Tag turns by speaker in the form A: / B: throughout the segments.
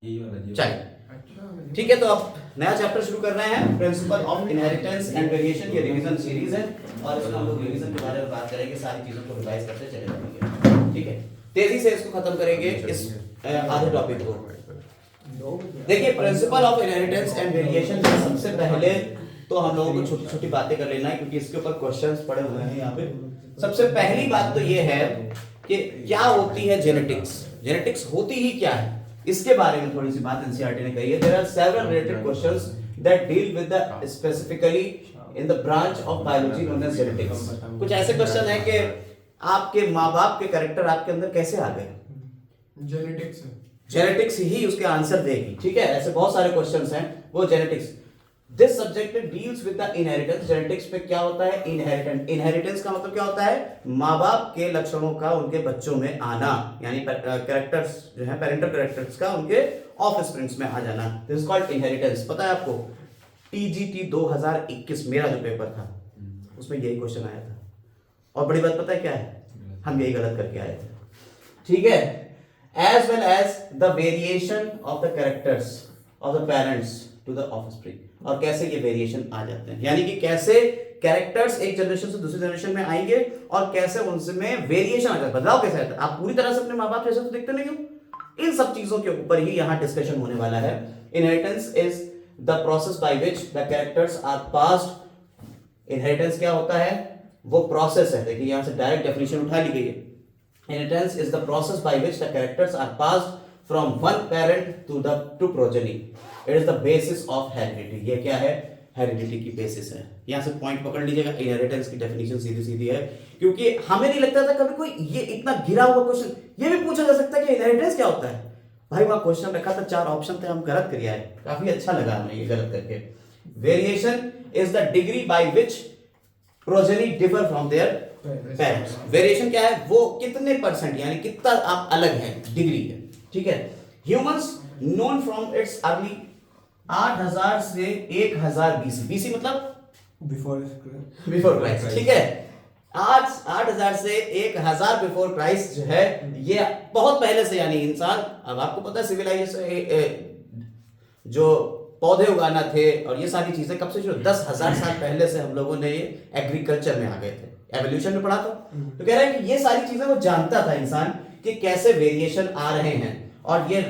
A: चलिए ठीक है, तो अब नया चैप्टर शुरू कर रहे हैं, principle of inheritance and variation. ये रिवीजन सीरीज है और इसमें हम लोग रिवीजन के बारे में बात करेंगे, सारी चीजों को रिवाइज करते चले जाएंगे। ठीक है, तेजी से इसको खत्म करेंगे इस आधे टॉपिक को। देखिए, principle of inheritance and variation में सबसे पहले तो हम लोगों को छोटी छोटी बातें कर लेना है, क्योंकि इसके ऊपर क्वेश्चंस पड़े हुए हैं यहाँ पे। सबसे पहली बात तो ये है कि क्या होती है जेनेटिक्स, जेनेटिक्स होती ही क्या है, इसके बारे में थोड़ी सी बात एनसीईआरटी ने कही है। There are several related questions that deal with the specifically in the branch of biology known as genetics. कुछ ऐसे क्वेश्चन है कि आपके माँ-बाप के कैरेक्टर आपके अंदर कैसे आ गए,
B: जेनेटिक्स
A: जेनेटिक्स ही उसके आंसर देगी। ठीक है, ऐसे बहुत सारे क्वेश्चंस हैं, वो genetics. This subject deals with the inheritance. Genetics पे क्या होता है, इनहेरिटेंस। इनहेरिटेंस का मतलब क्या होता है, माँ बाप के लक्षणों का उनके बच्चों में आना, यानी कैरेक्टर्स जो है, पेरेंटल कैरेक्टर्स का उनके ऑफस्प्रिंग्स में आ जाना। This is called inheritance. पता है आपको, टीजीटी 2021 मेरा जो पेपर था उसमें यही क्वेश्चन आया था, और बड़ी बात पता है क्या है, हम यही गलत करके आए थे। ठीक है, as well as the variation of the characters of the parents to the offspring, और कैसे ये वेरिएशन आ जाते हैं, यानी कि कैसे कैरेक्टर्स एक जनरेशन से दूसरी जनरेशन में आएंगे और कैसे उनमें वेरिएशन आ जाता है, बदलाव कैसे आता है। आप पूरी तरह से अपने माँ बाप जैसे तो देखते नहीं हो। इन सब चीजों के ऊपर ही यहाँ डिस्कशन होने वाला है। Inheritance is the process by which the characters are passed. Inheritance क्या होता है, वो प्रोसेस है। देखिए यहाँ से डायरेक्ट डेफिनेशन उठा ली गई है। Inheritance is the process by which the characters are passed from one parent to progeny. It is the basis of heredity. ये क्या है, हेरिडिटी की बेसिस है। यहाँ से पॉइंट पकड़ लीजिएगा, इनहेरिटेंस की डेफिनेशन सीधी सीधी है, क्योंकि हमें नहीं लगता था कभी कोई ये इतना घिरा हुआ क्वेश्चन। ये भी पूछा जा सकता है कि इनहेरिटेंस क्या होता है। भाई वहां क्वेश्चन रखा था, 4 ऑप्शन थे, हम गलत कर आए, काफी अच्छा लगा हमें ये गलत करके। Variation is the degree by which progeny differ from their parents. Variation क्या है, वो कितने परसेंट, यानी कितना आप अलग हैं, डिग्री है। ठीक है, humans known from its early 8000 से 1000 बीसी। बीसी मतलब बिफोर क्राइस्ट। ठीक है, आज 8000 से 1000 बिफोर क्राइस्ट जो है, ये बहुत पहले से, यानी इंसान, अब आपको पता है सिविलाइजेशन जो पौधे उगाना थे और ये सारी चीजें कब से शुरू, 10,000 साल पहले से हम लोगों ने ये एग्रीकल्चर में आ गए थे। एवोल्यूशन में पढ़ा था, तो कह रहे हैं कि ये सारी चीजें वो जानता था इंसान कि कैसे वेरिएशन आ रहे हैं, और ये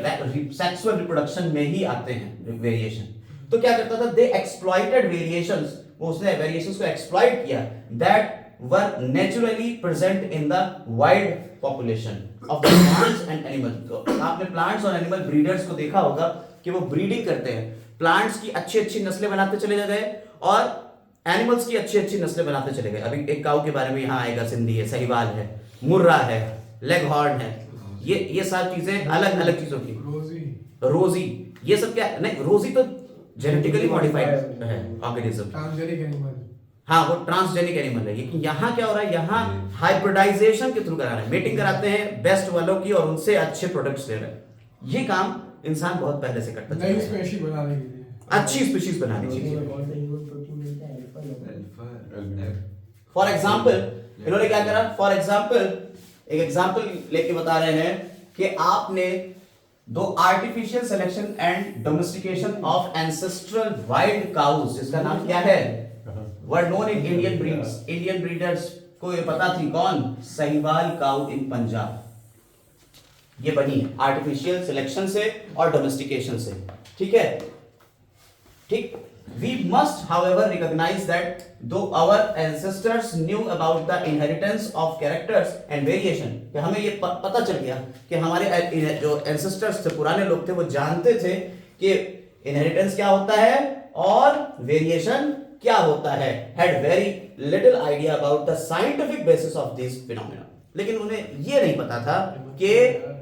A: सेक्सुअल रिप्रोडक्शन में ही आते हैं वेरिएशन। तो क्या करता था, दे एक्सप्लॉइटेड वेरिएशंस, उसने वेरिएशंस को एक्सप्लॉइट किया, that were naturally present in the wild population of the plants and animals. तो आपने प्लांट्स और एनिमल ब्रीडर्स को देखा होगा कि वो ब्रीडिंग करते हैं, प्लांट्स की अच्छी अच्छी नस्लें बनाते चले जा रहे और एनिमल्स की अच्छी अच्छी नस्लें बनाते चले गए। अभी एक काऊ के बारे में यहाँ आएगा, सिंधी है, सहीवाल है, मुर्रा है, लेग हॉर्न है, ये सारी चीजें अलग अलग चीजों की। रोजी, ये सब क्या नहीं, रोजी तो जेनेटिकली मॉडिफाइड है ऑर्गेनिज्म,
B: ट्रांसजेनिक एनिमल।
A: हाँ, वो ट्रांसजेनिक एनिमल है। लेकिन यहाँ क्या हो रहा है, यहाँ हाइब्रिडाइजेशन के थ्रू करा रहे हैं, मीटिंग कराते हैं बेस्ट वालों की और उनसे अच्छे प्रोडक्ट्स ले रहे हैं। ये काम इंसान बहुत पहले से करता है,
B: नई स्पीशीज बनाने के लिए,
A: अच्छी स्पीशीज बनाने के लिए। फॉर एग्जाम्पल इन्होंने क्या करा, फॉर एग्जाम्पल एक एग्जाम्पल लेके बता रहे हैं कि आपने दो artificial selection and domestication of ancestral wild cows, जिसका नाम क्या है, were known in Indian breeds. Indian breeders को ये पता थी, कौन, सहीवाल काउ इन पंजाब। ये बनी है आर्टिफिशियल सिलेक्शन से और डोमेस्टिकेशन से। ठीक है, ठीक। We must, however, recognize that though our ancestors knew about the inheritance of characters and variation, कि हमें ये पता चल गया कि हमारे जो ancestors थे, पुराने लोग थे, वो जानते थे कि inheritance क्या होता है और variation क्या होता है, had very little idea about the scientific basis of these phenomena। लेकिन उन्हें ये नहीं पता था कि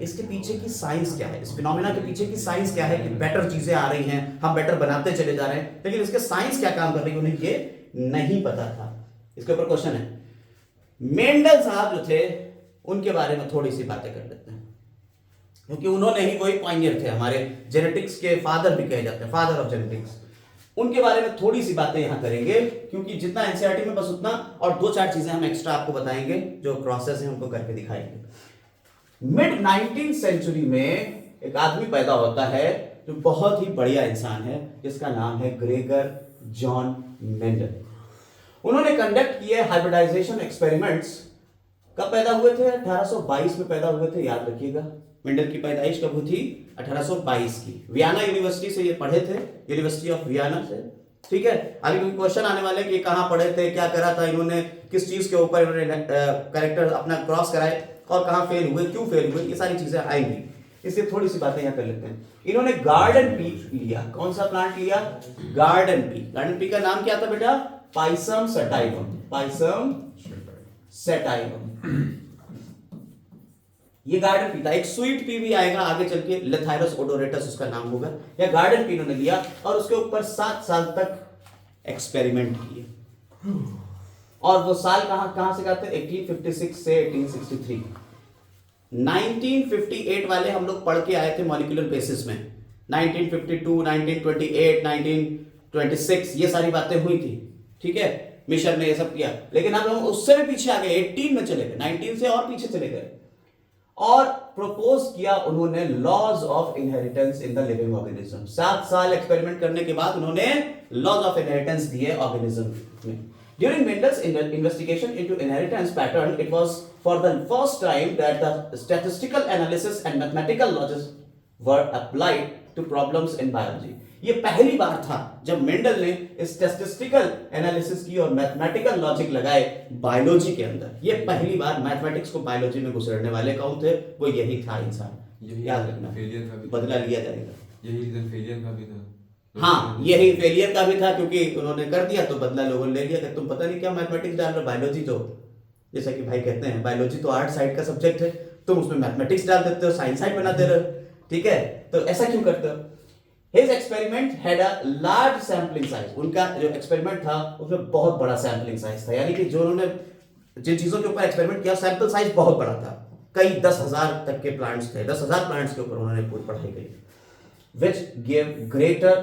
A: इसके पीछे की साइंस क्या है, इस फिनोमेना के पीछे की साइंस क्या है, कि बेटर चीजें आ रही हैं, हम बेटर बनाते चले जा रहे हैं, लेकिन इसके साइंस क्या काम कर रही है, उन्हें ये नहीं पता था। इसके ऊपर क्वेश्चन है। मेंडल साहब जो थे, उनके बारे में थोड़ी सी बातें कर लेते हैं, क्योंकि उन्होंने ही वही पायनियर थे, हमारे जेनेटिक्स के फादर भी कहे जाते हैं, फादर ऑफ जेनेटिक्स। उनके बारे में थोड़ी सी बातें यहां करेंगे, क्योंकि जितना एनसीईआरटी में बस उतना, और 2-4 चीजें हम एक्स्ट्रा आपको बताएंगे, जो प्रोसेस है उनको करके दिखाएंगे। मिड 19th सेंचुरी में एक आदमी पैदा होता है जो बहुत ही बढ़िया इंसान है, जिसका नाम है ग्रेगर जॉन मेंडल। उन्होंने कंडक्ट किए हाइब्रिडाइजेशन एक्सपेरिमेंट्स। कब पैदा हुए थे? 1822 में पैदा हुए थे, याद रखिएगा। मेंडल की पैदाइश कब हुई थी? 1822 की। वियना यूनिवर्सिटी से ये पढ़े थे, यूनिवर्सिटी ऑफ वियना से, ठीक है। अभी कोई क्वेश्चन आने वाले कि कहाँ पढ़े थे, क्या करा था इन्होंने, किस चीज के ऊपर इन्होंने कैरेक्टर अपना क्रॉस कराए और कहाँ फेल हुए, क्यों फेल हुए, ये सारी चीजें आएंगी। इसलिए थोड़ी सी बातें यहाँ कर लेते हैं। इन्होंने गार्डन पी लिया। कौन सा प्लांट लिया? Garden pea. गार्डन पी का नाम क्या था बेटा? Pisum sativum. पाइसम सटाइवम, ये गार्डन पी था। एक स्वीट पी भी आएगा आगे चल के, लेथाइरस ओडोरेटस उसका नाम होगा। या गार्डन पी इन्होंने लिया और उसके ऊपर 7 साल तक एक्सपेरिमेंट किए। और वो साल कहां से गाते? 1856 से 1863। 1958 वाले हम लोग पढ़ के आए थे मॉलिक्यूलर बेसिस में। 1952, 1928, 1926 ये सारी बातें हुई थी, ठीक है। मिशन ने ये सब किया। लेकिन अब हम उससे भी पीछे आ गए, 18 में चले गए, 19 से और पीछे चले गए और प्रपोज किया उन्होंने laws of inheritance in the living organism. 7 साल एक्सपेरिमेंट करने के बाद उन्होंने लॉज ऑफ इनहेरिटेंस दिए ऑर्गेनिज्म में। During Mendel's investigation into inheritance pattern, it was for the first time that the statistical analysis and mathematical logic were applied to problems in biology. ये पहली बार था जब मेंडल ने स्टैटिस्टिकल एनालिसिस की और mathematical logic लगाए biology के अंदर। ये पहली बार मैथमेटिक्स को बायोलॉजी में घुसेड़ने वाले कौन थे? वो यही था इंसान। याद रखना, बदला लिया जाएगा।
C: यही रीजन फेलियर का भी था।
A: हाँ, यही फेलियर का भी था, क्योंकि उन्होंने कर दिया तो बदला लोगों ने ले लिया कि तुम पता नहीं क्या मैथमेटिक्स डाल रहे हो। बायोलॉजी तो, जैसा कि भाई कहते हैं, बायोलॉजी तो आर्ट साइड का सब्जेक्ट है, तुम उसमें मैथमेटिक्स डाल देते हो, साइंस साइड बना दे रहे हो, ठीक है। तो ऐसा क्यों करते हो? His experiment had a large sampling size. उनका जो एक्सपेरिमेंट था उसमें बहुत बड़ा सैम्पलिंग साइज था, यानी कि जो उन्होंने जिन चीजों के ऊपर एक्सपेरिमेंट किया सैंपल साइज बहुत बड़ा था। कई 10,000 तक के प्लांट्स थे, 10,000 प्लांट्स के ऊपर उन्होंने पूरी पढ़ाई करी, which gave greater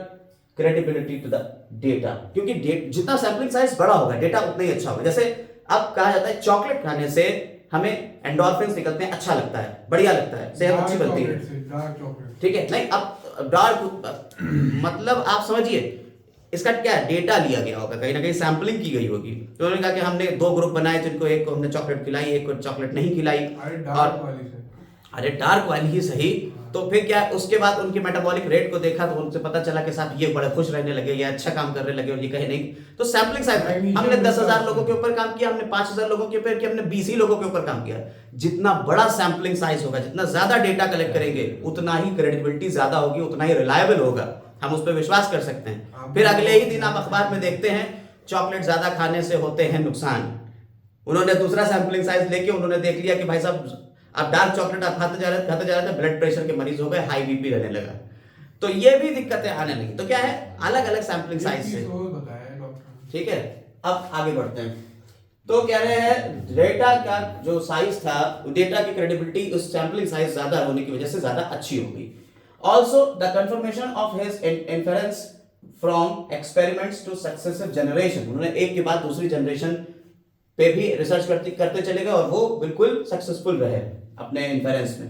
A: credibility to the data। क्योंकि जितना सैंपलिंग साइज बड़ा होगा डेटा उतना ही अच्छा होगा। जैसे अब कहा जाता है चॉकलेट खाने से हमें एंडोर्फिन्स निकलते हैं, अच्छा लगता है, बढ़िया लगता है, सेहत अच्छी बनती है, ठीक है। नहीं, अब डार्क मतलब आप समझिए इसका क्या डेटा लिया गया होगा, कहीं ना कहीं सैंपलिंग की गई होगी। तो उन्होंने कहा कि हमने 2 ग्रुप बनाए, जिनको एक को हमने चॉकलेट खिलाई, एक को चॉकलेट नहीं खिलाई। अरे डार्क वाली ही सही। तो फिर क्या, उसके बाद उनके मेटाबॉलिक रेट को देखा तो उनसे पता चला कि साहब ये बड़े खुश रहने लगे, ये अच्छा काम करने लगे, और ये कहे नहीं। तो सैंपलिंग साइज हमने 10,000 लोगों के ऊपर काम किया, हमने 5,000 लोगों के ऊपर किया, हमने 20 ही लोगों के ऊपर काम किया। जितना बड़ा सैंपलिंग साइज होगा, जितना ज्यादा डेटा कलेक्ट करेंगे, उतना ही क्रेडिबिलिटी ज्यादा होगी, उतना ही रिलायबल होगा, हम उस पर विश्वास कर सकते हैं। फिर अगले ही दिन आप अखबार में देखते हैं चॉकलेट ज्यादा खाने से होते हैं नुकसान। उन्होंने दूसरा सैंपलिंग साइज लेके उन्होंने देख लिया कि भाई साहब आप डार्क चॉकलेट आप खाते जा रहे थे, ब्लड प्रेशर के मरीज हो गए, हाई बीपी रहने लगा। तो ये भी दिक्कतें आने लगी। तो क्या है, अलग अलग सैंपलिंग साइज से, ठीक है। अब आगे बढ़ते हैं। तो कह रहे हैं डेटा का जो साइज था, डेटा की क्रेडिबिलिटी उस सैंपलिंग साइज ज्यादा होने की वजह से ज्यादा अच्छी होगी। Also the confirmation of his inference from experiments two successive generation. उन्होंने एक के बाद दूसरी जनरेशन पे भी रिसर्च करते चले गए और वो बिल्कुल सक्सेसफुल रहे अपने इन्फेरेंस में।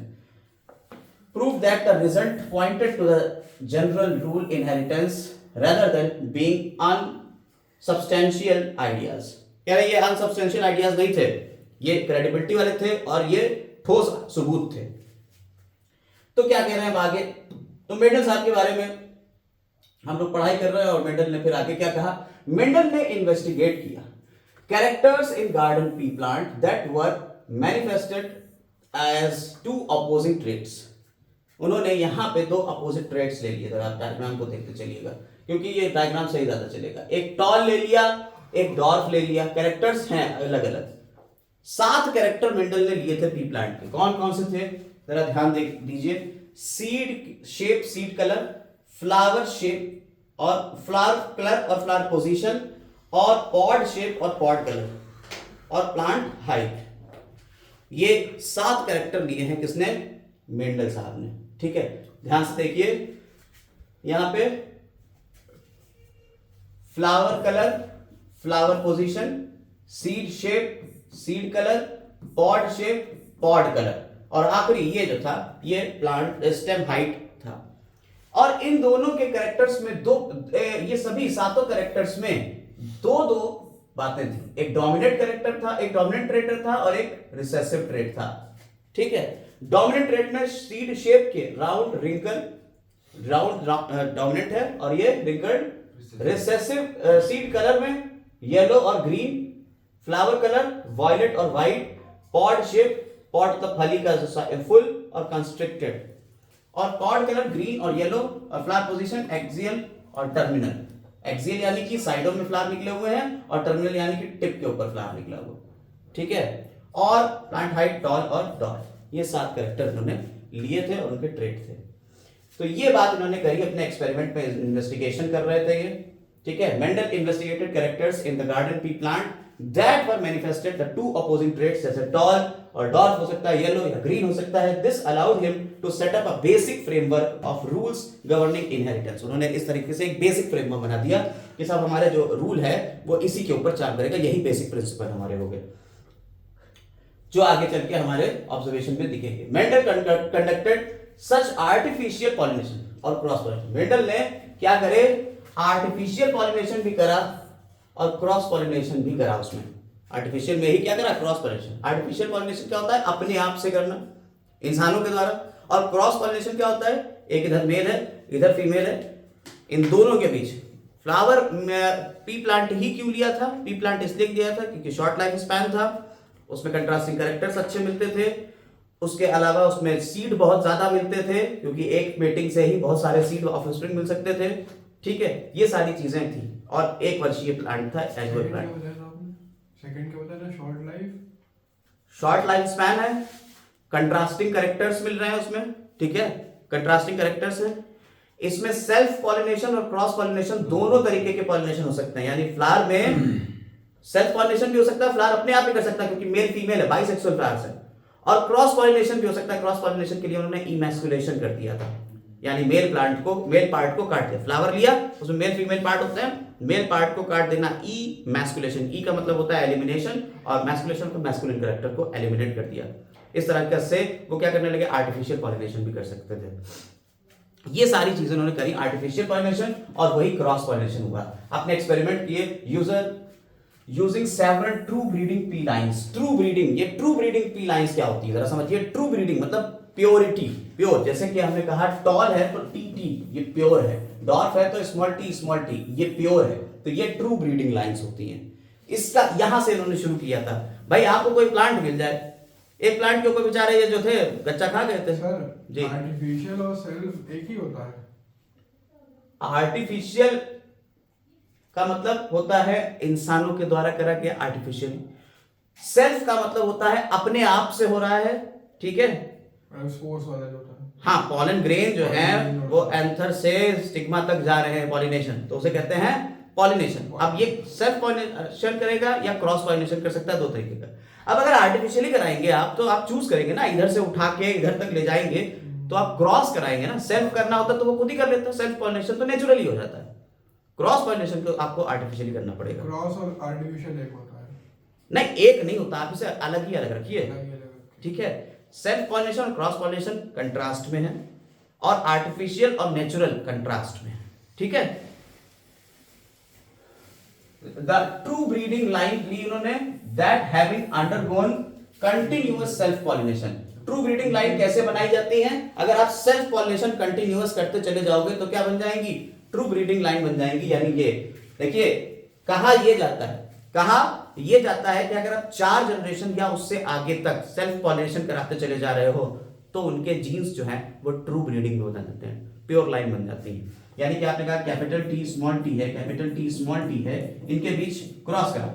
A: Prove that the result pointed to the general rule inheritance rather than being unsubstantial ideas। कह रहे ये अनसब्सटेंशियल आइडियाज नहीं थे, ये क्रेडिबिलिटी वाले थे और ये ठोस सबूत थे। तो क्या कह रहे हैं अब आगे? तो मेंडल साहब के बारे में हम लोग पढ़ाई कर रहे हैं और मेंडल ने फिर आगे क्या कहा? मेंडल ने इन्वेस्टिगेट किया characters in garden pea plant that were manifested as 2 opposing traits. उन्होंने यहां पे 2 अपोजिट ट्रेट्स ले लिए। आप डायग्राम को देखते चलिएगा क्योंकि ये डायग्राम सही ज्यादा चलेगा। एक टॉल ले लिया, एक डॉर्फ ले लिया, कैरेक्टर्स हैं अलग अलग। 7 कैरेक्टर मेंडल ने लिए थे पी प्लांट के। कौन कौन से थे जरा ध्यान दीजिए। Seed shape, seed colour, flower shape और फ्लावर कलर और फ्लावर पोजीशन, और पॉड शेप और पॉड कलर, और प्लांट हाइट। ये 7 कैरेक्टर लिए हैं किसने? मेंडल साहब ने, ठीक है। ध्यान से देखिए यहां पे flower colour, flower position, seed shape, seed colour, pod shape, pod colour. और आखिरी ये जो था ये प्लांट स्टेम हाइट था। और इन दोनों के कैरेक्टर्स में ये सभी सातों कैरेक्टर्स में दो बातें थी। एक डोमिनेंट कैरेक्टर था, एक डोमिनेंट ट्रेट था और एक रिसेसिव ट्रेट था। ठीक है, डोमिनेंट ट्रेट में सीड शेप के राउंड डोमिनेंट है और ये रिंकल्ड। रिसेसिव सीड कलर में येलो और ग्रीन, फ्लावर कलर वॉयलेट और व्हाइट, पॉड शेप, पॉड मतलब फली का फुल और कंस्ट्रिक्टेड, और पॉड कलर ग्रीन और येलो, और फ्लावर पोजीशन एक्सियल और टर्मिनल। एक्सियल यानी कि साइडों में फ्लावर निकले हुए हैं और टर्मिनल यानी कि टिप के ऊपर फ्लावर निकला हुआ। ठीक है, और प्लांट हाइट, टॉल और डॉट, ये 7 कैरेक्टर इन्होंने लिए थे और उनके ट्रेट थे। तो ये बात इन्होंने करी अपने एक्सपेरिमेंट में, इन्वेस्टिगेशन कर रहे थे ये। ठीक है, Mendel investigated characters in the garden pea plant that were manifested the 2 opposing traits, जैसे टॉल और डॉर्फ हो सकता है, येलो या ग्रीन हो सकता है। This allowed him to set up a basic framework of rules governing inheritance. उन्होंने इस तरीके से एक बेसिक फ्रेमवर्क बना दिया कि सब हमारे जो रूल है वो इसी के ऊपर चार्ज करेगा, यही बेसिक प्रिंसिपल हमारे हो गए जो आगे चल के हमारे ऑब्जर्वेशन में दिखेंगे। मेंडल कंडक्टेड सच आर्टिफिशियल पॉलिनेशन और क्रॉस पॉलिनेशन। मेंडल ने क्या करे, आर्टिफिशियल पॉलिनेशन भी करा और क्रॉस पॉलिनेशन भी करा। उसमें आर्टिफिशियल में ही क्या करा, क्रॉस पॉलिनेशन। आर्टिफिशियल पॉलिनेशन क्या होता है, अपने आप से करना इंसानों के द्वारा, और क्रॉस पॉलिनेशन क्या होता है, एक इधर मेल है इधर फीमेल है, इन दोनों के बीच। फ्लावर पी प्लांट ही क्यों लिया था, पी प्लांट इसलिए दिया था क्योंकि शॉर्ट लाइफ स्पैन था, उसमें कंट्रास्टिंग कैरेक्टर्स अच्छे मिलते थे, उसके अलावा उसमें सीड बहुत ज्यादा मिलते थे क्योंकि एक मेटिंग से ही बहुत सारे सीड ऑफस्प्रिंग मिल सकते थे। ठीक है, ये सारी चीजें थी, और 1 वर्षीय प्लांट था एनुअल प्लांट।
B: सेकंड क्या बताया,
A: शॉर्ट लाइफ स्पैन है, कंट्रास्टिंग कैरेक्टर्स मिल रहे हैं उसमें। ठीक है, कंट्रास्टिंग कैरेक्टर्स है। इसमें सेल्फ पॉलिनेशन और क्रॉस पॉलिनेशन दोनों तरीके के पॉलिनेशन हो सकते हैं, यानी फ्लावर में सेल्फ पॉलिनेशन भी हो सकता है, फ्लावर अपने आप ही कर सकता है क्योंकि मेल फीमेल है, बाइसेक्सुअल फ्लावर्स है, और क्रॉस पॉलिनेशन भी हो सकता है। क्रॉस पॉलिनेशन के लिए उन्होंने इमैस्कुलेशन कर दिया था, यानी मेल पार्ट को काट दिया। फ्लावर लिया, उसमें मेल फीमेल पार्ट होते हैं, मेल पार्ट को काट देना, इमैस्कुलेशन। ई का मतलब होता है एलिमिनेशन, और मैस्कुलेशन को मैस्कुलिन कैरेक्टर को एलिमिनेट कर दिया। इस तरह से वो क्या करने लगे, आर्टिफिशियल पॉलिनेशन भी कर सकते थे। ये सारी चीजें उन्होंने करी, आर्टिफिशियल पॉलिनेशन और वही क्रॉस पॉलिनेशन हुआ। अपने एक्सपेरिमेंट किए using several true breeding P lines. True breeding, ये ट्रू ब्रीडिंग पी लाइन्स क्या होती है जरा समझिए। ट्रू ब्रीडिंग मतलब प्योरिटी, प्योर, जैसे कि हमने कहा टॉल है तो टी, ये प्योर है, डॉर्फ है तो स्मॉल टी, ये प्योर है। तो ये ट्रू ब्रीडिंग लाइन्स होती हैं। इसका यहां से इन्होंने शुरू किया था। भाई आपको कोई प्लांट मिल जाए, एक प्लांट के ऊपर बेचारे ये जो थे कच्चा खा गए थे
B: सर
A: जी।
B: आर्टिफिशियल और सेल्फ एक ही होता है।
A: आर्टिफिशियल का मतलब होता है इंसानों के द्वारा करा गया आर्टिफिशियल। सेल्फ का मतलब होता है अपने आप से हो रहा है। ठीक है,
B: स्पोर्स वाला जो होता है।
A: हाँ, पॉलन ग्रेन जो है वो एंथर से स्टिग्मा तक जा रहे हैं पॉलिनेशन, तो उसे कहते हैं पॉलिनेशन। अब ये सेल्फ पॉलिनेशन करेगा या क्रॉस पॉलिनेशन कर सकता है, 2 तरीके का। अब अगर आर्टिफिशियली कराएंगे आप तो आप चूज करेंगे ना, इधर से उठा के इधर तक ले जाएंगे तो आप क्रॉस कराएंगे ना। सेल्फ करना होता तो वो खुद ही कर लेता, सेल्फ पॉलिनेशन तो नेचुरली हो जाता है। क्रॉस पॉलिनेशन को आपको आर्टिफिशियली करना पड़ेगा।
B: क्रॉस और आर्टिफिशियल एक होता है।
A: नहीं, एक नहीं होता, आप इसे अलग ही अलग रखिए। ठीक है, सेल्फ पॉलिनेशन और क्रॉस पॉलिनेशन कंट्रास्ट में है, और आर्टिफिशियल और नेचुरल कंट्रास्ट में है। ठीक है, द ट्रू ब्रीडिंग लाइन ली उन्होंने that having undergone continuous self pollination. True breeding line कैसे बनाई जाती है, अगर आप सेल्फ पॉलिनेशन कंटिन्यूअस करते चले जाओगे तो क्या बन जाएंगी, ट्रू ब्रीडिंग लाइन बन जाएंगी। यानी ये देखिए, कहा ये जाता है कि अगर आप 4 जनरेशन या उससे आगे तक सेल्फ पॉलिनेशन कराते चले जा रहे हो तो उनके जीन्स जो हैं वो ट्रू ब्रीडिंग में हो जाते हैं, प्योर लाइन बन जाती है। यानी कि आपने कहा कैपिटल टी स्मॉल टी है, कैपिटल टी स्मॉल टी है, इनके बीच क्रॉस कराओ,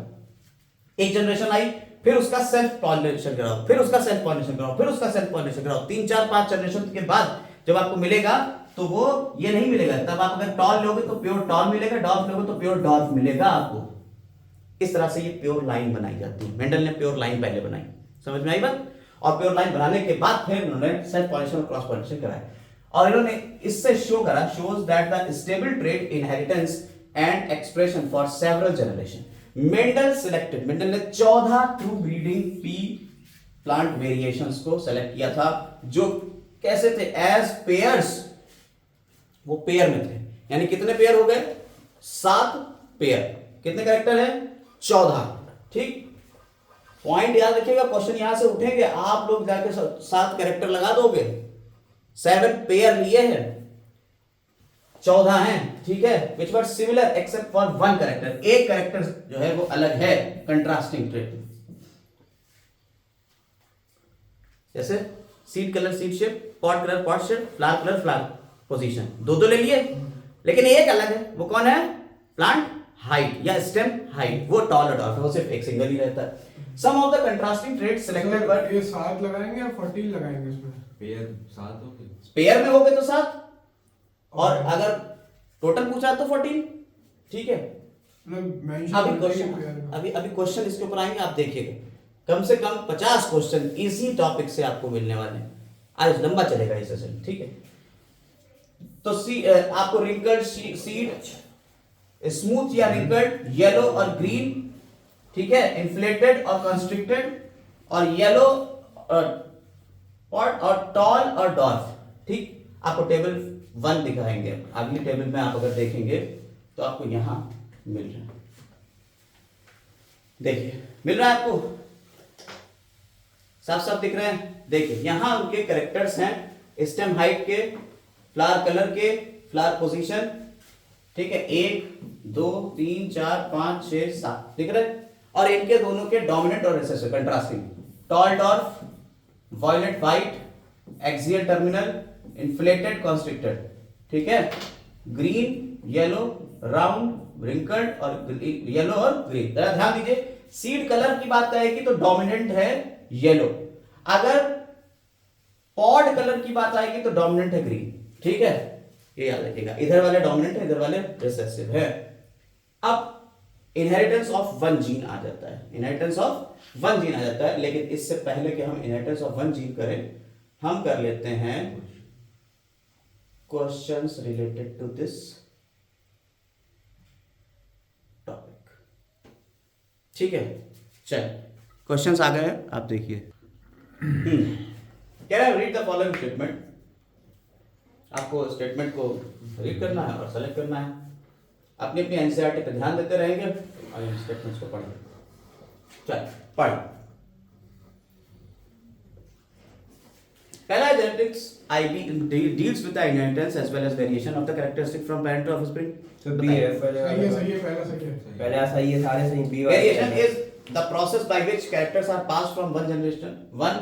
A: एक जनरेशन आई, फिर उसका सेल्फ पॉलिनेशन कराओ, फिर उसका सेल्फ पॉलिनेशन कराओ, फिर उसका सेल्फ पॉलिनेशन कराओ। 3, 4, 5 जनरेशन के बाद जब आपको मिलेगा तो वो ये नहीं मिलेगा। तब आप अगर टॉल लोगे तो प्योर टॉल मिलेगा, डॉर्फ लोगे तो प्योर डॉर्फ मिलेगा आपको। इस तरह से ये प्योर लाइन बनाई जाती है। मेंडल ने प्योर लाइन पहले बनाई, समझ में आई बात। और प्योर लाइन बनाने के बाद फिर उन्होंने सेल्फ पॉलिनेशन और क्रॉस पॉलिनेशन कराया, और इन्होंने इससे shows that the stable trait inheritance and expression for several generation. Mendel ने 14 true breeding P plant variations को सेलेक्ट किया था जो कैसे थे, एज पेयर्स, वो पेयर में थे। यानी कितने पेयर हो गए, 7 पेयर। कितने कैरेक्टर है, 14। ठीक, पॉइंट याद रखिएगा, क्वेश्चन यहां से उठेंगे, आप लोग जाके 7 कैरेक्टर लगा दोगे। 7 पेयर लिए हैं, 14 हैं, ठीक है, विच वर सिमिलर एक्सेप्ट फॉर 1 कैरेक्टर। एक कैरेक्टर जो है वो अलग है, कंट्रास्टिंग ट्रेट। जैसे seed colour seed shape, pot colour pot shape, flower colour flower position, दो ले लिए, लेकिन एक अलग है। वो कौन है, प्लांट हाइट या स्टेम हाइट, वो टॉल और डॉर्फ है, वो सिर्फ एक सिंगल ही रहता है। Some of the contrasting traits selected but
B: ये 7 लगाएंगे या 14 लगाएंगे इसमें?
C: पेयर 7 हो गए।
A: पेयर में हो गए तो 7, और अगर टोटल पूछा तो 14। ठीक है,
B: मतलब मेंशन
A: अभी
B: करना ही
A: क्वेश्चन
B: पेयर का।
A: अभी क्वेश्चन इसके ऊपर आएंगे, आप देखिएगा कम से कम 50 क्वेश्चन इसी टॉपिक से आपको मिलने वाले हैं। आज लंबा चलेगा ये सेशन, ठीक है। तो आपको रिंकल्ड सीड, स्मूथ या रिंकल्ड, येलो और ग्रीन, ठीक है, इन्फ्लेटेड और कंस्ट्रिक्टेड, और येलो पॉट और टॉल और डॉर्फ। ठीक, आपको टेबल 1 दिखाएंगे, अगली टेबल में आप अगर देखेंगे तो आपको यहां मिल रहा है, देखिए मिल रहा है आपको, साफ साफ दिख रहे हैं। देखिए यहां उनके कैरेक्टर्स हैं, स्टेम हाइट के, फ्लावर कलर के, फ्लावर पोजीशन, ठीक है, 1 2 3 4 5 6 7 दिख रहे हैं। और इनके दोनों के डोमिनेंट और recessive contrasting, tall dwarf, violet white, axial terminal, inflated constricted, ठीक है, ग्रीन, येलो, राउंड, रिंकल्ड और येलो और ग्रीन। जरा ध्यान दीजिए, सीड कलर की बात आएगी तो डोमिनेंट है येलो, अगर पॉड कलर की बात आएगी तो डोमिनेंट है ग्रीन। ठीक है, ये याद रखिएगा, इधर वाले डोमिनेंट है, इधर वाले रिसेसिव है। अब इनहेरिटेंस ऑफ 1 जीन आ जाता है, इनहेरिटेंस ऑफ 1 जीन आ जाता है। लेकिन इससे पहले कि हम इनहेरिटेंस ऑफ 1 जीन करें, हम कर लेते हैं questions related to this topic. ठीक है, चल क्वेश्चंस आ गए हैं, आप देखिए। क्या है, रीड द फॉलोइंग स्टेटमेंट। आपको स्टेटमेंट को रीड करना है और सेलेक्ट करना है। अपनी अपनी एनसीईआरटी पे ध्यान देते रहेंगे और इन स्टेटमेंट्स को पढ़ेंगे। चल पढ़। पहला genetics IB deals with the inheritance as well as variation of the characteristic from parent to offspring.
D: तो बी है
B: सही है, पहला सही है।
D: पहले सही है, सारे सही। B
A: Variation is the process by which characters are passed from one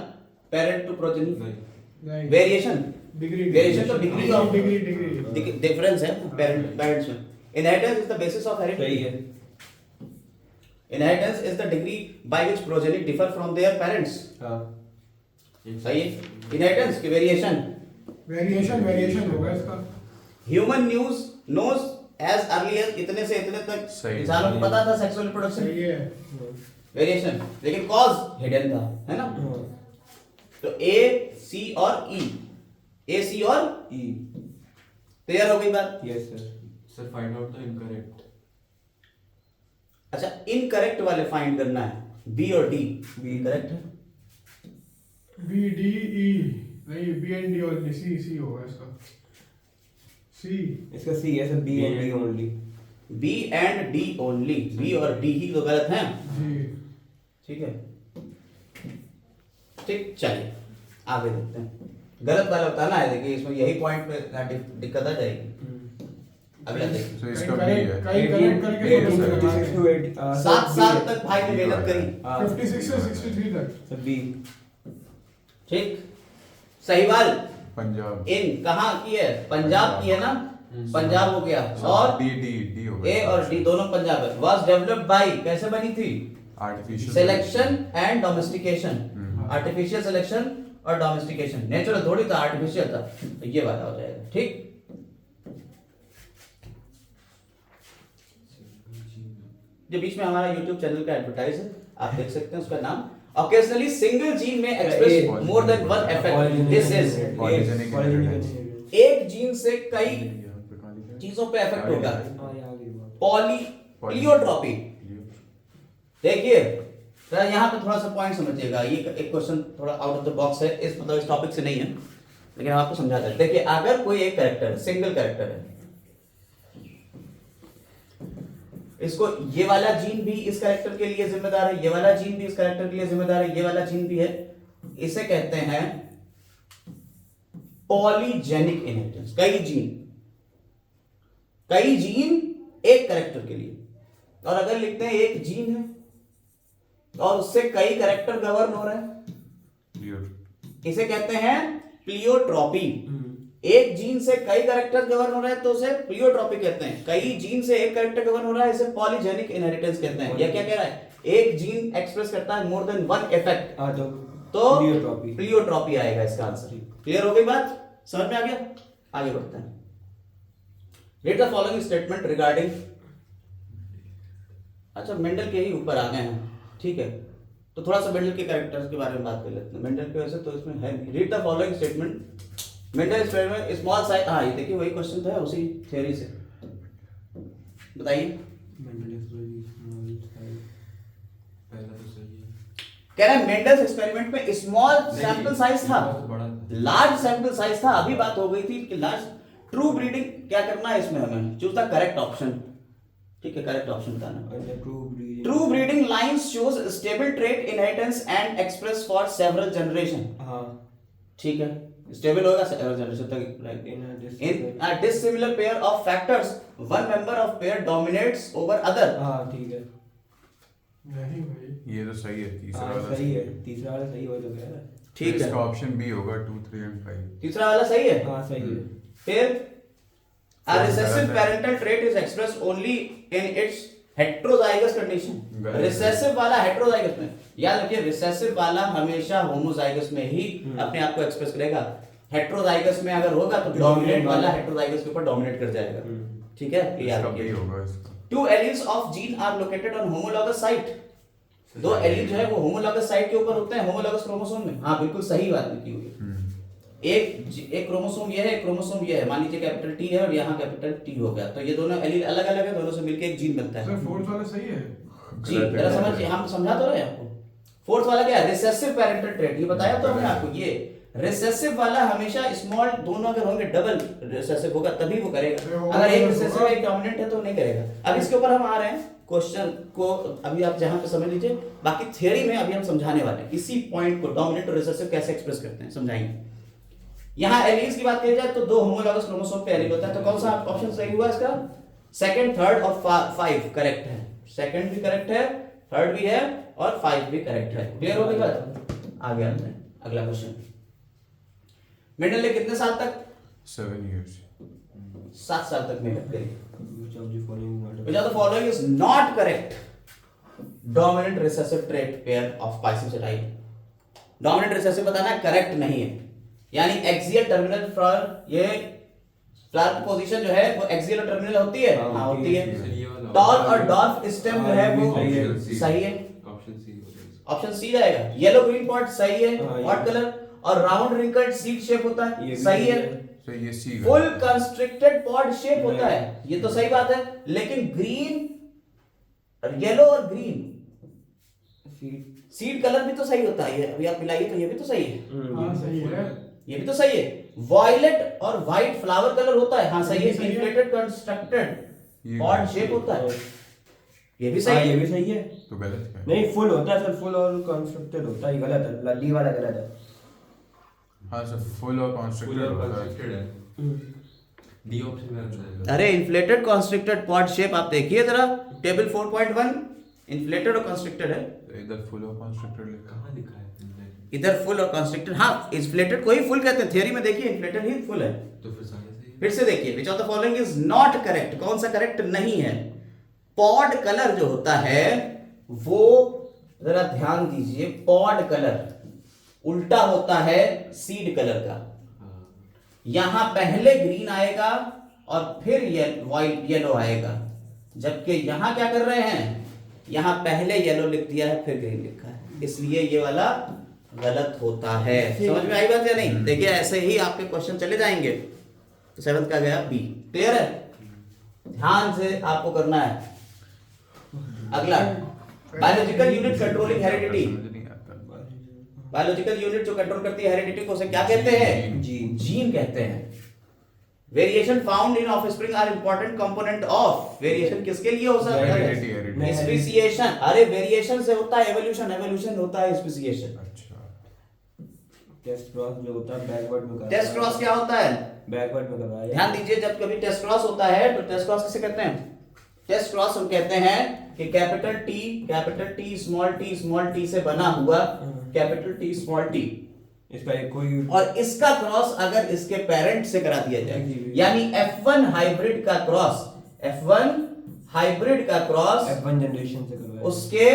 A: parent to progeny.
B: नहीं,
A: Variation,
B: डिग्री
A: variation तो degree of
B: डिग्री
A: difference है parents में। Inheritance is the basis of
D: सही
A: heredity.
D: है।
A: Inheritance is the degree by which progeny differ from their parents.
D: हाँ
A: सही है। Inheritance की
B: वेरिएशन होगा इसका।
A: Human knows as early as इतने से इतने तक
C: सही।
A: इंसानों को पता था सेक्सुअल रिप्रोडक्शन।
B: सही है।
A: वेरिएशन, लेकिन कॉज हिडन था, है ना। तो A, C और E, A, C और
D: ई
A: क्लियर हो गई बात।
D: Yes sir.
C: Sir find out the incorrect.
A: अच्छा, इनकरेक्ट वाले फाइंड करना है, B और D।
D: B
A: करेक्ट है।
B: बी डी ई नहीं, बी एंड डी और सी होगा इसका। सी
D: इसका सी है sir. B and D only.
A: B and D only, B और D ही तो गलत है।
B: जी।
A: ठीक है, ठीक, चलिए आगे देखते हैं। गलत वाला बताना है, देखिए इसमें यही पॉइंट पे दिक्कत आ जाएगी। अगला देखिए।
E: तो इसका भी है।
B: कहीं करेक्ट करके तो दूसरे लगा दें।
A: 7 साल तक भाई ने मेहनत करी।
B: 56 से 63 तक।
D: Sir B.
A: ठीक, सहीवाल
E: पंजाब।
A: इन कहाँ की है, पंजाब की है ना, पंजाब हो गया। और
E: डी हो
A: A और D दोनों पंजाब है। Was developed by, कैसे बनी थी,
E: artificial
A: selection and domestication. Artificial selection और डोमेस्टिकेशन, नेचुरल थोड़ी था, आर्टिफिशियल था। तो ये वाला हो जाएगा। ठीक, जो बीच में हमारा YouTube चैनल का एडवर्टाइज है, आप देख सकते हैं उसका नाम। Occasionally single gene may express more than one effect. This is एक जीन से कई चीजों पे इफेक्ट होगा। प्लियोट्रॉपी, देखिए तो यहाँ पे थोड़ा सा पॉइंट समझिएगा, ये एक क्वेश्चन थोड़ा आउट ऑफ द बॉक्स है, इस मतलब इस टॉपिक से नहीं है, लेकिन हम आपको समझाते हैं। देखिए अगर कोई एक कैरेक्टर सिंगल कैरेक्टर है, इसको ये वाला जीन भी इस कैरेक्टर के लिए जिम्मेदार है, ये वाला जीन भी इस कैरेक्टर के लिए जिम्मेदार है, ये वाला जीन भी है, इसे कहते हैं पॉलीजेनिक इनहेरिटेंस। कई जीन एक कैरेक्टर के लिए, और अगर लिखते हैं एक जीन है और उससे कई कैरेक्टर गवर्न हो रहे हैं, इसे कहते हैं प्लियोट्रॉपी। एक जीन से कई कैरेक्टर गवर्न हो रहे हैं तो उसे प्लियोट्रॉपी कहते हैं। कई जीन से एक कैरेक्टर गवर्न हो रहा है, इसे पॉलीजेनिक इनहेरिटेंस कहते हैं। यह क्या कह रहा है, एक जीन एक्सप्रेस करता है मोर देन वन इफेक्ट,
D: हाँ
A: तो
D: प्लियोट्रॉपी।
A: प्लियोट्रॉपी आएगा इसका आंसर। क्लियर हो गई बात, समझ में आ गया? आगे बढ़ते हैं। Read the following statement regarding, अच्छा मेंडल के ही ऊपर आ गए हैं, ठीक है, तो थोड़ा सा मेंडल के कैरेक्टर्स के बारे में बात कर लेते हैं। मेंडल के वैसे तो इसमें है, read the following statement, Mendel experiment small size, हाँ ये देखिए वही क्वेश्चन था उसी थ्योरी से, बताइए।
C: पहला तो सही है।
A: कह रहे हैं मेंडल्स एक्सपेरिमेंट में स्मॉल सैंपल साइज था,
C: बड़ा था।
A: लार्ज सैंपल साइज था। अभी बात हो गई थी कि लार्ज ट्रू ब्रीडिंग क्या करना है इसमें, हमें चूज द करेक्ट ऑप्शन, ठीक है, करेक्ट ऑप्शन बताना। True breeding lines shows stable trait inheritance and express for several generation,
D: हाँ
A: ठीक है, स्टेबल होगा सेवरल जनरेशन तक, right. In a dissimilar pair of factors one member of pair dominates over other,
D: हाँ ठीक है,
B: नहीं भाई
E: ये तो सही है, तीसरा
D: हाँ
E: वाला
D: सही है, तीसरा वाला सही हो तो गया ना।
A: ठीक है,
E: इसका ऑप्शन बी होगा 2, 3 एंड 5।
A: तीसरा वाला सही है।
D: हाँ सही है।
A: फिर a recessive parental trait is expressed only in its heterozygous condition।
E: गलत।
A: रिसेसिव वाला हेटेरोजाइगस में, याद रखिए रिसेसिव वाला हमेशा होमोजाइगस में ही अपने आप को एक्सप्रेस करेगा। हेटेरोजाइगस में अगर होगा तो डोमिनेंट वाला हेटेरोजाइगस के ऊपर डोमिनेट कर जाएगा, ठीक है, ये याद
E: इसका बी
A: रखिए।
E: होगा इसका।
A: Two alleles of gene are located on homologous site, दो एलील जो है वो होमोलॉगस साइट के ऊपर होते हैं, होमोलॉगस क्रोमोसोम में। हाँ बिल्कुल सही बात लिखी हुई है। एक क्रोमोसोम ये है, एक क्रोमोसोम ये है, मान लीजिए कैपिटल टी है और यहाँ कैपिटल टी हो गया, तो ये दोनों एलील अलग अलग है, दोनों से मिलकर एक जीन बनता है।
B: सर फोर्थ वाला सही है।
A: जी जरा समझिए, हम समझा तो रहे हैं आपको। फोर्थ वाला क्या है, रिसेसिव पेरेंटल ट्रेट, ये बताया तो हमने आपको। ये रिसेसिव वाला हमेशा स्मॉल, दोनों अगर होंगे डबल रिसेसिव होगा तभी वो करेगा, अगर एक रिसेसिव एक डोमिनेंट है तो नहीं करेगा। अब इसके ऊपर हम आ रहे हैं क्वेश्चन को, अभी आप जहां पे समझ लीजिए, बाकी थ्योरी में अभी हम समझाने वाले हैं इसी पॉइंट को, डोमिनेंट और रिसेसिव कैसे एक्सप्रेस करते हैं समझाएंगे। यहाँ एलील्स की बात की जाए तो दो होमोलॉगस क्रोमोसोम पे एलील होता है, तो कौन सा ऑप्शन सही हुआ इसका, सेकंड, थर्ड और 5 करेक्ट है। सेकंड भी करेक्ट है, थर्ड भी है और 5 भी करेक्ट है। क्लियर हो गई बात? आगे आते हैं अगला क्वेश्चन। मेंडल ने कितने साल तक,
E: 7 years।
A: 7 साल तक मेहनत करी।
D: Which of the following not
A: Which of the following is not correct? Dominant recessive trait pair of Piscicide। Dominant recessive बताना है, करेक्ट नहीं है, यानी एक्सियल टर्मिनल फ्लावर, ये फ्लावर की पोजीशन जो है वो एक्सियल और टर्मिनल होती है, हाँ होती है।
C: ये वाला
A: टॉल और डॉर्फ स्टेम जो है वो
D: सही है।
A: सही है,
C: ऑप्शन सी हो जाएगा।
A: ऑप्शन सी जाएगा। येलो ग्रीन पॉट सही है,
D: हाँ,
A: पॉट कलर, और राउंड रिंकल्ड सीड शेप होता है,
D: ये भी
A: सही है।
E: तो ये सी
A: फुल कंस्ट्रिक्टेड पॉड शेप होता है, ये तो सही बात है, लेकिन ग्रीन, येलो और ग्रीन सीड कलर भी तो सही होता है, ये अभी आप मिलाइए तो ये भी तो सही है,
B: हाँ सही है।
A: ये भी तो सही है। वॉयलेट और व्हाइट फ्लावर कलर होता है, हाँ सही है।
B: सही है।
A: इन्फ्लेटेड कंस्ट्रक्टेड
E: ये
A: पॉड शेप होता है, ये भी
D: हाँ
A: सही
D: ये
A: है।
D: भी सही है।
E: तो गलत है।
D: नहीं फुल होता है सर, फुल और कंस्ट्रक्टेड होता है, ये गलत है, लल्ली वाला गलत है।
E: हाँ सर, फुल और
C: फुल
E: कॉन्स्ट्रक्टेड
C: और
E: होता है।
C: कंस्ट्रक्टेड है। डी ऑप्शन में जाएगा।
A: अरे इन्फ्लेटेड कॉन्स्ट्रिक्टेड पॉड शेप आप देखिए जरा, टेबल 4.1 इन्फ्लेटेड और कॉन्स्ट्रिक्टेड है,
E: तो इधर फुल और कॉन्स्ट्रक्टेड लिखा है।
C: कहाँ लिखा है?
A: इधर फुल और कॉन्स्ट्रिक्टेड। हाँ इन्फ्लेटेड को ही फुल कहते हैं, थियरी में देखिए इन्फ्लेटेड ही फुल है।
C: तो फिर सारे सही है।
A: फिर से देखिए, which of the following is not correct, कौन सा करेक्ट नहीं है। पॉड कलर जो होता है वो, जरा ध्यान दीजिए, पॉड कलर उल्टा होता है सीड कलर का। यहां पहले ग्रीन आएगा और फिर येलो आएगा, जबकि यहां क्या कर रहे हैं, यहां पहले येलो लिख दिया है फिर ग्रीन लिखा है, इसलिए ये वाला गलत होता है। समझ में आई बात या नहीं? देखिए ऐसे ही आपके क्वेश्चन चले जाएंगे। तो 7th का गया बी। क्लियर है? ध्यान से आपको करना है। अगला बायोलॉजिकल यूनिट कंट्रोलिंग हेरिडिटी,
E: समझ नहीं आता।
A: बायोलॉजिकल यूनिट जो कंट्रोल करती है हेरिडिटी को, उसे क्या कहते हैं?
D: जीन।
A: जीन कहते हैं। Variation found in offspring are important component of, variation किसके लिए हो सकता है?
E: Heredity, heredity।
A: स्पेसिएशन। अरे वेरिएशन से होता है एवोल्यूशन, एवोल्यूशन होता है स्पेसिएशन।
E: अच्छा,
D: टेस्ट क्रॉस जो होता है बैकवर्ड में करवाया।
A: टेस्ट क्रॉस क्या होता है?
D: बैकवर्ड में करवाया।
A: ध्यान दीजिए, जब कभी टेस्ट क्रॉस होता है तो टेस्ट क्रॉस किसे कहते हैं? टेस्ट क्रॉस हम कहते हैं कि कैपिटल टी स्मॉल टी से बना हुआ कैपिटल टी स्मॉल टी,
D: इसका एक कोई
A: और इसका क्रॉस अगर इसके पेरेंट से करा दिया जाए, यानी F1 हाइब्रिड का क्रॉस, F1 हाइब्रिड का क्रॉस
D: F1 जनरेशन से करवाया।
A: उसके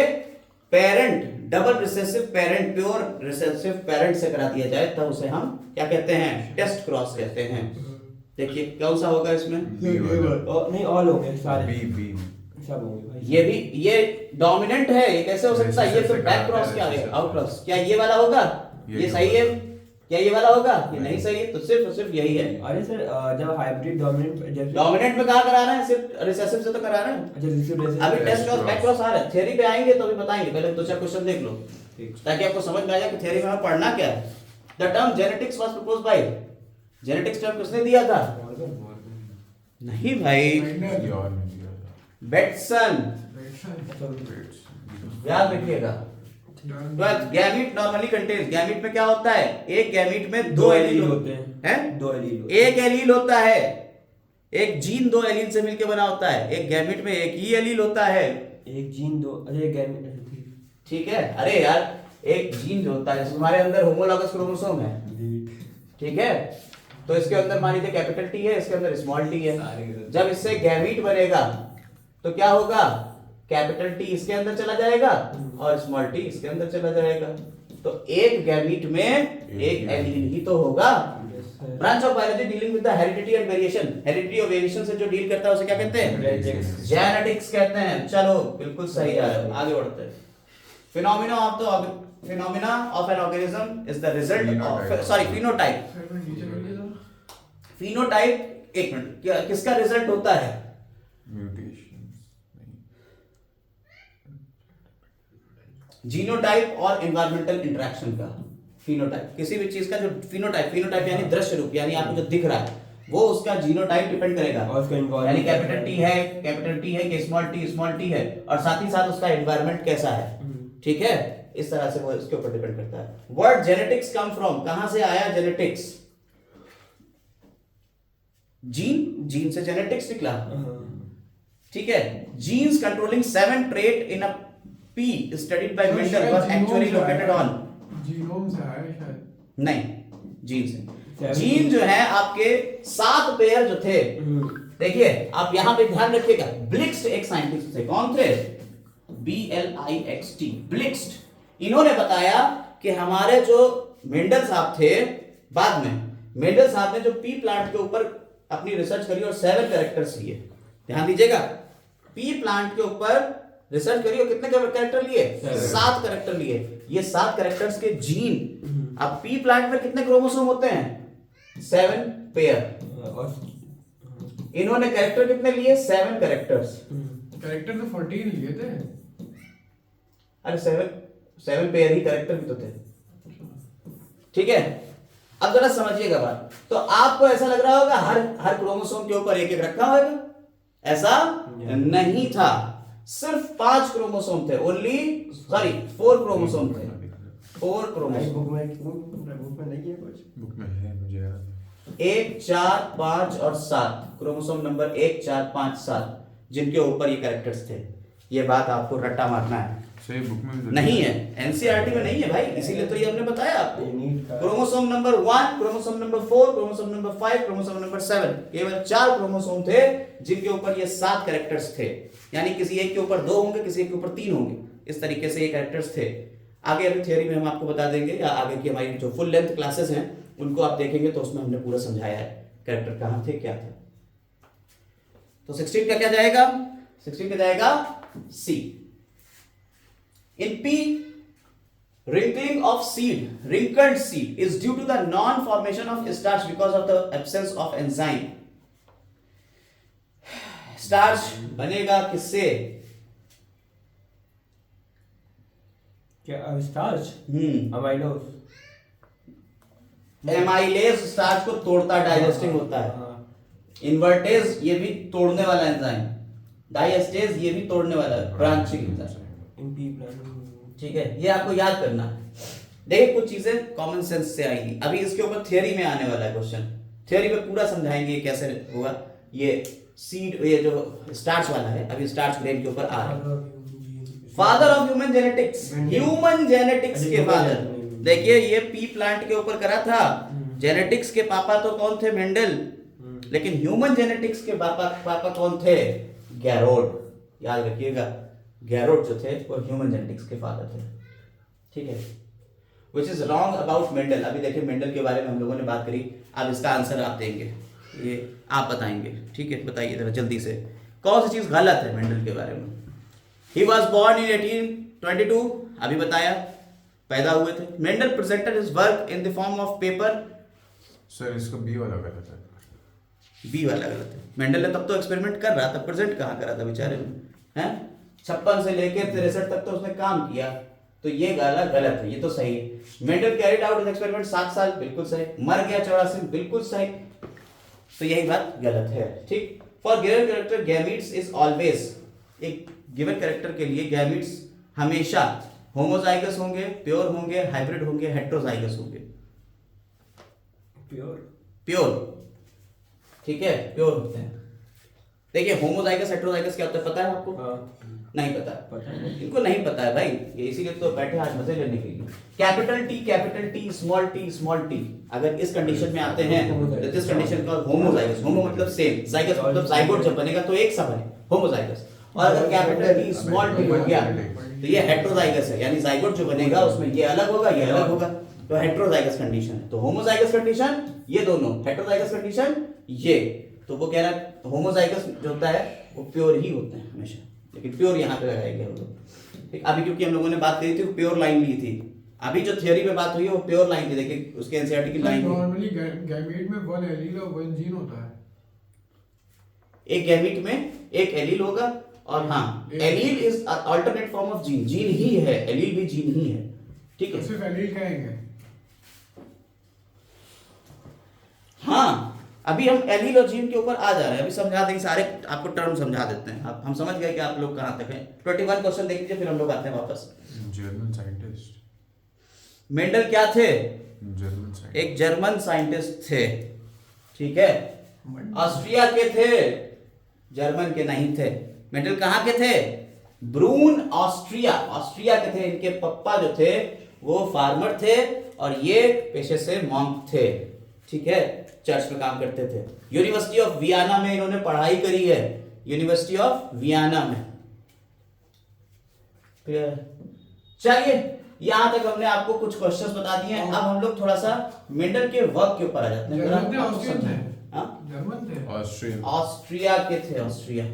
A: parent, double recessive parent, pure recessive parent से करा दिया जाए, तब उसे हम क्या कहते हैं? टेस्ट क्रॉस कहते हैं। देखिए कौन सा होगा इसमें?
E: बी वाला।
D: और नहीं ऑल होंगे सारे,
E: बी
D: सब होंगे भाई।
A: ये भी, ये डोमिनेंट है, ये कैसे हो सकता है? ये फिर बैक क्रॉस क्या है? Out cross. क्या ये वाला होगा? ये सही है? क्या ये वाला होगा? ये नहीं सही है, तो सिर्फ और सिर्फ यही है।
D: अरे सर जब हाइब्रिड डोमिनेंट
A: डोमिनेंट में कहां करा रहे हैं? सिर्फ रिसेसिव से तो करा रहे हैं।
D: अच्छा रिसीव
A: अभी टेस्ट क्रॉस बैक क्रॉस आ रहा है, थ्योरी पे आएंगे तो भी बताएंगे, पहले दो चार क्वेश्चन देख लो ताकि आपको समझ में आ जाए कि थ्योरी में हमें पढ़ना क्या है। The term genetics was proposed by, genetics term किसने दिया था? नहीं भाई,
E: किसी और ने दिया था।
A: बेटसन।
E: Wait,
A: याद रखिएगा। गैमीट नॉर्मली कंटेन्स, गैमीट में क्या होता है? एक गैमीट में दो एलील होते हैं।
D: दो एलील
A: एक एलील होता है, एक जीन दो एलील से मिलकर बना होता है। एक गैमीट में एक ही एलील होता है।
D: एक जीन दो, अरे गैमेट
A: ठीक है? अरे यार, एक जीन जो होता है, जैसे हमारे अंदर होमोलॉगस क्रोमोसोम है, ठीक है, तो इसके अंदर मान लीजिए कैपिटल टी है, इसके अंदर स्मॉल टी है। जब इससे गैमीट बनेगा तो क्या होगा? कैपिटल टी इसके अंदर चला जाएगा और स्मॉल टी इसके अंदर चला जाएगा। तो एक गैमीट में एक एलील ही तो होगा। Branch of biology dealing with the heredity and variation, heredity और वेरिएशन से जो डील करता है उसे क्या कहते हैं? जेनेटिक्स कहते हैं। चलो बिल्कुल सही आ रहा है, आगे बढ़ते हैं। Phenomena of an organism is the result of, sorry, phenotype. Phenotype, एक मिनट, किसका रिजल्ट होता है?
E: म्यूटेशंस
A: जीनोटाइप और एनवायरमेंटल इंटरेक्शन का। फिनोटाइप किसी भी चीज का जो फिनोटाइप यानी दृश्य रूप, यानी आपको जो दिख रहा है वो उसका जीनोटाइप डिपेंड करेगा।
D: और उसका environment
A: यानी कैपिटल टी है कि स्मॉल टी है, और साथ ही साथ उसका एनवायरनमेंट कैसा है। ठीक है, इस तरह से वो इसके ऊपर डिपेंड करता है। वर्ड जेनेटिक्स कम फ्रॉम, कहां से आया जेनेटिक्स? जीन से जेनेटिक्स निकला। ठीक है, genes controlling 7 trait in a pea studied by Mendel was actually located on,
B: genome से आया शायद।
A: नहीं, जीन से। जीन जो है आपके 7 पेयर जो थे, देखिए आप यहां पे ध्यान रखिएगा, ब्लिक्स्ट एक साइंटिस्ट थे। कौन थे? BLIXT, ब्लिक्स्ट। इन्होंने बताया कि हमारे जो मेंडल साहब थे, बाद में मेंडल साहब ने जो पी प्लांट के ऊपर अपनी रिसर्च करी और 7 कैरेक्टर्स लिए। ध्यान दीजिएगा, पी प्लांट के ऊपर रिसर्च करी और कितने कैरेक्टर लिए? 7 कैरेक्टर लिए। ये 7 कैरेक्टर्स के जीन, अब पी प्लांट में कितने क्रोमोसोम होते हैं? 7 पेयर। इन्होंने कैरेक्टर कितने लिए? 7 कैरेक्टर्स।
B: कैरेक्टर तो 14 लिए थे।
A: अरे 7 पेयर ही कैरेक्टर भी तो थे। ठीक है, अब जरा समझिएगा बात। तो आपको ऐसा लग रहा होगा हर क्रोमोसोम के ऊपर एक एक रखा होगा, ऐसा नहीं था। सिर्फ 5 क्रोमोसोम थे, ओनली, सॉरी 4 क्रोमोसोम थे। 4 क्रोमोसोम,
D: बुक में नहीं है कुछ।
E: बुक में है, मुझे याद है।
A: 1, 4, 5 और 7, क्रोमोसोम नंबर 1, 4, 5, 7, जिनके ऊपर ये कैरेक्टर्स थे। ये बात आपको रट्टा मारना है,
E: सही बुक में भी तो
A: नहीं है, एनसीईआरटी में नहीं है भाई, इसीलिए तो ये हमने बताया आपको। Chromosome number 1, chromosome number 4, chromosome number 5, chromosome number 7, केवल 4 क्रोमोसोम थे जिनके ऊपर ये 7 कैरेक्टर्स थे। यानी किसी एक के ऊपर 2 होंगे, किसी एक के ऊपर 3 होंगे, इस तरीके से ये कैरेक्टर्स थे। आगे अभी थ्योरी में हम आपको बता देंगे, या आगे की हमारी जो फुल लेंथ क्लासेस हैं उनको आप देखेंगे तो उसमें हमने पूरा समझाया है कैरेक्टर कहाँ थे, क्या था। तो 16 का क्या जाएगा? 16 का जाएगा सी। In P, wrinkled seed is due to the non-formation of starch because of the absence of enzyme. Starch बनेगा किससे?
D: क्या स्टार्च
A: हम्म,
D: अमाइलोज
A: एमाइलेज स्टार्च को तोड़ता, डाइजेस्टिंग होता है।
D: हाँ।
A: इन्वर्टेज ये भी तोड़ने वाला एंजाइम, डाइएस्टेज ये भी तोड़ने वाला ब्रांचिंग एंजाइम।
D: इम्पी प्लान
A: ठीक है, ये आपको याद करना है। देखिए कुछ चीजें कॉमन सेंस से आएंगी, अभी इसके ऊपर थियरी में आने वाला है क्वेश्चन, थियरी में पूरा समझाएंगे ये कैसे होगा। ये सीड, ये जो स्टार्च वाला है, अभी स्टार्च ग्रेन के ऊपर आ रहा है। Father of human genetics, human genetics के फादर। देखिए ये पी प्लांट के ऊपर करा था, जेनेटिक्स के पापा तो कौन थे? मेंडल। लेकिन ह्यूमन जेनेटिक्स के पापा कौन थे? गैरोड। याद रखिएगा, गैरोड जो थे वो ह्यूमन जेनेटिक्स के फादर थे। ठीक है, which is wrong about Mendel. अभी देखिए मेंडल के बारे में हम लोगों ने बात करी, अब इसका आंसर आप देंगे, ये आप बताएंगे। ठीक है, बताइए जरा जल्दी से, कौन सी चीज गलत है मेंडल के बारे में? ही वॉज बॉर्न इन 1822, अभी बताया, पैदा हुए थे। Mendel presented his work in the form of paper.
E: Sir इसका बी वाला गलत है।
A: बी वाला गलत है। मेंडल ने तब तो एक्सपेरिमेंट कर रहा था, प्रेजेंट कहाँ करा था बेचारे ने, हैं? 56 से लेकर 63 तक तो उसने काम किया, तो ये गाला गलत है, ये तो सही है। Mendel carried out his experiment 7 साल, बिल्कुल सही। मर गया 84 में, बिल्कुल सही। तो यही बात गलत है। ठीक, for given character gametes is always, एक गिवन कैरेक्टर के लिए गैमीट्स हमेशा होमोजाइगस होंगे, प्योर होंगे, हाइब्रिड होंगे, हेट्रोजाइगस होंगे। प्योर, ठीक है, प्योर होते हैं। देखिए होमोजाइगस हेट्रोजाइगस क्या होता है, पता है आपको? नहीं पता, इनको नहीं पता है भाई, ये इसीलिए तो बैठे आज मजे लेने के लिए। कैपिटल टी, स्मॉल टी, अगर इस कंडीशन में आते हैं तो दिस कंडीशन का होमोजाइगस, होमो मतलब सेम, जाइगस मतलब जाइगोट जब बनेगा तो एक सा बने, होमोजाइगस। और अगर कैपिटल टी स्मॉल टी हो गया तो ये हेट्रोजाइगस है, यानी जाइगोट जो बनेगा उसमें ये अलग होगा, ये अलग होगा, तो हेट्रोजाइगस कंडीशन है। तो होमोजाइगस कंडीशन ये दोनों, हेट्रोजाइगस कंडीशन ये। तो वो कह रहा है होमोजाइगस जो होता है वो प्योर ही होते हैं हमेशा, लेकिन प्योर यहाँ पे लगाया गया वो। ठीक, अभी क्योंकि हम लोगों ने बात करी थी प्योर लाइन ली थी, अभी जो थियरी में बात हुई है वो प्योर लाइन थी। देखिए उसके एनसीईआरटी की लाइन,
B: नॉर्मली गैमेट में 1 एलील और 1 जीन होता है।
A: एक गैमीट में एक एलील होगा, और हाँ allele is alternate form of gene, gene ही है, एलील भी जीन ही है। ठीक है,
B: तो सिर्फ एलील कहेंगे।
A: हाँ अभी हम एलील और जीन के ऊपर आ जा रहे हैं, अभी समझा देंगे, सारे आपको टर्म समझा देते हैं। आप हम समझ गए कि आप लोग कहाँ तक हैं। 21 क्वेश्चन देख लीजिए, फिर हम लोग आते हैं वापस।
E: जर्मन साइंटिस्ट,
A: मेंडल क्या थे?
E: जर्मन साइंटिस्ट,
A: एक जर्मन साइंटिस्ट थे। ठीक है, ऑस्ट्रिया के थे, जर्मन के नहीं थे। मेंडल कहाँ के थे? ब्रून, ऑस्ट्रिया के थे। इनके पप्पा जो थे वो फार्मर थे और ये पेशे से मॉन्क थे। ठीक है, चर्च में काम करते थे। यूनिवर्सिटी ऑफ वियना में इन्होंने पढ़ाई करी है, यूनिवर्सिटी ऑफ वियना में। चलिए यहां तक हमने आपको कुछ क्वेश्चंस बता दिए हैं। अब हम लोग थोड़ा सा मेंडल के वर्क के ऊपर आ जाते हैं।
B: जर्मन थे,
A: आपको
B: ऑस्ट्रियन थे?
A: हाँ?
B: जर्मन थे,
E: ऑस्ट्रियन,
A: ऑस्ट्रिया के थे, ऑस्ट्रिया,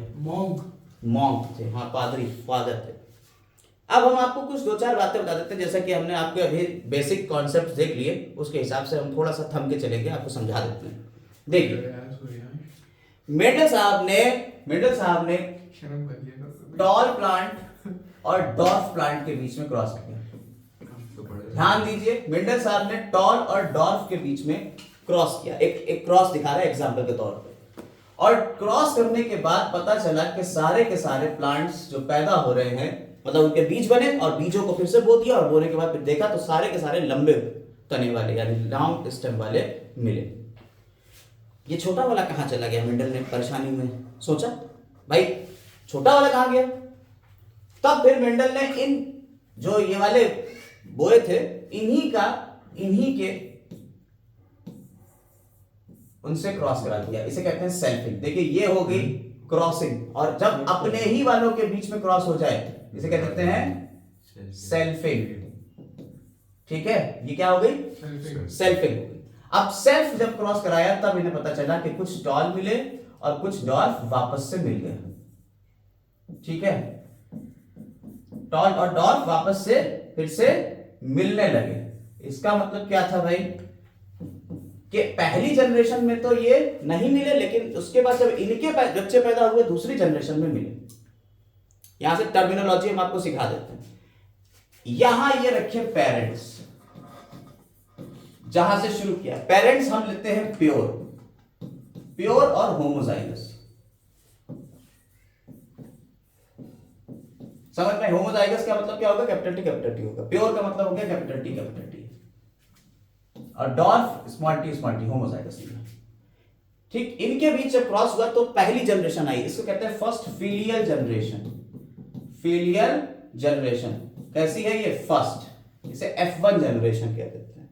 B: मॉन्क
A: थे, हाँ पादरी, फादर थे। अब हम आपको कुछ 2-4 बातें बता देते हैं, जैसा कि हमने आपके अभी बेसिक कॉन्सेप्ट देख लिए, उसके हिसाब से हम थोड़ा सा थम के चलेंगे, आपको समझा देते हैं। देखिए मेंडल साहब ने
B: शर्म करिएगा।
A: टॉल प्लांट और डॉर्फ प्लांट के बीच में क्रॉस किया।
C: तो पढ़े
A: ध्यान दीजिए, मेंडल साहब ने टॉल और डॉर्फ के बीच में क्रॉस किया। एक क्रॉस दिखा रहा है एग्जांपल के तौर पे। और क्रॉस करने के बाद पता चला कि सारे के सारे प्लांट्स जो पैदा हो रहे हैं, मतलब उनके बीज बने और बीजों को फिर से बो दिया, और बोने के बाद फिर देखा तो सारे के सारे लंबे तने वाले यानी लॉन्ग स्टेम वाले मिले। ये छोटा वाला कहाँ चला गया? मेंडल ने परेशानी में सोचा भाई छोटा वाला कहाँ गया। तब फिर मेंडल ने इन जो ये वाले बोए थे इन्हीं के उनसे क्रॉस करा दिया। इसे कहते हैं सेल्फिंग। देखिए ये हो गई क्रॉसिंग, और जब अपने ही वालों के बीच में क्रॉस हो जाए इसे क्या कहते हैं? सेल्फिंग। ठीक है, ये क्या हो गई? सेल्फिंग हो गई। अब सेल्फ जब क्रॉस कराया तब इन्हें पता चला कि कुछ डॉल मिले और कुछ डॉल्फ वापस से मिल गए। ठीक है, डॉल और डॉल्फ वापस से फिर से मिलने लगे। इसका मतलब क्या था भाई कि पहली जनरेशन में तो ये नहीं मिले, लेकिन उसके बाद जब इनके बच्चे पैदा हुए दूसरी जनरेशन में मिले। यहां से टर्मिनोलॉजी हम आपको सिखा देते हैं। यहां ये रखे पेरेंट्स, जहां से शुरू किया पेरेंट्स हम लेते हैं प्योर, प्योर और होमोजाइगस। समझ में? होमोजाइगस का मतलब क्या होगा? कैपिटल टी होगा। प्योर का मतलब हो गया कैपिटल टी, और डॉर्फ स्मॉल टी होमोजाइगस। ठीक, इनके बीच जब क्रॉस हुआ तो पहली जनरेशन आई, इसको कहते हैं first filial generation. Filial generation कैसी है ये? फर्स्ट, इसे F1 जनरेशन कहते हैं।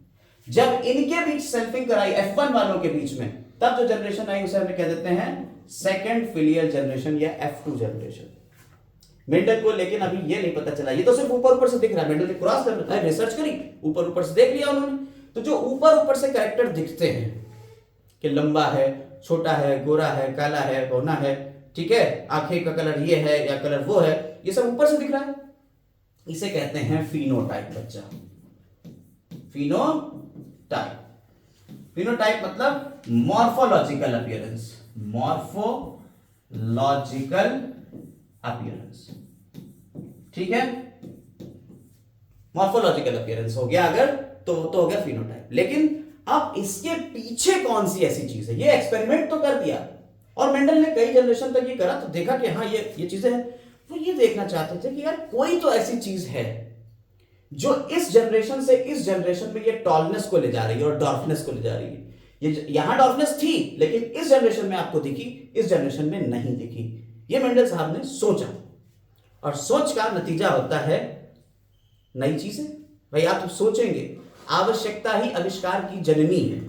A: जब इनके बीच सेल्फिंग कराई F1 वालों के बीच में, तब जो जनरेशन आई उसे हम कह देते हैं सेकंड फिलियल जनरेशन या F2 जनरेशन। मेंडल को लेकिन अभी ये नहीं पता चला, ये तो सिर्फ ऊपर ऊपर से दिख रहा है। मेंडल ने क्रॉस कर रहा है, रिसर्च करी, ऊपर ऊपर से देख लिया उन्होंने। तो जो ऊपर ऊपर से कैरेक्टर दिखते हैं कि लंबा है, छोटा है, गोरा है, काला है, बौना है, ठीक है, आंखें का कलर ये है या कलर वो है, ये सब ऊपर से दिख रहा है, इसे कहते हैं फिनोटाइप बच्चा। फिनोटाइप, फिनोटाइप मतलब मॉर्फोलॉजिकल अपीयरेंस, मॉर्फोलॉजिकल अपीयरेंस। ठीक है, मॉर्फोलॉजिकल अपीयरेंस हो गया अगर तो हो गया फिनोटाइप। लेकिन अब इसके पीछे कौन सी ऐसी चीज है? ये एक्सपेरिमेंट तो कर दिया और मेंडल ने कई जनरेशन तक ये करा, तो देखा कि हाँ ये चीजें हैं। वो ये देखना चाहते थे कि यार कोई तो ऐसी चीज है जो इस जनरेशन से इस जनरेशन में ये टॉलनेस को ले जा रही है और डॉर्फनेस को ले जा रही है। ये यहां डॉर्फनेस थी लेकिन इस जनरेशन में आपको दिखी, इस जनरेशन में नहीं दिखी। ये मेंडल साहब ने सोचा, और सोच का नतीजा होता है नई चीजें। भाई आप सोचेंगे, आवश्यकता ही आविष्कार की जननी है।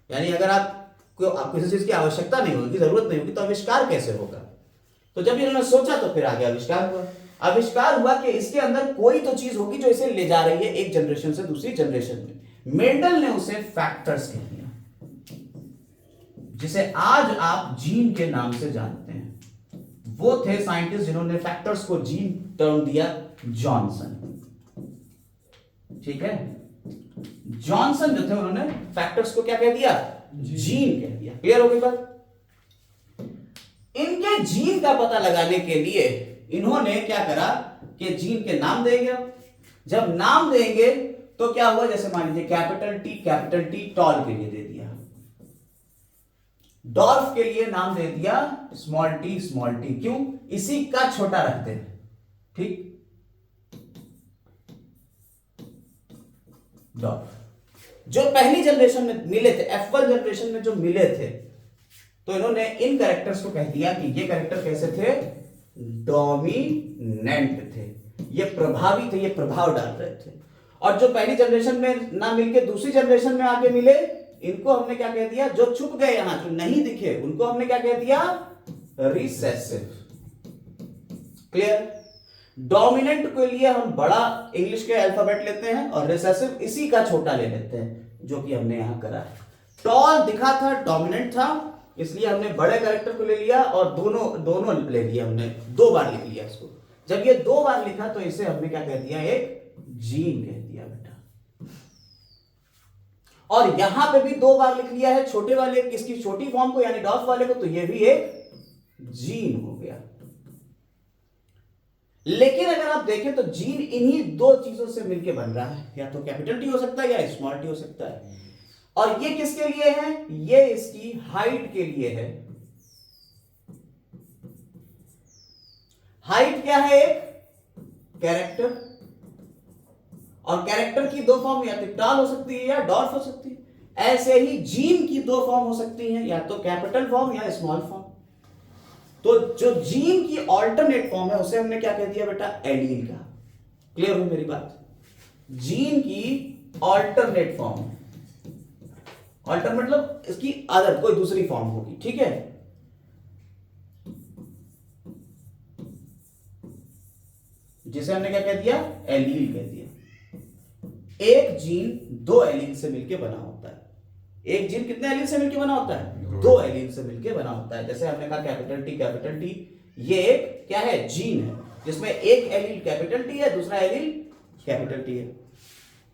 A: यानी अगर आपको किसी चीज की आवश्यकता नहीं होगी, जरूरत नहीं होगी, तो आविष्कार कैसे होगा? तो जब इन्होंने सोचा तो फिर आगे आविष्कार हुआ। आविष्कार हुआ कि इसके अंदर कोई तो चीज होगी जो इसे ले जा रही है एक जनरेशन से दूसरी जनरेशन में। मेंडल ने उसे फैक्टर्स कह दिया, जिसे आज आप जीन के नाम से जानते हैं। वो थे साइंटिस्ट जिन्होंने फैक्टर्स को जीन टर्म दिया, जॉनसन। ठीक है, जॉनसन जो थे उन्होंने फैक्टर्स को क्या कह दिया? जीन कह दिया। क्लियर हो गई बात? इनके जीन का पता लगाने के लिए इन्होंने क्या करा कि जीन के नाम देंगे। जब नाम देंगे तो क्या हुआ? जैसे मान लीजिए कैपिटल टी टॉल के लिए दे दिया, डॉर्फ के लिए नाम दे दिया स्मॉल टी। क्यों? इसी का छोटा रखते हैं। ठीक, डॉर्फ जो पहली जनरेशन में मिले थे, F1 जनरेशन में जो मिले थे, तो इन्होंने इन कैरेक्टर्स को कह दिया कि ये कैरेक्टर कैसे थे? डोमिनेंट थे, ये प्रभावी थे, ये प्रभाव डाल रहे थे। और जो पहली जनरेशन में ना मिलके दूसरी जनरेशन में आके मिले, इनको हमने क्या कह दिया? जो छुप गए, यहां जो नहीं दिखे, उनको हमने क्या कह दिया? रिसेसिव। क्लियर? डोमिनेंट के लिए हम बड़ा इंग्लिश के अल्फाबेट लेते हैं और रिसेसिव इसी का छोटा ले लेते हैं, जो कि हमने यहां करा है। टॉल दिखा था, डोमिनेंट था, इसलिए हमने बड़े कैरेक्टर को ले लिया और दोनों ले लिया, हमने 2 बार लिख लिया इसको। जब ये 2 बार लिखा तो इसे हमने क्या कह दिया? एक जीन कह दिया बेटा। और यहां पे भी 2 बार लिख लिया है छोटे वाले, इसकी छोटी फॉर्म को यानी डॉर्फ वाले को, तो ये भी एक जीन हो गया। लेकिन अगर आप देखें तो जीन इन्हीं 2 चीजों से मिलकर बन रहा है, या तो कैपिटल टी हो सकता है या स्मॉल टी हो सकता है। और ये किसके लिए है? ये इसकी हाइट के लिए है। हाइट क्या है? एक कैरेक्टर, और कैरेक्टर की 2 फॉर्म, या तो टॉल हो सकती है या डॉर्फ हो सकती है। ऐसे ही जीन की 2 फॉर्म हो सकती हैं, या तो कैपिटल फॉर्म या स्मॉल फॉर्म। तो जो जीन की ऑल्टरनेट फॉर्म है उसे हमने क्या कह दिया बेटा? एलील का। क्लियर हुई मेरी बात? जीन की ऑल्टरनेट फॉर्म, ऑल्टर मतलब इसकी अदर कोई दूसरी फॉर्म होगी। ठीक है, जिसे हमने क्या कह दिया? एलील कह दिया। एक जीन 2 एलील से मिलकर बना होता है। एक जीन कितने एलील से मिलकर बना होता है? 2 एलील से मिलकर बना होता है। जैसे हमने कहा कैपिटल टी, ये एक क्या है? जीन है, जिसमें एक एलील कैपिटल टी है, दूसरा एलील कैपिटल टी है।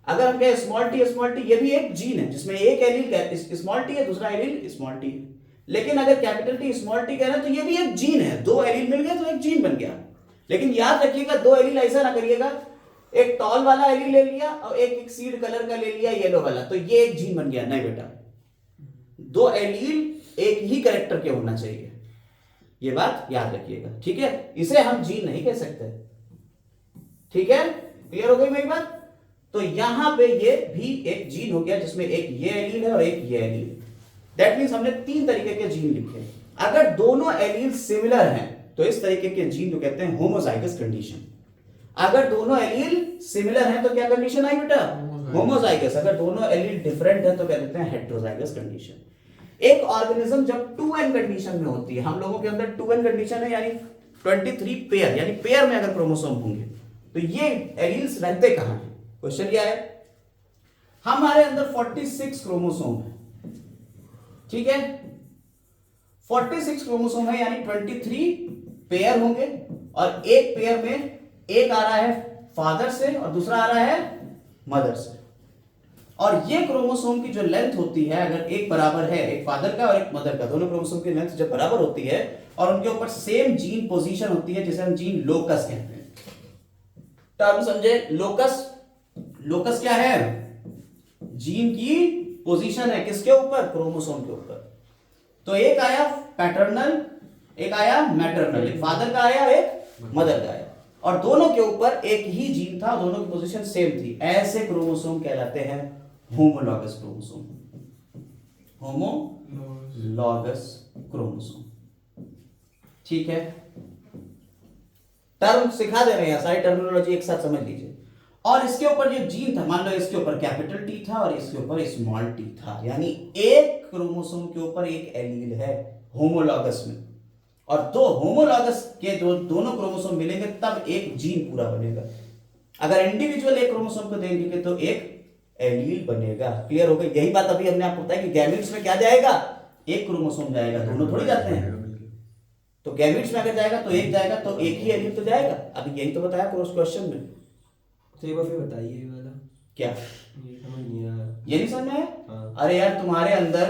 A: अगर हम कहें स्मॉल टी, ये भी एक जीन है, जिसमें एक एलील स्मॉल टी है, दूसरा एलील स्मॉल टी है। लेकिन अगर कैपिटल टी स्मॉल टी कह रहे हैं तो ये भी एक जीन है, 2 एलील मिल गए तो एक जीन बन गया। लेकिन याद रखिएगा 2 एलील ऐसा ना करिएगा एक टॉल वाला एलील ले लिया और एक सीड कलर का ले लिया येलो वाला, तो ये एक जीन बन गया। नहीं बेटा, दो एलील एक ही कैरेक्टर के होना चाहिए, ये बात याद रखिएगा, ठीक है। इसे हम जीन नहीं कह सकते, ठीक है, क्लियर हो गई मेरी बात। तो यहां पे ये भी एक जीन हो गया जिसमें एक ये एलील है और एक ये एलील। दैट मींस हमने 3 तरीके के जीन लिखे। अगर दोनों एलील सिमिलर हैं तो इस तरीके के जीन को कहते हैं होमोजाइगस कंडीशन। अगर दोनों एलील सिमिलर हैं तो क्या कंडीशन आई बेटा? होमोजाइगस। अगर दोनों एलील डिफरेंट है तो क्या कहते हैं? Heterozygous condition. एक ऑर्गेनिज्म जब 2n कंडीशन में होती है, हम लोगों के अंदर 2n कंडीशन है, यानी 23 पेयर, यानी पेयर में अगर क्रोमोसोम होंगे तो ये एलील्स रहते कहां हैं? क्वेश्चन क्या है? हमारे अंदर 46 क्रोमोसोम है, ठीक है, 46 क्रोमोसोम है, यानी 23 पेयर होंगे, और एक पेयर में एक आ रहा है फादर से और दूसरा आ रहा है मदर से। और ये क्रोमोसोम की जो लेंथ होती है, अगर एक बराबर है, एक फादर का और एक मदर का, दोनों क्रोमोसोम की लेंथ जब बराबर होती है और उनके ऊपर सेम जीन पोजीशन होती है, जिसे हम जीन लोकस कहते हैं। टर्म समझे? लोकस, लोकस क्या है? जीन की पोजीशन है, किसके ऊपर? क्रोमोसोम के ऊपर। तो एक आया पैटर्नल, एक आया मैटरनल, एक फादर का आया, एक मदर का आया, और दोनों के ऊपर एक ही जीन था, दोनों की पोजीशन सेम थी। ऐसे क्रोमोसोम कहलाते हैं होमोलॉगस क्रोमोसोम। होमोलॉगस क्रोमोसोम, ठीक है। टर्म सिखा दे रहे हैं, सारी टर्मिनोलॉजी एक साथ समझ लीजिए। और इसके ऊपर जो जीन था, मान लो इसके ऊपर कैपिटल टी था और इसके ऊपर स्मॉल टी था, यानी एक क्रोमोसोम के ऊपर एक एलील है होमोलॉगस में, और दो होमोलॉगस के दोनों क्रोमोसोम मिलेंगे तब एक जीन पूरा बनेगा। अगर इंडिविजुअल एक क्रोमोसोम को देंगे तो एक एलील बनेगा। क्लियर हो गई? यही बात अभी हमने आपको बताया कि गैमीट्स में क्या जाएगा? एक क्रोमोसोम जाएगा, दोनों थोड़ी जाते हैं। तो गैमीट्स में अगर जाएगा तो एक जाएगा, तो एक ही एलील तो जाएगा। अभी यही तो बताया क्वेश्चन में।
D: तो एक बार फिर बताइए ये वाला
A: क्या?
D: ये समझ नहीं आया।
A: ये नहीं समझ में आया?
D: हाँ।
A: अरे यार, तुम्हारे अंदर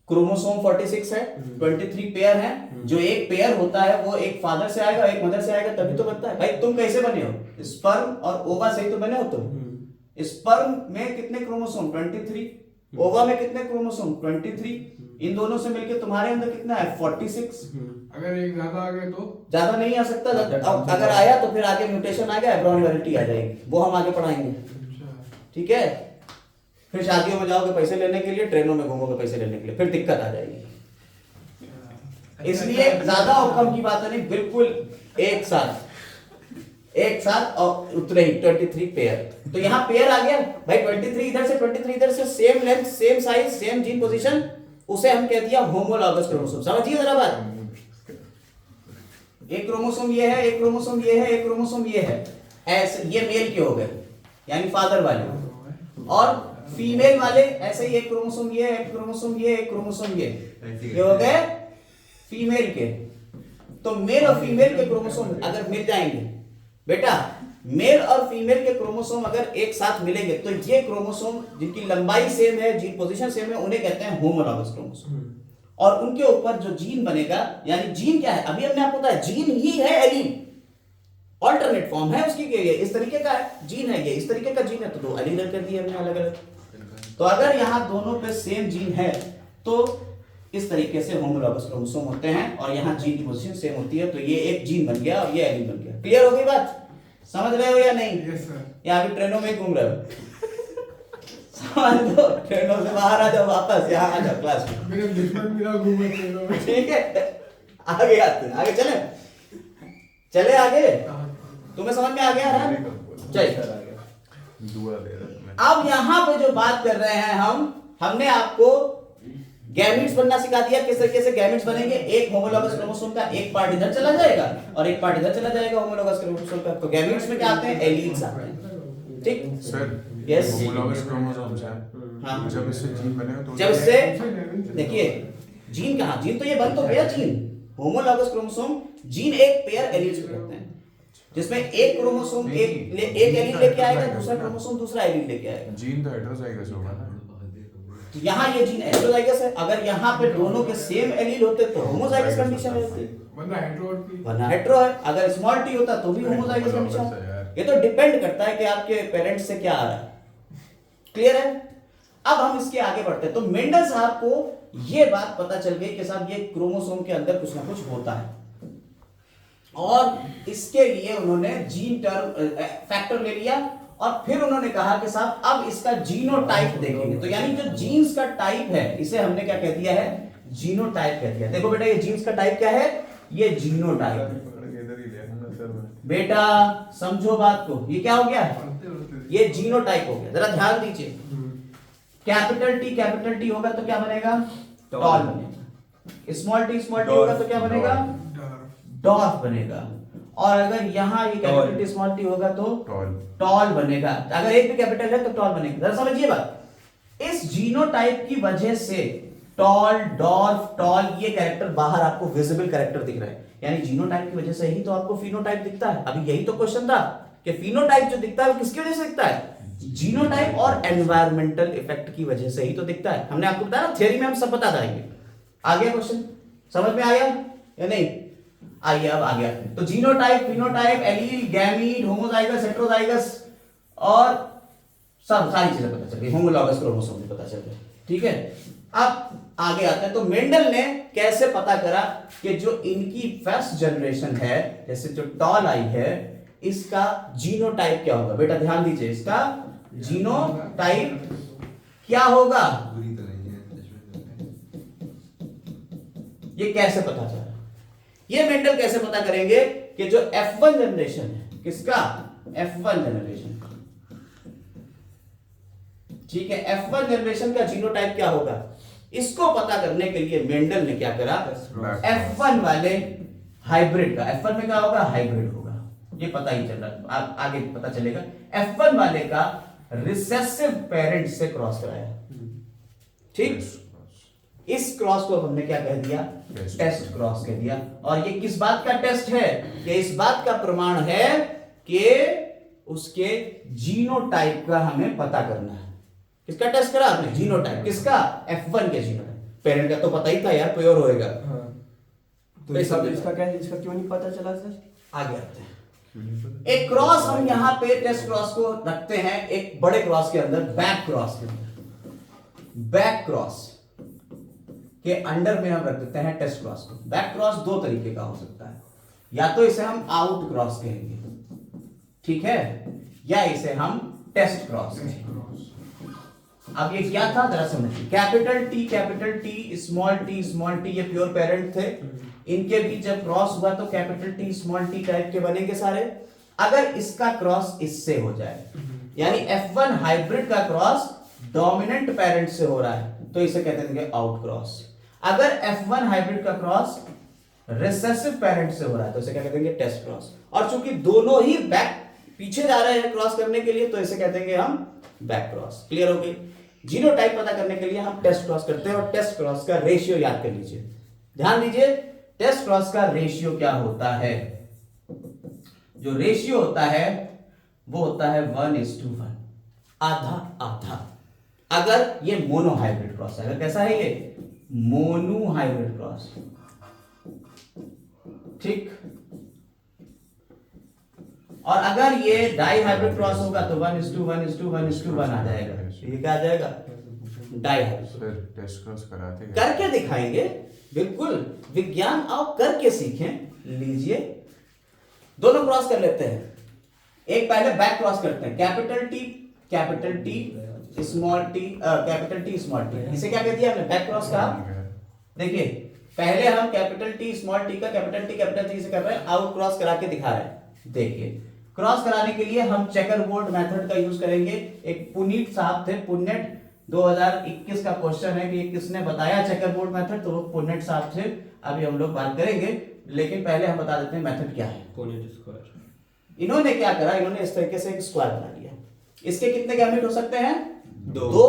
A: क्रोमोसोम 46 है, 23 पेयर है, जो एक पेयर होता है वो एक फादर से आएगा, एक मदर से आएगा, तभी तो बनता है। भाई तुम कैसे बने हो? स्पर्म और ओवा से ही तो बने हो तुम। स्पर्म में कितने क्रोमोसोम? 23। ओवा में कितने क्रोमोसोम? 23। इन दोनों से मिलकर तुम्हारे अंदर कितना है? 46।
B: अगर एक ज्यादा आ गए तो
A: ज्यादा नहीं आ सकता, अगर आया तो फिर आगे म्यूटेशन आ गया, एब्नॉर्मलिटी आ जाएगी, वो हम आगे पढ़ाएंगे, ठीक है। फिर शादियों में जाओगे पैसे लेने के लिए, ट्रेनों में घूमोगे पैसे लेने के लिए, फिर दिक्कत आ जाएगी। इसलिए ज्यादा और कम की बात नहीं, बिल्कुल एक साथ और उतरे ही 23 पेयर। तो यहाँ पेयर आ गया भाई, 23 इधर से 23 इधर से, same length, same size, same gene position, उसे हम कह दिया होमोलॉगस क्रोमोसोम। समझिए जरा बात। एक क्रोमोसोम ये है, एक क्रोमोसोम ये है, एक क्रोमोसोम ये है, ऐसे ये मेल के हो गए, यानी फादर वाले, और फीमेल वाले ऐसे ही, एक क्रोमोसोम ये, एक क्रोमोसोम ये, एक क्रोमोसोम ये हो गए फीमेल के। तो मेल और फीमेल के क्रोमोसोम अगर मिल जाएंगे बेटा, मेल और फीमेल के क्रोमोसोम अगर एक साथ मिलेंगे तो ये क्रोमोसोम जिनकी लंबाई सेम है, जीन पोजीशन सेम है, उन्हें कहते हैं होमोलॉगस क्रोमोसोम। और उनके ऊपर जो जीन बनेगा, यानी जीन क्या है? अभी हमने आपको बताया जीन ही है एलील, ऑल्टरनेट फॉर्म है उसकी, ये इस तरीके का है जीन है, ये इस तरीके का जीन है, तो दो एलील कर दिए हमने अलग अलग। तो अगर यहाँ दोनों पे सेम जीन है तो इस तरीके से होमोलॉगस क्रोमोसोम होते हैं, और यहाँ जीन की पोजीशन सेम होती है, तो ये एक जीन बन गया और ये एलील बन गया। क्लियर हो गई बात? समझ रहे हो या नहीं?
B: Yes sir.
A: या अभी ट्रेनों में घूम रहे हो? समझ लो, ट्रेनों से बाहर आ जाओ, वापस यहाँ आ जाओ क्लास में।
B: मेरे दुश्मन भी ना घूमे ट्रेनों में।
A: ठीक है, आगे आते हैं, आगे चले आगे। तुम्हें समझ में आ गया है? चलिए
E: दुआ दे रहा हूं मैं।
A: अब यहाँ पे जो बात कर रहे हैं हमने आपको गैमीट्स बनना सिखा दिया, किस तरीके से गैमीट्स बनेंगे। एक होमोलॉगस क्रोमोसोम का एक पार्ट इधर चला जाएगा और एक पार्ट इधर चला जाएगा होमोलॉगस क्रोमोसोम का। तो गैमीट्स में क्या आते हैं? एलील्स आते हैं, ठीक।
E: Sir
A: Yes.
E: होमोलॉगस क्रोमोसोम्स है,
A: हाँ।
E: जब इससे जीन बनेगा तो
A: जब इससे देखिए जीन कहाँ, जीन तो ये बन तो गया जीन। होमोलॉगस क्रोमोसोम जीन एक पेयर एलील्स को कहते हैं, जिसमें एक क्रोमोसोम एक एलील लेके आएगा, दूसरा क्रोमोसोम दूसरा एलील लेके आएगा।
E: जीन तो हेटेरोजाइगस होगा ना।
A: तो यहाँ ये जीन हेटेरोजाइगस है। अगर यहाँ पे दोनों के सेम एलील होते तो होमोजाइगस कंडीशन रहती,
B: वरना हेटेरो
A: वरना हेटेरो है। अगर स्मॉल टी होता तो भी होमोजाइगस कंडीशन। ये तो डिपेंड करता है कि आपके पेरेंट्स से क्या आ रहा है। क्लियर है? अब हम इसके आगे बढ़ते हैं। तो मेंडल साहब को ये बात पता चल गई कि साहब ये क्रोमोसोम के अंदर कुछ ना कुछ होता है, और इसके लिए उन्होंने जीन टर्म फैक्टर ले लिया, और फिर उन्होंने कहा कि साहब अब इसका जीनोटाइप देखेंगे। तो यानी जो जीन्स का टाइप है इसे हमने क्या कह दिया है, जीनोटाइप कह दिया। देखो बेटा ये जीन्स का टाइप क्या है, ये जीनोटाइप है।
E: पकड़ के इधर ही ले आऊंगा सर मैं।
A: बेटा समझो बात को, ये क्या हो गया, ये जीनोटाइप हो गया। जरा ध्यान दीजिए, कैपिटल टी होगा तो क्या बनेगा, टॉल बनेगा। स्मॉल टी होगा तो क्या बनेगा, डॉर्फ बनेगा। और अगर यहाँ ये कैपिटल टी स्मॉल टी होगा तो टॉल बनेगा। अगर एक भी कैपिटल है तो टॉल बनेगा। जरा समझिए बात, इस जीनोटाइप की वजह से टॉल, डॉर्फ, टॉल ये कैरेक्टर बाहर आपको विजिबल कैरेक्टर दिख रहा है। यानी जीनोटाइप की वजह से ही तो आपको फिनोटाइप दिखता है। अभी यही तो क्वेश्चन था कि फिनोटाइप जो दिखता है वो किसकी वजह से दिखता है, जीनोटाइप और एनवायरमेंटल इफेक्ट की वजह से ही तो दिखता है। हमने आपको बताया ना, थ्योरी में हम सब बता देंगे। आ गया क्वेश्चन, समझ में आया या नहीं? आइए अब आ गया। तो genotype, phenotype, allele, gamete, homozygous, heterozygous और सब सारी चीजें पता चल गई। होमोलॉगस क्रोमोसोम भी पता चल गया। ठीक है, अब आगे आते हैं। तो मेंडल ने कैसे पता करा कि जो इनकी फर्स्ट जनरेशन है, जैसे जो टॉल आई है, इसका जीनोटाइप क्या होगा। बेटा ध्यान दीजिए, इसका जीनोटाइप क्या होगा,
C: बुरी तरह ये attachment करते हैं।
A: ये कैसे पता चला। ये मेंडल कैसे पता करेंगे कि जो F1 जनरेशन है, किसका, F1 जनरेशन, ठीक है, F1 जनरेशन का जीनोटाइप क्या होगा, इसको पता करने के लिए मेंडल ने क्या करा, F1 वाले हाइब्रिड का, F1 में क्या होगा, हाइब्रिड होगा, ये पता ही चल रहा है, आगे पता चलेगा। F1 वाले का रिसेसिव पेरेंट से क्रॉस कराया। ठीक, इस क्रॉस को हमने क्या कह दिया, टेस्ट क्रॉस कह दिया। और ये किस बात का टेस्ट है, कि इस बात का प्रमाण है कि उसके जीनोटाइप का हमें पता करना है। किसका टेस्ट करा आपने, जीनोटाइप, किसका, F1 के जीनोटाइप। पेरेंट का तो पता ही था यार, प्योर होएगा।
D: तो इसका क्या, इसका क्यों नहीं पता चला सर?
A: आगे आते हैं। एक क्रॉस हम यहाँ पे टेस्ट क्रॉस को रखते हैं एक बड़े क्रॉस के अंदर, बैक क्रॉस के अंदर। बैक क्रॉस के अंडर में हम रख देते हैं टेस्ट क्रॉस को। बैक क्रॉस दो तरीके का हो सकता है, या तो इसे हम आउट क्रॉस कहेंगे, ठीक है, या इसे हम टेस्ट क्रॉस कहेंगे। अब ये क्या था जरा समझिए, कैपिटल टी स्मॉल टी ये प्योर पेरेंट थे। इनके बीच जब क्रॉस हुआ तो capital T small T type के बनेंगे सारे। अगर इसका क्रॉस इससे हो जाए, यानी F1 हाइब्रिड का क्रॉस डोमिनेंट पेरेंट से हो रहा है, तो इसे कहते हैं आउट क्रॉस। अगर F1 हाइब्रिड का क्रॉस रिसेसिव पेरेंट से हो रहा है, तो इसे क्या कहते हैं, टेस्ट क्रॉस। और चूंकि दोनों ही बैक पीछे जा रहे हैं क्रॉस करने के लिए, तो इसे कहते हैं हम बैक क्रॉस। क्लियर हो गई? जीनोटाइप पता करने के लिए हम टेस्ट क्रॉस करते हैं, और टेस्ट क्रॉस का रेशियो याद कर लीजिए, ध्यान दीजिए। टेस्ट क्रॉस का रेशियो क्या होता है, जो रेशियो होता है वो होता है 1:1, आधा आधा। अगर ये मोनो हाइब्रिड क्रॉस है, अगर कैसा है ये मोनो हाइब्रिड क्रॉस, ठीक। और अगर ये डाई हाइब्रिड क्रॉस होगा तो 1:1:1:1 आ जाएगा। ये क्या आ जाएगा, डाई हाइब्रिड।
E: टेस्ट क्रॉस कराते हैं,
A: करके दिखाएंगे, बिल्कुल। विज्ञान आप करके सीखें। लीजिए, दोनों क्रॉस कर लेते हैं। एक पहले बैक क्रॉस करते हैं, capital T small T, capital T small T, इसे क्या कह दिया हमने, बैक क्रॉस का। देखिए पहले हम कैपिटल टी स्मॉल टी का कैपिटल टी से कर रहे हैं, आउट क्रॉस करा के दिखा रहे हैं। देखिए क्रॉस कराने के लिए हम चेकर बोर्ड मेथड का यूज करेंगे। एक पुनीत साहब थे, पुनेट 2021 का क्वेश्चन है कि किसने बताया चेकर बोर्ड मेथड, तो वो पुनेट साहब थे। अभी हम लोग बात करेंगे, लेकिन पहले हम बता देते हैं मेथड क्या है।
D: Punnett square.
A: इन्होंने क्या करा, इन्होंने इस तरीके से एक स्क्वायर बना लिया। इसके कितने गैमेट हो सकते हैं, दो।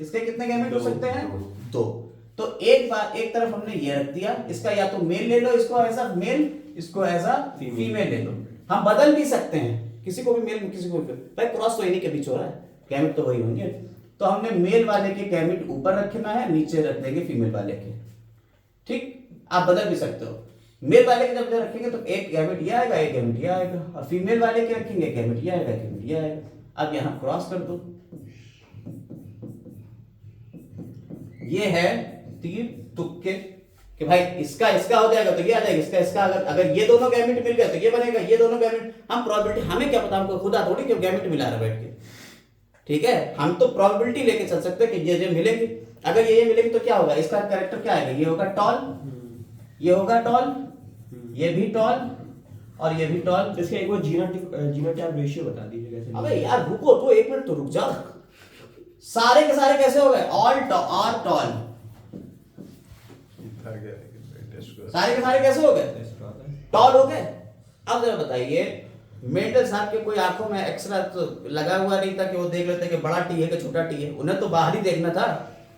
A: इसके कितने गैमेट हो सकते हैं, दो। तो एक बार एक तरफ हमने ये रख दिया, इसका या तो मेल ले लो, इसको ऐसा मेल, इसको ऐसा फीमेल ले लो। हम बदल भी सकते हैं, किसी को भी मेल किसी को भी, भाई क्रॉस तो इन्हीं के बीच हो रहा है, गैमेट तो वही होंगे। तो हमने मेल वाले के गैमेट ऊपर रखना है, नीचे रख देंगे फीमेल वाले के, ठीक। आप बदल भी सकते हो। मेल वाले के जब रखेंगे तो एक गैमेट ये आएगा, एक गैमेट ये आएगा, और फीमेल वाले के रखेंगे एक गैमेट ये आएगा, एक गैमेट ये आएगा। अब यहाँ क्रॉस कर दो, ये है तीर तुक्के कि भाई इसका इसका हो जाएगा तो ये आ जाएगा, इसका इसका, अगर ये दोनों गैमेट मिल गए तो ये बनेगा, ये दोनों गैमेट। हम प्रोबेबिलिटी, हमें क्या पता, हमको खुदा थोड़ी क्यों गैमेट मिला रहा बैठ के, ठीक है। हम तो प्रोबेबिलिटी लेके चल सकते हैं कि ये मिलेंगे। अगर ये मिलेंगे तो क्या होगा, इसका कैरेक्टर क्या आएगा, ये होगा टॉल, ये होगा टॉल, ये भी टॉल और ये भी टॉल।
D: इसका एक बार जीनोटाइप रेशियो बता दीजिए कैसे।
A: अबे यार रुको तो, एक मिनट तो रुक जाओ। सारे के सारे कैसे हो गए, ऑल टॉल,
E: आ गया टेस्ट कर।
A: सारे के सारे कैसे हो गए, टॉल हो गए। अब जरा बताइए, मेंडल साहब के कोई आंखों में एक्स्ट्रा तो लगा हुआ नहीं था कि वो देख लेते कि बड़ा टी है कि छोटा टी है, उन्हें तो बाहर ही देखना था।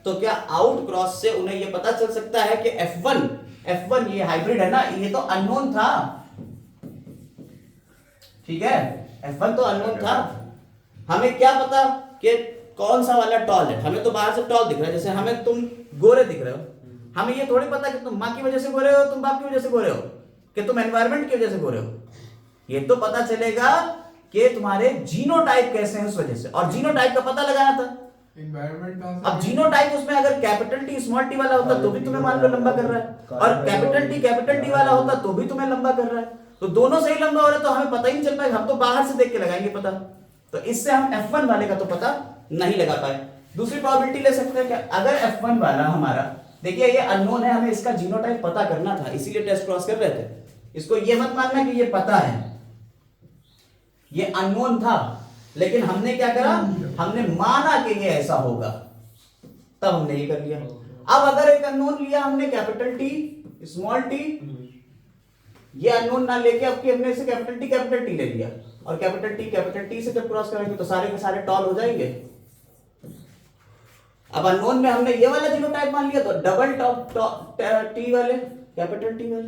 A: तो क्या आउट क्रॉस से उन्हें ये पता चल सकता है कि F1 ये हाइब्रिड है ना, ये तो अननोन था, ठीक है, F1 तो अननोन था। हमें क्या पता कि कौन सा वाला टॉल है, हमें तो बाहर से टॉल दिख रहा है, जैसे हमें तुम गोरे दिख रहे हो, हमें ये थोड़ी पता कि तुम माँ की वजह से गोरे हो, तुम बाप की वजह से गोरे हो, कि तुम एनवायरनमेंट की वजह से गोरे हो। ये तो पता चलेगा कि तुम्हारे जीनोटाइप कैसे हैं उस वजह से, और जीनोटाइप का पता लगाना था।
B: एनवायरनमेंट का
A: अब जीनोटाइप उसमें अगर कैपिटल टी स्मॉल टी वाला होता तो भी तुम्हें मान लो लंबा कर रहा है, और कैपिटल टी वाला होता तो भी तुम्हें लंबा कर रहा है, तो दोनों सही लंबा हो रहे तो हमें पता ही नहीं चल पाएगा, हम तो बाहर से देख के लगाएंगे पता। तो इससे हम F1 वाले का तो पता नहीं लगा पाए। दूसरी प्रोबेबिलिटी ले सकते हैं कि अगर F1 वाला हमारा, देखिए ये अननोन है, हमें इसका जीनोटाइप पता करना था, इसीलिए टेस्ट क्रॉस कर रहे थे। इसको ये मत मानना कि ये पता है, ये अननोन था, लेकिन हमने क्या करा, हमने माना कि ये ऐसा होगा, तब हमने ये कर लिया। अब अगर एक अननोन लिया हमने, कैपिटल टी स्मॉल टी, ये अननोन ना लेके अब हमने इसे कैपिटल टी ले लिया, और कैपिटल टी से जब क्रॉस करेंगे तो सारे के सारे टॉल हो जाएंगे। अब अननोन में हमने ये वाला जीनोटाइप मान लिया, तो डबल टी वाले, कैपिटल टी वाले,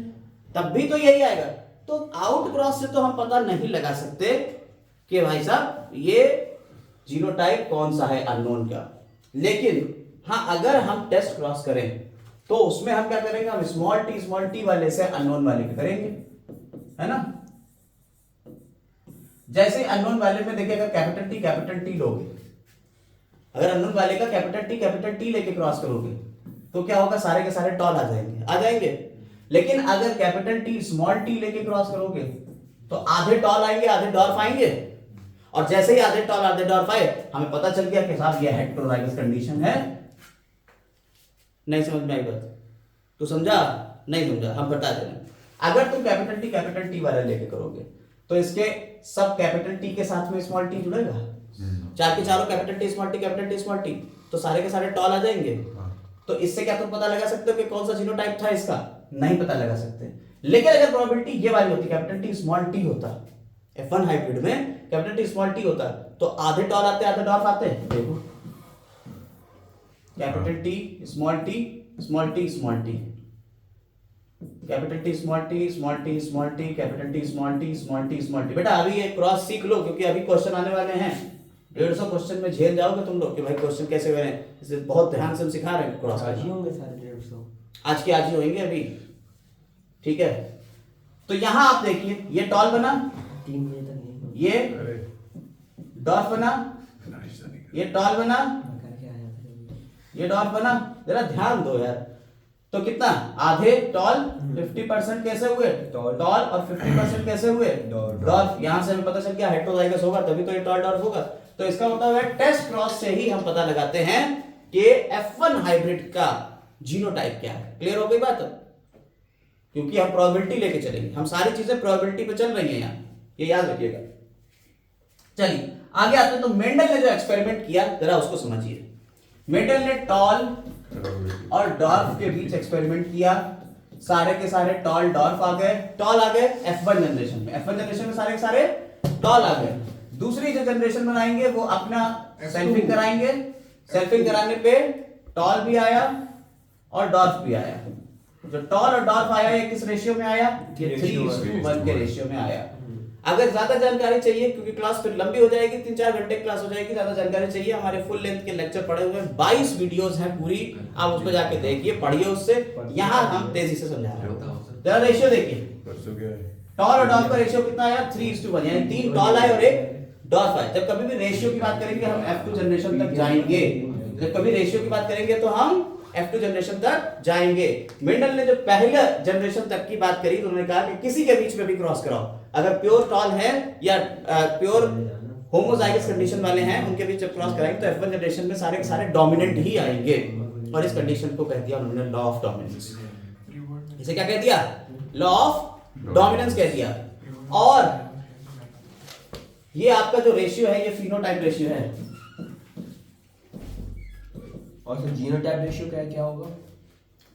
A: तब भी तो यही आएगा। तो आउट क्रॉस से तो हम पता नहीं लगा सकते कि भाई साहब ये जीनोटाइप कौन सा है अननोन का, लेकिन हाँ अगर हम टेस्ट क्रॉस करें तो उसमें हम क्या करेंगे, हम स्मॉल टी वाले से अननोन वाले के करेंगे, है ना। जैसे अननोन वाले में देखिएगा कैपिटल टी लोगे, अगर अननोन वाले का कैपिटल टी लेके क्रॉस करोगे तो क्या होगा, सारे के सारे टॉल आ जाएंगे। लेकिन अगर कैपिटल टी स्मॉल टी लेके क्रॉस करोगे तो आधे टॉल आएंगे, आधे डॉर्फ आएंगे, और जैसे ही आधे टॉल आधे डॉर्फ आए, हमें पता चल गया कि साहब ये हेटेरोजाइगस कंडीशन है। नहीं समझ में आई बात, तो समझा नहीं समझा, हम बता दे रहे हैं। अगर तुम कैपिटल टी वाला लेके करोगे तो इसके सब कैपिटल टी के साथ में स्मॉल टी जुड़ेगा, चार के चारों कैपिटल टी स्मॉल टी, तो सारे के सारे टॉल आ जाएंगे। तो इससे क्या तुम पता लगा सकते हो कि कौन सा जीनोटाइप था इसका, नहीं पता लगा सकते। लेकिन अगर प्रोबेबिलिटी ये वाली होती, कैपिटल टी स्मॉल टी होता, F1 हाइब्रिड में कैपिटल टी स्मॉल टी होता, तो आधे टॉल आते आधे डॉर्फ आते। देखो capital T small T small T small T, capital T small T small T small T, capital T small T small T small T. बेटा अभी ये क्रॉस सीख लो, क्योंकि अभी क्वेश्चन आने वाले हैं, 150 क्वेश्चन में झेल जाओगे तुम लोग कि भाई क्वेश्चन कैसे हो रहे हैं, इसलिए बहुत ध्यान से हम सिखा रहे हैं क्रॉस।
D: आज ही होंगे सारे 150,
A: आज के आज ही होंगे अभी, ठीक है। तो यहां आप देखिए, ये टॉल बना,
D: 3 बजे तक नहीं
A: ये
E: अरे
A: डॉर्फ बना,
E: नाइस नहीं
A: ये टॉल बना,
D: करके आया था।
A: ये डॉर्फ बना। जरा ध्यान दो यार, तो कितना, आधे टॉल 50% कैसे हुए,
D: टॉल
A: और 50% कैसे हुए
D: डॉर्फ।
A: डॉर्फ। यहां से हमें पता चल गया हेटेरोजाइगस होगा, तभी तो ये टॉल डॉर्फ होगा। तो इसका मतलब है टेस्ट क्रॉस से ही हम पता लगाते हैं कि F1 हाइब्रिड का जीनोटाइप क्या है। क्लियर हो गई बात, क्योंकि हम प्रोबेबिलिटी लेके चलेंगे, हम सारी चीजें प्रोबेबिलिटी पे चल रही हैं यहाँ, ये याद रखिएगा। चलिए आगे आते हैं। तो मेंडल ने जो एक्सपेरिमेंट किया जरा उसको समझिए। मेंडल ने टॉल और डॉर्फ के बीच एक्सपेरिमेंट किया, सारे के सारे टॉल डॉर्फ आ गए, टॉल आ गए F1 जनरेशन में, F1 जनरेशन में सारे के सारे टॉल आ गए। दूसरी जो जनरेशन बनाएंगे वो अपना सेल्फिंग कराएंगे, सेल्फिंग कराने पे टॉल भी आया और डॉर्फ भी आया। जो टॉल और डॉर्फ आया ये किस रेशियो में आया, 3:1 के रेशियो में आया। अगर ज्यादा जानकारी चाहिए, क्योंकि क्लास फिर लंबी हो जाएगी, 3-4 घंटे क्लास हो जाएगी, ज्यादा जानकारी चाहिए, हमारे फुल लेंथ के लेक्चर पड़े हुए हैं, 22 वीडियोस हैं पूरी, आप उसको जाके देखिए, पढ़िए उससे। यहाँ हम तेजी से समझा रहे हैं। जरा रेशियो देखिए,
E: परसों क्या है?
A: टॉल और डॉर्फ का रेशियो कितना आया 3:1, यानी 3 टॉल आए और 1 डॉर्फ आए। जब कभी भी रेशियो की बात करेंगे हम F2 जनरेशन तक जाएंगे, जब कभी रेशियो की बात करेंगे तो हम F2 जनरेशन तक जाएंगे। मेंडल ने जो पहले जनरेशन तक की बात करी तो उन्होंने कहा कि किसी के बीच में भी क्रॉस कराओ, अगर प्योर टॉल है या प्योर होमोजाइगस कंडीशन वाले हैं उनके बीच जब क्रॉस कराएंगे तो F1 जनरेशन में सारे के सारे डोमिनेंट ही आएंगे, और इस कंडीशन को कह दिया उन्होंने लॉ ऑफ डोमिनेंस। इसे क्या कह दिया? लॉ ऑफ डोमिनेंस कह दिया। और ये आपका जो रेशियो है ये फिनोटाइप रेशियो है।
D: और सर जीनोटाइप रेशियो क्या होगा?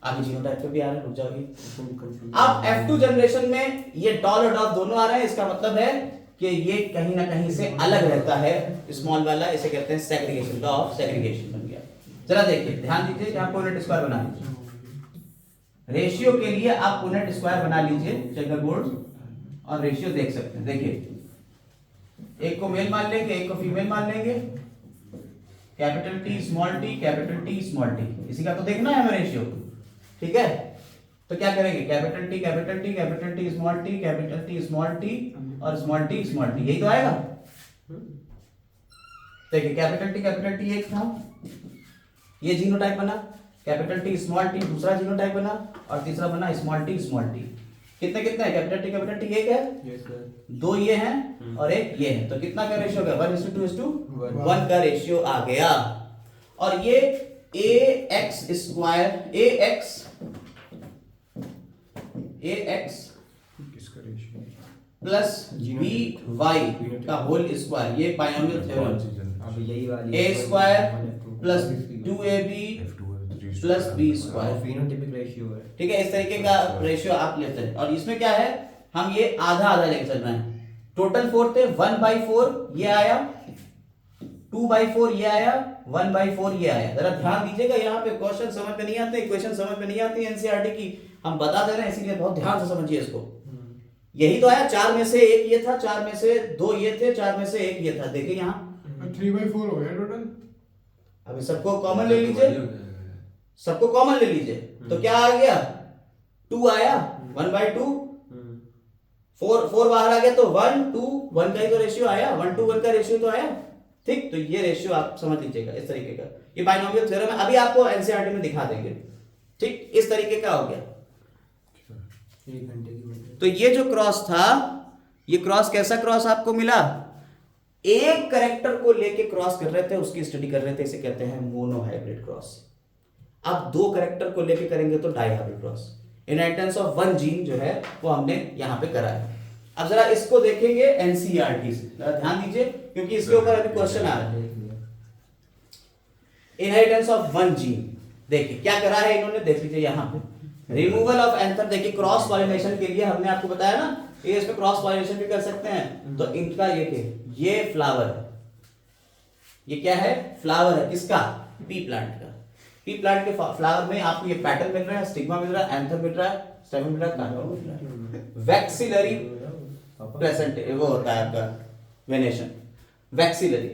A: आगे जीनोटाइप पे भी आ रहा है, रुक जाओगे।
D: कंफ्यूजन।
A: अब F2 जनरेशन में ये टॉल और डॉर्फ दोनों आ रहे हैं, इसका मतलब है कि ये कहीं ना कहीं से अलग रहता है स्मॉल वाला, इसे कहते हैं सेग्रीगेशन, लॉ ऑफ सेग्रीगेशन बन गया। जरा देखिए, ध्यान दीजिए, यहाँ पुनेट स्क्वायर बना लीजिए, रेशियो के लिए आप पुनेट स्क्वायर बना लीजिए चेकर बोर्ड, और रेशियो देख सकते हैं। देखिए, एक को मेल मान लेंगे, एक को फीमेल मान लेंगे, capital T small T, capital T small T, इसी का तो देखना है हमें रेशियो, ठीक है। तो क्या करेंगे, capital T capital T, capital T small T, capital T small T और स्मॉल टी, यही तो आएगा। देखिए, कैपिटल टी एक था, ये जीनोटाइप बना, कैपिटल टी स्मॉल टी दूसरा जीनोटाइप बना, और तीसरा बना स्मॉल टी। कितने कितने है? कैपिटल टी एक है,
D: यस सर।
A: दो ये हैं और एक ये है, तो कितना का रेशियो गया? 1:2:1 का रेशियो आ गया। और ये ax
E: किसका रेशियो?
A: प्लस by का होल स्क्वायर, ये बाइनोमियल थ्योरम,
D: अब यही वाली
A: a square plus 2ab plus b square,
D: phenotypic ratio है।
A: ठीक है। इस तरीके का रेशियो आप लेते हैं, और इसमें क्या है, हम ये आधा आधा लेके चल रहे हैं। टोटल 4 थे, 1/4 ये आया, 2/4 ये आया, 1/4 ये आया। जरा ध्यान दीजिएगा, यहाँ पे क्वेश्चन समझ में नहीं आते, इक्वेशन समझ में नहीं आती एनसीईआरटी की, हम बता दे रहे हैं, इसीलिए बहुत ध्यान से समझिए इसको। यही तो आया, 4 में से 1 ये था, 4 में से 2 ये थे, 4 में से 1 ये था। देखिए यहाँ
B: 3/4 हो गया टोटल।
A: अभी सबको कॉमन ले लीजिए, सबको कॉमन ले लीजिए, तो क्या आ गया? 2 आया, 1/2, 4 बाहर आ गया, तो 1:1 का ही तो रेशियो आया, 1:1 का रेशियो तो आया, ठीक। तो ये रेशियो आप समझ लीजिएगा इस तरीके का, ये बाइनोमियल थ्योरम है, अभी आपको एनसीईआरटी में दिखा देंगे, ठीक। इस तरीके का हो गया।
D: 1 घंटे की।
A: तो ये जो क्रॉस था, ये क्रॉस कैसा क्रॉस आपको मिला? एक कैरेक्टर को लेके क्रॉस कर रहे थे, उसकी स्टडी कर रहे थे, इसे कहते हैं मोनोहाइब्रिड क्रॉस। अब 2 कैरेक्टर को लेके करेंगे तो dihybrid cross. Inheritance of 1 gene जो है वो हमने यहां पे करा है। अब जरा इसको देखेंगे एनसीईआरटी से, जरा ध्यान दीजिए, क्योंकि इसके ऊपर अभी क्वेश्चन आ रहा है। इनहेरिटेंस ऑफ 1 जीन, देखिए क्या करा है इन्होंने, देख लीजिए यहाँ पे रिमूवल ऑफ एंथर। देखिए क्रॉस पॉलिनेशन के लिए हमने आपको बताया ना, ये इस पे क्रॉस पॉलिनेशन भी कर सकते हैं। तो इनका ये फ्लावर है, ये क्या है? फ्लावर है, किसका? पी प्लांट का। पी प्लांट के फ्लावर में आपको ये पैटर्न मिल रहा है, स्टिग्मा मिल रहा है, एंथर मिल रहा है, स्टेम मिल रहा है, कार्पेल मिल रहा है। वैक्सिलरी प्रेजेंट वो होता है आपका वेनेशन, वैक्सिलरी।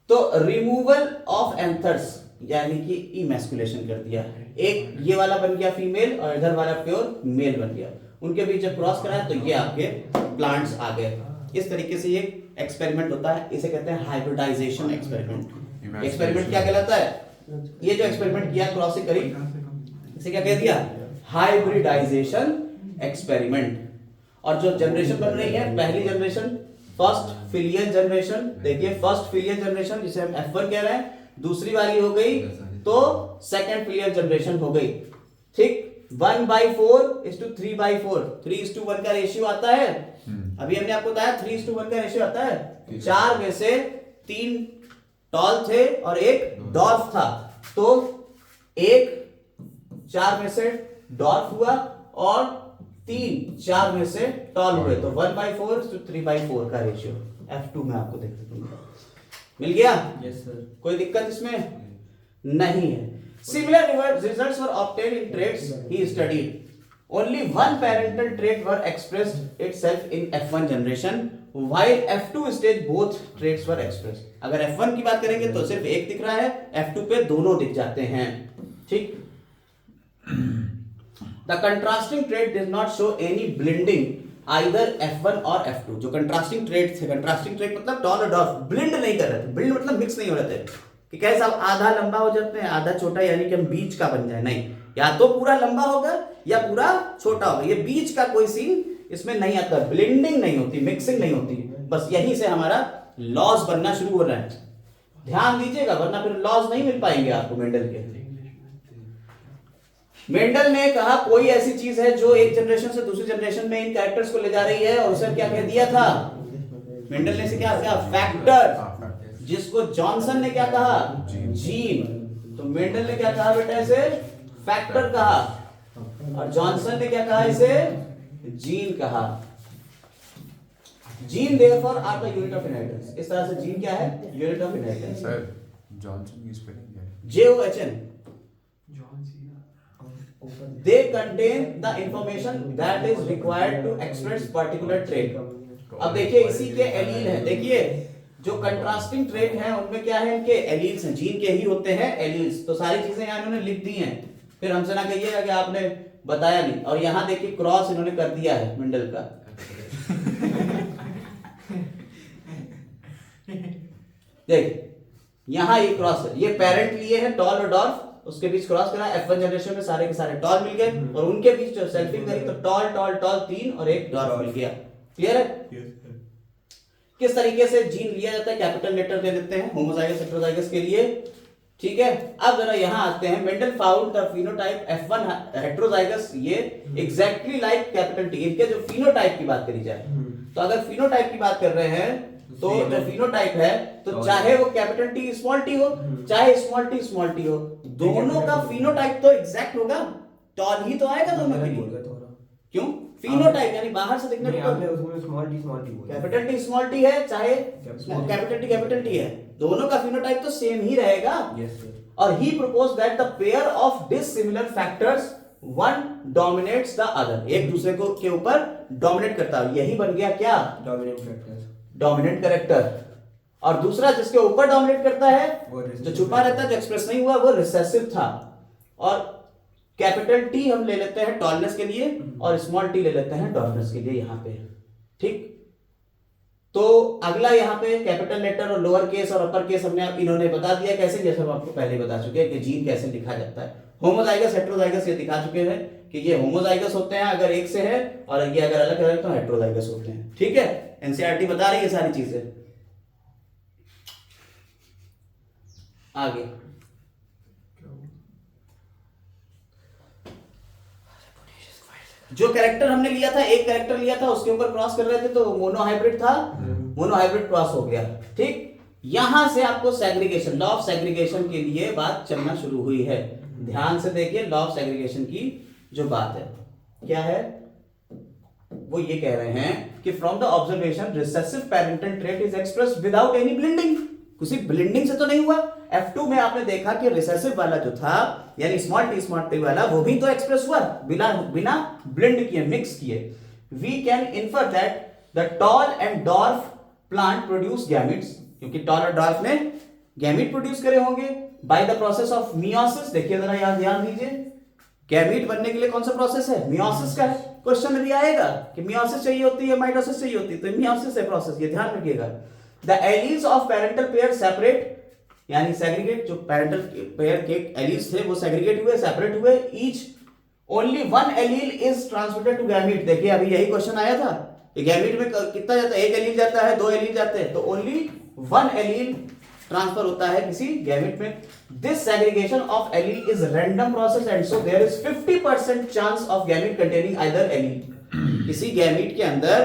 A: तो रिमूवल ऑफ एंथर्स यानी कि इमैस्कुलेशन कर दिया, एक ये वाला बन गया फीमेल और इधर वाला प्योर मेल बन गया, उनके बीच जब क्रॉस कराया तो ये आपके प्लांट्स आ गए। इस तरीके से ये एक्सपेरिमेंट होता है, इसे कहते हैं हाइब्रिडाइजेशन एक्सपेरिमेंट। एक्सपेरिमेंट क्या कहलाता है? ये जो एक्सपेरिमेंट किया, क्रॉसिंग करी, इसे क्या कह दिया? Hybridization experiment. और जो जनरेशन बन रही है, पहली जनरेशन फर्स्ट फिलियल जनरेशन, देखिए फर्स्ट फिलियल जनरेशन जिसे हम F1 कह रहे हैं, दूसरी वाली हो गई तो सेकंड फिलियल जनरेशन हो गई, ठीक। 1/4:3/4, 3:1 का रेशियो आता है। अभी हमने आपको बताया 3:1 का रेशियो आता है। 4 में से 3 टॉल थे और एक डॉर्फ था, तो 4 में से डॉर्फ हुआ और 4 में से टॉल हुए, तो 1/4:3/4 का रेशियो F2 में आपको देखने को मिल गया।
D: Yes sir.
A: कोई दिक्कत इसमें नहीं है। Similar results were obtained in traits he studied. Only one parental trait were expressed itself in F1 generation, while F2 stage both traits were expressed. अगर F1 की बात करेंगे तो सिर्फ एक दिख रहा है, F2 पे दोनों दिख जाते हैं, ठीक। The contrasting trait did not show any blending either F1 और F2। जो कंट्रास्टिंग ट्रेट थे, कंट्रास्टिंग ट्रेट मतलब टॉल और डॉर्फ ब्लेंड नहीं कर रहे थे, ब्लेंड मतलब मिक्स नहीं हो रहे थे कि कैसे आप आधा लंबा हो जाते हैं आधा छोटा, यानी कि हम बीच का बन जाए, नहीं, या तो पूरा लंबा होगा या पूरा छोटा होगा, ये बीच का कोई सीन इसमें नहीं आता, ब्लेंडिंग नहीं होती, मिक्सिंग नहीं होती। बस यहीं से हमारा लॉस बनना शुरू हो रहा है, ध्यान दीजिएगा, वरना फिर लॉस नहीं मिल पाएंगे आपको मेंडल के। मेंडल ने कहा कोई ऐसी चीज है जो एक जनरेशन से दूसरी जनरेशन में इन कैरेक्टर्स को ले जा रही है, और उसे क्या कह दिया था, मेंडल ने इसे क्या कहा, फैक्टर, जिसको जॉनसन ने क्या कहा, जीन। तो मेंडल ने क्या कहा बेटा, इसे फैक्टर कहा, और जॉनसन ने क्या कहा, इसे जीन कहा। Gene therefore are the unit of inheritance. इस तरह से जीन क्या है, unit of inheritance.
C: Sir Johnson की स्पेलिंग क्या है?
A: JOHN।
B: John Cena
A: They contain the information that is required to express particular trait। अब देखिए इसी के एलील हैं, देखिए जो कंट्रास्टिंग ट्रेट हैं उनमें क्या है, इनके एलील्स हैं, जीन के ही होते हैं एलील्स। तो सारी चीजें यहाँ इन्होंने लिख दी हैं, फिर हमसे ना कहिएगा कि आपने बताया नहीं। और यहाँ देखिए क्रॉस इन्होंने कर दिया है मेंडल का। देख यहाँ ये क्रॉस है, ये पेरेंट लिए हैं टॉल और डॉर्फ, उसके बीच क्रॉस करा, F1 जनरेशन में सारे के सारे टॉल मिल गए, और उनके बीच जो सेल्फिंग करी तो टॉल टॉल टॉल 3 और एक डॉर्फ मिल गया। क्लियर है? किस तरीके से जीन लिया जाता है, कैपिटल लेटर दे देते हैं होमोजाइगस हेटेरोजाइगस के लिए। ठीक है, अब जरा यहां आते हैं। Mendel found the phenotype F1 heterozygous, ये एग्जैक्टली लाइक कैपिटल टी। इनके जो फिनोटाइप की बात करी जाए, तो अगर फिनोटाइप की बात कर रहे हैं तो जो फिनोटाइप है, तो चाहे वो कैपिटल टी स्मॉल टी हो, चाहे स्मॉल टी हो, दोनों का फिनोटाइप तो एग्जैक्ट होगा, टॉल ही तो आएगा दोनों के लिए। क्यों? फिनोटाइप यानी बाहर से दिखने
D: नहीं,
A: को
D: आपने उसमें स्मॉल टी बोला।
A: कैपिटल टी स्मॉल टी है, चाहे कैपिटल टी है, दोनों का फिनोटाइप तो सेम ही रहेगा।
D: Yes sir.
A: और he propose that the pair of dissimilar factors one dominates the other, एक दूसरे को के ऊपर डोमिनेट करता है। यही बन गया क्या,
D: डोमिनेंट फैक्टर्स,
A: डोमिनेंट कैरेक्टर। और दूसरा जिसके ऊपर डोमिनेट करता है,
D: वो
A: जो छुपा रहता है, जो एक्सप्रेस नहीं हुआ, वो रिसेसिव था। और कैपिटल टी हम ले लेते हैं टॉलनेस के लिए, और स्मॉल टी ले लेते हैं डॉर्फनेस के लिए यहाँ पे। ठीक, तो अगला यहाँ पे कैपिटल लेटर और लोअर केस और अपर केस हमने इन्होंने बता दिया कैसे, जैसे हम आपको पहले बता चुके हैं कि जीन कैसे लिखा जाता है। होमोजाइगस हेटेरोजाइगस ये दिखा चुके हैं कि ये होमोजाइगस होते हैं अगर एक से है, और ये अगर अलग अलग तो हेटेरोजाइगस होते हैं। ठीक है, एनसीईआरटी बता रही है सारी चीजें। आगे जो कैरेक्टर हमने लिया था, एक कैरेक्टर लिया था, उसके ऊपर क्रॉस कर रहे थे तो मोनोहाइब्रिड था, मोनोहाइब्रिड क्रॉस हो गया। ठीक, यहां से आपको सेग्रीगेशन, लॉ ऑफ सेग्रीगेशन के लिए बात चलना शुरू हुई है। ध्यान से देखिए, लॉ ऑफ सेग्रीगेशन की जो बात है क्या है, वो ये कह रहे हैं कि from the observation recessive parental trait is expressed without any blending. किसी ब्लेंडिंग से तो नहीं हुआ। F2 में आपने देखा कि रिसेसिव वाला जो था, यानी स्मॉल टी वाला, वो भी तो एक्सप्रेस हुआ बिना ब्लेंड किए, मिक्स किए। We can infer that the tall and dwarf plant produce gametes, क्योंकि टॉल और डॉर्फ ने गैमिट प्रोड्यूस करे होंगे by the process of meiosis. देखिए जरा यहां ध्यान दीजिए, गैमिट बनने के लिए कौन सा प्रोसेस है, मियोसिस का है। क्वेश्चन में भी आएगा कि मियोसिस चाहिए होती है, माइटोसिस चाहिए होती है, तो मियोसिस है प्रोसेस, ये ध्यान रखिएगा। The alleles of parental pair separate, यानी सेग्रीगेट, जो पैरेंटल पेयर के एलील्स थे वो सेग्रीगेट हुए, सेपरेट हुए। Each only one allele is transmitted to gamete. देखिए अभी यही क्वेश्चन आया था कि गैमीट में कितना जाता है, एक एलील जाता है, दो एलील जाते हैं, तो ओनली वन एलील ट्रांसफर होता है किसी गैमीट में। This segregation of allele is random process and so there is 50% chance of gamete containing either allele. किसी गैमीट के अंदर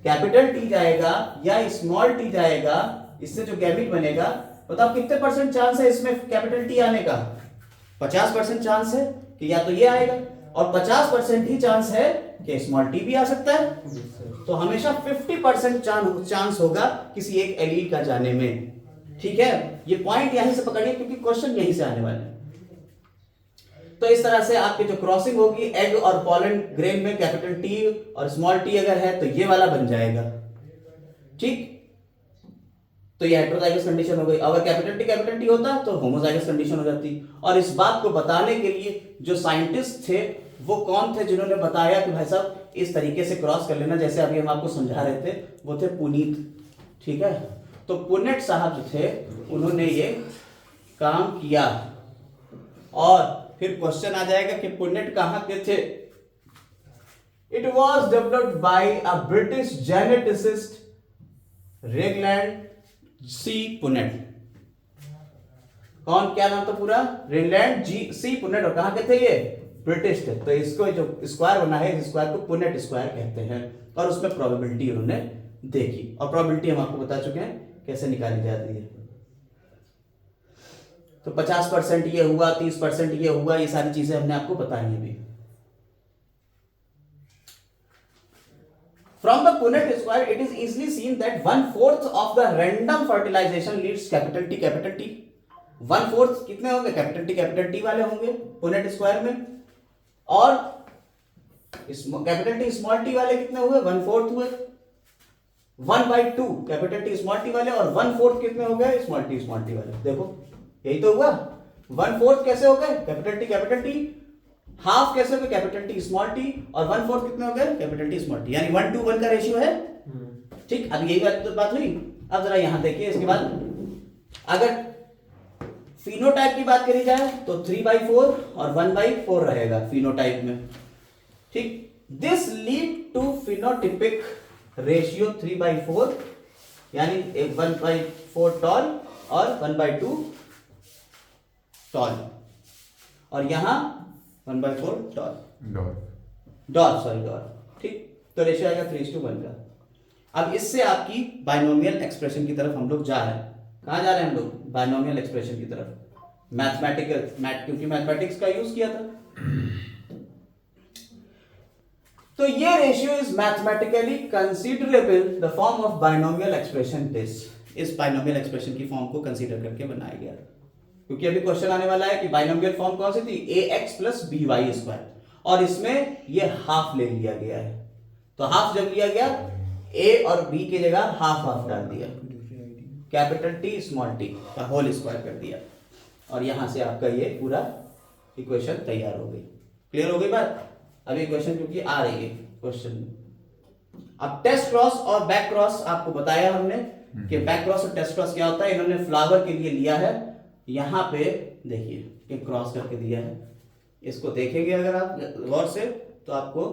A: कैपिटल टी जाएगा या स्मॉल टी जाएगा, इससे जो गैमीट बनेगा, बताओ कितने परसेंट चांस है इसमें कैपिटल टी आने का? 50% चांस है कि या तो ये आएगा, और 50% ही चांस है कि स्मॉल टी भी आ सकता है। तो हमेशा 50% चांस होगा किसी एक एलील का जाने में। ठीक है, ये पॉइंट यहीं से पकड़िए क्योंकि क्वेश्चन यहीं से आने वाले हैं। तो इस तरह से आपकी जो क्रॉसिंग होगी एग और पॉलन ग्रेन में, कैपिटल टी और स्मॉल टी अगर है तो ये वाला बन जाएगा। ठीक, तो ये हेटेरोजाइगस कंडीशन हो गई। अगर कैपिटल टी होता तो होमोजाइगस कंडीशन हो जाती। और इस बात को बताने के लिए जो साइंटिस्ट थे वो कौन थे जिन्होंने बताया कि भाई साहब इस तरीके से क्रॉस कर लेना, जैसे अभी हम आपको समझा रहे थे, वो थे पुनीत, ठीक है। तो पुनेट साहब जो थे उन्होंने ये काम किया। और फिर क्वेश्चन आ जाएगा कि पुनेट कहां के थे। It was developed by a British geneticist रेगलैंड सी पुनेट। कौन, क्या नाम था पूरा? रेगलैंड सी पुनेट। और कहां के थे ये? ब्रिटिश थे। तो इसको जो स्क्वायर बना है, इस स्क्वायर को पुनेट स्क्वायर कहते हैं। और उसमें प्रोबेबिलिटी उन्होंने देखी, और प्रोबेबिलिटी हम आपको बता चुके हैं कैसे निकाली जाती है। तो 50% ये हुआ, 30% ये हुआ, ये सारी चीजें हमने आपको बताई हैं अभी। From the Punnett square, it is easily seen that 1/4 of the random fertilization leads capital T capital T. 1/4 कितने होंगे? कैपिटल टी वाले होंगे पुनेट स्क्वायर में। और कैपिटल टी स्मॉल टी वाले कितने हुए? 1/4 हुए। 1/2 कैपिटल टी स्मॉल टी वाले, और 1/4 कितने हो गए? स्मॉल टी वाले। देखो यही तो हुआ। 1/4 कैसे हो गए? Capital T. हाफ कैसे हो गए? Capital T small T. और 1/4 कितने हो गए? Capital T small T. यानी 1:1 का रेशियो है। ठीक, अब यही बात हुई। अब जरा यहां देखिए, इसके बाद अगर फिनोटाइप की बात करी जाए तो 3/4 और 1/4 रहेगा फिनोटाइप में। ठीक, this lead to phenotypic ratio 3/4, यानी 1/4 टॉल और 1/2 टॉल, और यहां 1/4 टॉल डॉर। ठीक, तो रेशियो आएगा 3:1 का। अब इससे आपकी बाइनोमियल एक्सप्रेशन की तरफ हम लोग जा रहे हैं। कहां जा रहे हैं हम लोग? बाइनोमियल एक्सप्रेशन की तरफ। क्योंकि मैथमेटिक्स का यूज किया था। तो ये ratio is mathematically considerable the form of binomial expression this. इस बाइनोमियल एक्सप्रेशन की फॉर्म को कंसीडर करके बनाया गया, क्योंकि अभी क्वेश्चन आने वाला है कि बाइनोमियल फॉर्म कौन सी थी? ax + by², और इसमें ये हाफ ले लिया गया है। तो हाफ जब लिया गया, a और b की जगह हाफ डाल दिया, कैपिटल टी स्मॉल टी का होल स्क्वायर कर दिया, और यहां से आपका ये पूरा इक्वेशन तैयार हो गई। क्लियर हो गई बात? अब इक्वेशन क्योंकि आ रही है क्वेश्चन में। अब टेस्ट क्रॉस और बैक क्रॉस आपको बताया हमने कि बैक क्रॉस और टेस्ट क्रॉस क्या होता है। इन्होंने फ्लावर के लिए लिया है, यहां पे देखिए क्रॉस करके दिया है। इसको देखेंगे अगर आप गौर से तो आपको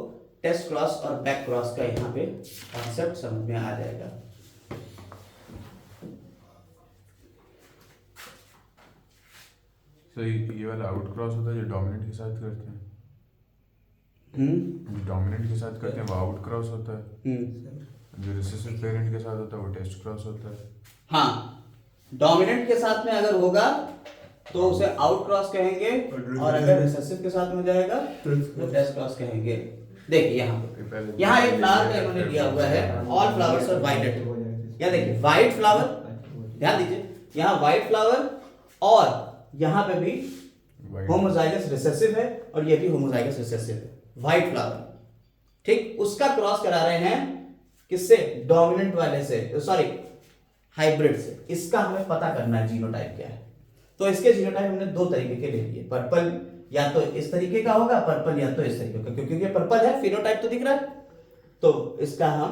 A: टेस्ट क्रॉस और बैक क्रॉस का यहाँ पे कॉन्सेप्ट समझ में आ जाएगा।
E: तो ये वाला आउट क्रॉस होता है जो डोमिनेंट के साथ करते हैं। जो डोमिनेंट के साथ करते हैं वो आउट क्रॉस होता है। जो रिसेसिव पेरेंट के साथ होता है वो टेस्ट क्रॉस होता है।
A: हाँ, डोमिनेंट के साथ में अगर होगा तो उसे आउट क्रॉस कहेंगे, और अगर रिसेसिव के साथ में जाएगा तो टेस्ट क्रॉस कहेंगे। देखिए यहाँ एक फ्लावर का इन्होंने दिया हुआ है, ऑल फ्लावर्स आर वायलेट। यहाँ देखिए व्हाइट फ्लावर, ध्यान दीजिए, यहाँ व्हाइट फ्लावर, और यहाँ पे भी होमोजाइगस रिसेसिव है, और ये भी होमोजाइगस रिसेसिव है, व्हाइट फ्लावर। ठीक, उसका क्रॉस करा रहे हैं किससे? डोमिनेंट वाले से, सॉरी हाइब्रिड से। इसका हमें पता करना है जीनोटाइप क्या है। तो इसके जीनोटाइप हमने दो तरीके के ले लिए। पर्पल या तो इस तरीके का होगा, पर्पल या तो इस तरीके का, क्योंकि ये पर्पल है, फिनोटाइप तो दिख रहा है, तो इसका हम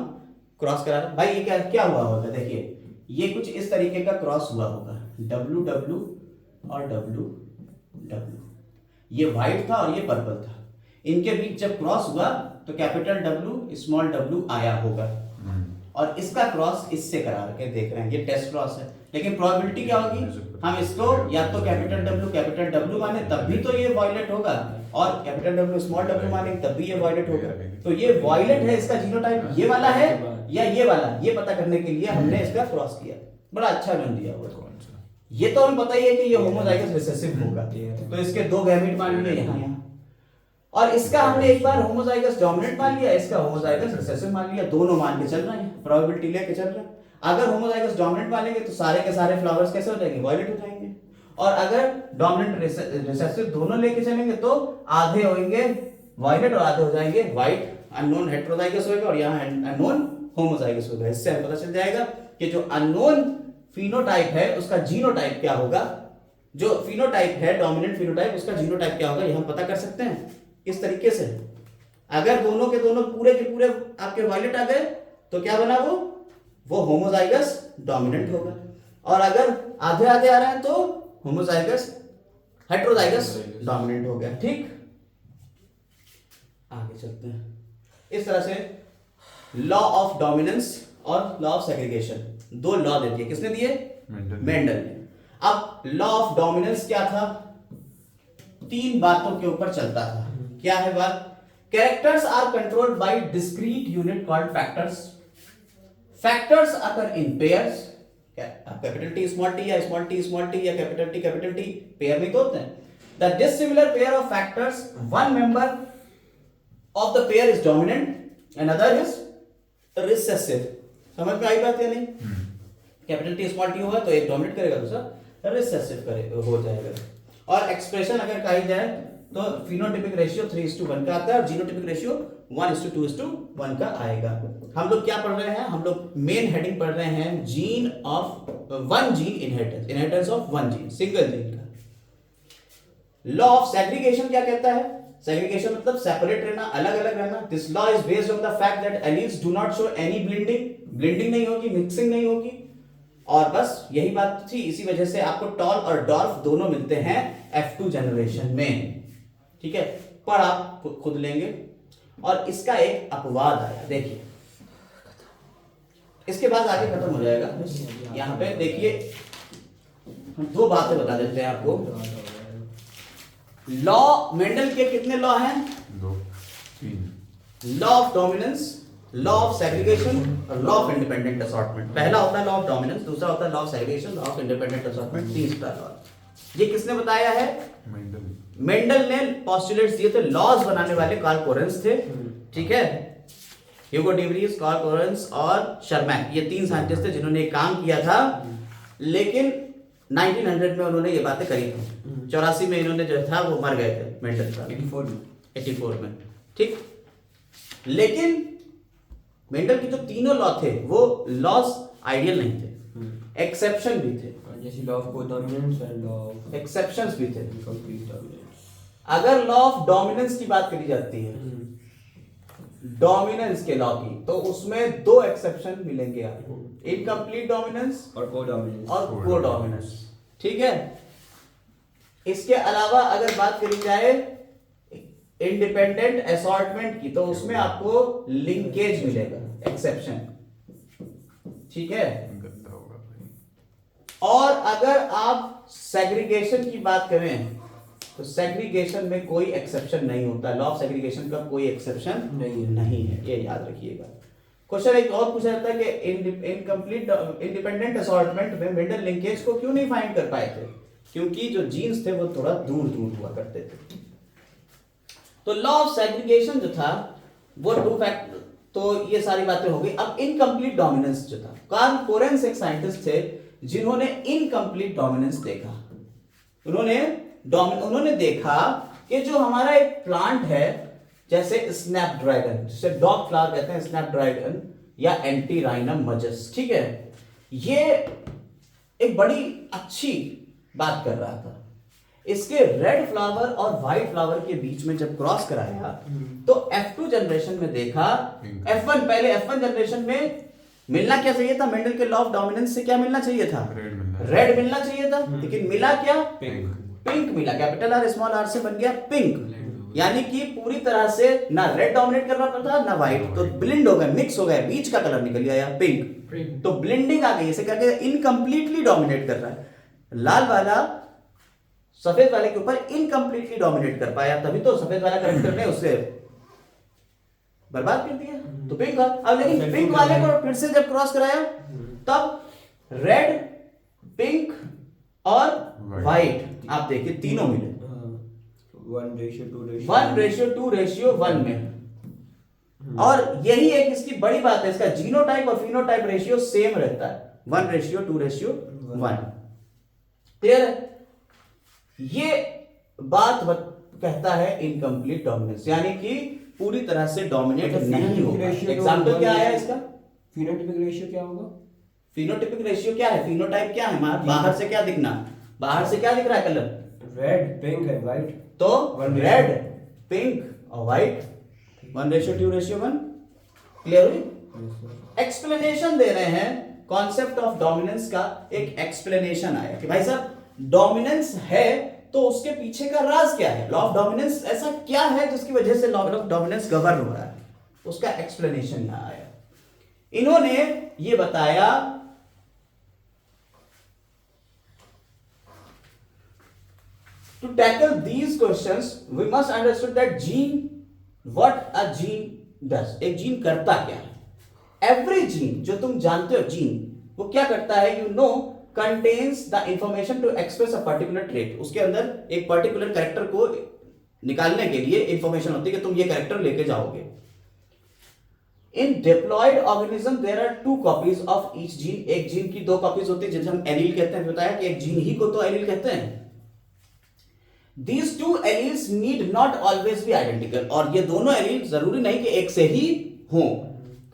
A: क्रॉस करा रहे हैं। भाई ये क्या हुआ होगा? देखिए ये कुछ इस तरीके का क्रॉस हुआ होगा, WW और WW। ये व्हाइट था और ये पर्पल था, इनके बीच जब क्रॉस हुआ तो कैपिटल W स्मॉल w आया होगा, और इसका क्रॉस इससे करा के देख रहे हैं, ये टेस्ट क्रॉस है। लेकिन प्रोबेबिलिटी क्या होगी? हम इसको या तो कैपिटल W माने तब भी तो ये वायलेट होगा, और कैपिटल W स्मॉल w माने तब भी ये वायलेट होगा। तो ये वायलेट है, इसका जीनोटाइप ये वाला है या ये वाला, ये पता करने के लिए हमने इसका क्रॉस किया। बड़ा अच्छा बन दिया हुआ। ये तो हमें पता ही है कि ये होमोजाइगस रिसेसिव होगा, तो इसके दो गैमेट मान लिए यहाँ, और इसका हमने एक बार होमोजाइगस डोमिनेंट मान लिया, इसका होमोजाइगस रिसेसिव मान लिया। दोनों मान के चल रहे हैं, प्रोबेबिलिटी लेके चल रहे हैं। अगर होमोजाइगस डोमिनेंट मानेंगे तो सारे के सारे फ्लावर्स कैसे हो जाएंगे? वायलेट हो जाएंगे। और अगर डोमिनेंट रिसेसिव दोनों लेके चलेंगे तो आधे होंगे वायलेट और आधे हो जाएंगे व्हाइट। अननोन हेटेरोजाइगस होगा और यहाँ अननोन होमोजाइगस होगा। इससे हमें पता चल जाएगा कि जो अननोन फिनोटाइप है उसका जीनोटाइप क्या होगा, जो फिनोटाइप है डोमिनेंट फिनोटाइप उसका जीनोटाइप क्या होगा, ये हम पता कर सकते हैं। इस तरीके से। अगर दोनों के दोनों पूरे के पूरे आपके वायलेट आ गए तो क्या बना वो होमोजाइगस डोमिनेंट होगा, और अगर आधे आधे आ रहे हैं तो होमोजाइगस हेटेरोजाइगस डोमिनेंट हो गया। ठीक, आगे चलते हैं। इस तरह से लॉ ऑफ डोमिनेंस और लॉ ऑफ सेग्रीगेशन, दो लॉ दे दिए। किसने दिए? मेंडल ने। अब लॉ ऑफ डोमिनेंस क्या था? तीन बातों के ऊपर चलता था। क्या है बात? Characters are controlled by discrete unit called factors. Factors occur in pairs, capital T small T या स्मॉल टी या कैपिटल टी पेयर में तो होते हैं। The dissimilar pair of factors, one member of the pair is dominant and other is recessive. समझ में आई बात या नहीं? कैपिटल टी स्मॉल टी होगा तो एक डोमिनेट करेगा, दूसरा रिसेसिव करे हो जाएगा। और एक्सप्रेशन अगर कही जाए तो फिनोटिपिक रेशियो 3:1 का आता है और जीनोटिपिक रेशियो 1:2:1 का आएगा। हम लोग क्या पढ़ रहे हैं? हम लोग मेन हेडिंग पढ़ रहे हैं gene of one gene inheritance of one gene, single gene का। लॉ ऑफ सेग्रीगेशन क्या कहता है? सेग्रीगेशन मतलब सेपरेट रहना, अलग अलग रहना। This law is based on the fact that alleles do not show any blending नहीं होगी, मिक्सिंग नहीं होगी। और बस यही बात थी, इसी वजह से आपको टॉल और डॉर्फ दोनों मिलते हैं F2 जनरेशन में। ठीक है, पर आप खुद लेंगे। और इसका एक अपवाद आया, देखिए इसके बाद आगे खत्म हो जाएगा। यहां पे देखिए हम दो बातें बता देते हैं आपको। लॉ, मेंडल के कितने लॉ हैं?
E: 2 3।
A: Law of dominance, law of segregation और लॉ ऑफ इंडिपेंडेंट असॉर्टमेंट। पहला होता है लॉ ऑफ डोमिनेंस, दूसरा होता है law of segregation, law of independent assortment, तीसरा लॉ। ये किसने बताया है? मेंडल ने पॉस्टुलेट्स दिए थे, लॉज बनाने वाले कार्ल कोरेंस थे। ठीक है, Hugo de Vries, Karl Correns और शर्मैक, ये तीन साइंटिस्ट थे जिन्होंने काम किया था। लेकिन 1900 में उन्होंने ये बातें करी थी। 84 में इन्होंने जो था वो मर गए थे, मेंडल का 84 में। ठीक, लेकिन मेंडल के जो तीनों लॉ थे वो लॉज आइडियल नहीं थे, एक्सेप्शन भी थे।
D: जैसे law of codominance and law of
A: exceptions भी थे।
D: Complete dominance.
A: अगर लॉ ऑफ डोमिनेंस की बात करी जाती है, डोमिनेंस के लॉ की, तो उसमें दो एक्सेप्शन मिलेंगे आपको, इनकम्प्लीट डोमिनेंस
D: और कोडोमिनेंस
A: और कोडोमिनेंस। ठीक है, इसके अलावा अगर बात करी जाए इंडिपेंडेंट असॉर्टमेंट की, तो उसमें आपको लिंकेज मिलेगा, एक्सेप्शन। ठीक है,
E: गंदा होगा भाई।
A: और अगर आप सेग्रीगेशन की बात करें तो सेग्रीगेशन में कोई एक्सेप्शन नहीं होता। लॉ ऑफ सेग्रीगेशन का कोई एक्सेप्शन नहीं है, ये याद रखिएगा। क्वेश्चन एक और पूछा जाता है कि इनकम्प्लीट इंडिपेंडेंट असॉर्टमेंट में मेंडल लिंकेज को क्यों नहीं फाइंड कर पाए थे? क्योंकि जो जीन्स थे वो थोड़ा दूर दूर हुआ करते थे। तो लॉ ऑफ सेग्रीगेशन जो था वो टू फैक्ट, तो ये सारी बातें हो गई। अब इनकम्प्लीट डोमिनेंस जो था, कार्ल कोरेंस एक साइंटिस्ट थे जिन्होंने इनकम्प्लीट डोमिनेंस देखा। उन्होंने देखा कि जो हमारा एक प्लांट है, जैसे स्नैपड्रैगन, जिसे डॉग फ्लावर कहते हैं, स्नैपड्रैगन या एंटीराइनम मजस, ठीक है, ये एक बड़ी अच्छी बात कर रहा था। इसके रेड फ्लावर और व्हाइट फ्लावर के बीच में जब क्रॉस कराया तो F2 जनरेशन में देखा, पहले F1 जनरेशन में मिलना क्या चाहिए था? मेंडल के लॉ ऑफ डोमिनेंस से क्या मिलना चाहिए था? रेड मिलना चाहिए था, लेकिन मिला क्या? पिंक मिला। कैपिटल R स्मॉल r से बन गया पिंक, यानी कि पूरी तरह से ना रेड डोमिनेट कर रहा था ना व्हाइट, तो ब्लेंड हो गया, मिक्स हो गया, बीच का कलर निकल गया पिंक। तो ब्लेंडिंग आ गई, इसे क्या कहते हैं? इनकम्प्लीटली डोमिनेट कर रहा है। लाल वाला सफेद वाले के ऊपर इनकम्प्लीटली डोमिनेट कर पाया, तभी तो सफेद वाला करेक्टर ने उसे बर्बाद कर दिया। तो पिंक, अब लेकिन पिंक वाले को फिर से जब क्रॉस कराया तब रेड, पिंक और व्हाइट, आप देखिए तीनों मिले 1:2:1 में। और यही एक इसकी बड़ी बात है, इसका जीनोटाइप और फिनोटाइप रेशियो सेम रहता है, 1:2:1। क्लियर है? ये बात कहता है इनकम्प्लीट डोमिनेंस, यानी कि पूरी तरह से डोमिनेट नहीं होगा। एग्जांपल क्या आया इसका?
D: फिनोटाइपिक रेशियो क्या होगा?
A: फिनोटाइपिक रेशियो क्या है? फिनोटाइप क्या है? बाहर से क्या दिखना? बाहर से क्या दिख रहा है colour?
D: Red, pink and white.
A: तो रेड, पिंक और व्हाइट 1:2:1। क्लियर हुई? एक्सप्लेनेशन दे रहे हैं कॉन्सेप्ट ऑफ डोमिनेंस का। एक एक्सप्लेनेशन आया कि भाई साहब डोमिनेंस है तो उसके पीछे का राज क्या है, लॉ ऑफ डोमिनेंस ऐसा क्या है जिसकी वजह से लॉ ऑफ डोमिनेंस गवर्न हो रहा है, उसका एक्सप्लेनेशन यहां आया। इन्होंने ये बताया to tackle these questions we must understand that gene what a gene does। एक जीन करता क्या है? एवरी जीन जो तुम जानते हो जीन वो क्या करता है, you know contains the information to express a particular trait. उसके अंदर एक पर्टिकुलर कैरेक्टर को निकालने के लिए इंफॉर्मेशन होती है कि तुम ये कैरेक्टर लेके जाओगे। In diploid organism there are 2 copies of each gene. एक जीन की 2 कॉपीज होती है जिसे हम एलील कहते हैं। बताया कि एक जीन ही को तो एलील कहते हैं। These 2 alleles need not always be identical। और ये दोनों एलील जरूरी नहीं कि एक से ही हो।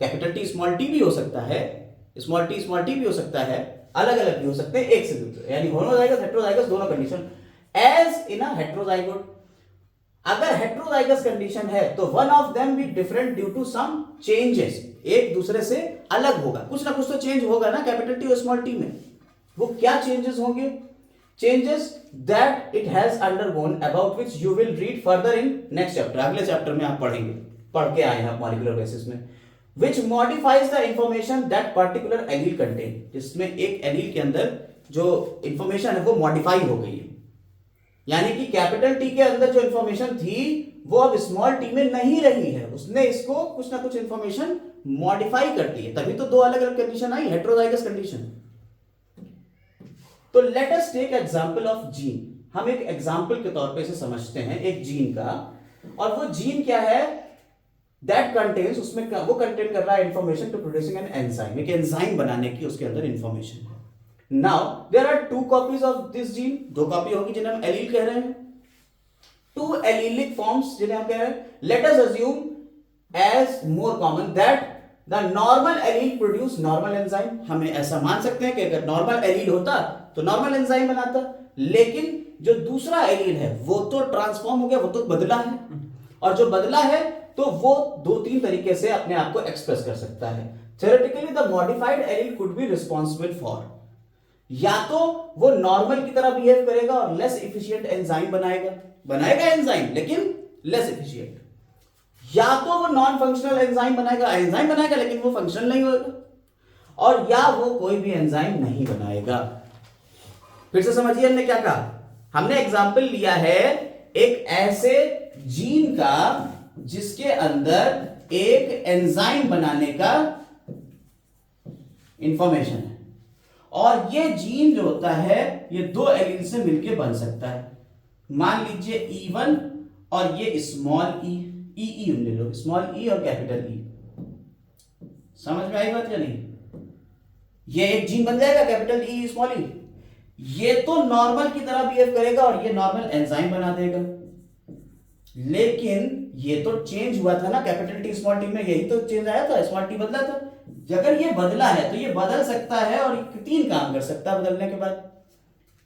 A: कैपिटल टी स्मॉल टी भी हो सकता है, स्मॉल टी भी हो सकता है, अलग अलग भी हो सकते हैं, एक से भी, यानी होमोजाइगस हेटेरोजाइगस दोनों condition. As in a heterozygote, अगर हेटेरोजाइगस कंडीशन है तो one of them be different due to some changes. एक दूसरे से अलग होगा, कुछ ना कुछ तो चेंज होगा ना कैपिटल टी और स्मॉल टी में। वो क्या चेंजेस होंगे? Changes that it has undergone about which you will read further in next chapter. अगले चैप्टर में आप पढ़ेंगे, पढ़ के आए हैं मॉलिक्यूलर बेसिस में। which modifies the information that particular allele contain। जिसमें एक एलील के अंदर जो इंफॉर्मेशन है वो मॉडिफाई हो गई है, यानी कि कैपिटल टी के अंदर जो इंफॉर्मेशन थी वो अब स्मॉल टी में नहीं रही है, उसने इसको कुछ ना कुछ इंफॉर्मेशन मॉडिफाई कर दी है। तभी तो 2 अलग अलग कंडीशन आई, हेटेरोजाइगस कंडीशन। तो let us take example of gene. हम एक एग्जांपल के तौर पे इसे समझते हैं एक जीन का। और वो जीन क्या है? दैट कंटेन्स, उसमें वो कंटेन कर रहा है information to producing an enzyme, एक एंजाइम बनाने की उसके अंदर इंफॉर्मेशन है। Now there are 2 copies of this gene. 2 copy होगी जिन्हें हम एलील कह रहे हैं। 2 एलीलिक फॉर्म्स जिन्हें हम कह रहे हैं। Let us assume as more common that the normal allele produce normal enzyme. हमें ऐसा मान सकते हैं कि अगर नॉर्मल एलील होता तो नॉर्मल एंजाइम बनाता, लेकिन जो दूसरा एलील है वो तो ट्रांसफॉर्म हो गया, वो तो बदला है। और जो बदला है तो वो 2-3 तरीके से अपने आप को एक्सप्रेस कर सकता है। Theoretically the modified allele could be responsible for, या तो वो नॉर्मल की तरह बिहेव करेगा और लेस एफिशिएंट एंजाइम बनाएगा एंजाइम लेकिन लेस एफिशिएंट, या तो वो नॉन फंक्शनल एंजाइम बनाएगा लेकिन वो फंक्शनल नहीं होगा, और या वो कोई भी एंजाइम नहीं बनाएगा। फिर से समझिए हमने क्या कहा। हमने एग्जांपल लिया है एक ऐसे जीन का जिसके अंदर एक एंजाइम बनाने का इंफॉर्मेशन है, और ये जीन जो होता है ये 2 एलील से मिलकर बन सकता है। मान लीजिए E1 और ये स्मॉल ई ले लो, स्मॉल ई और कैपिटल ई। समझ में आई बात या नहीं? ये एक जीन बन जाएगा कैपिटल ई स्मॉल ई। ये तो नॉर्मल की तरह बिहेव करेगा और ये नॉर्मल एंजाइम बना देगा, लेकिन ये तो चेंज हुआ था ना कैपिटल टी स्मॉल टी में, यही तो चेंज आया था, स्मॉल टी बदला था। अगर ये बदला है तो ये बदल सकता है और 3 काम कर सकता है बदलने के बाद।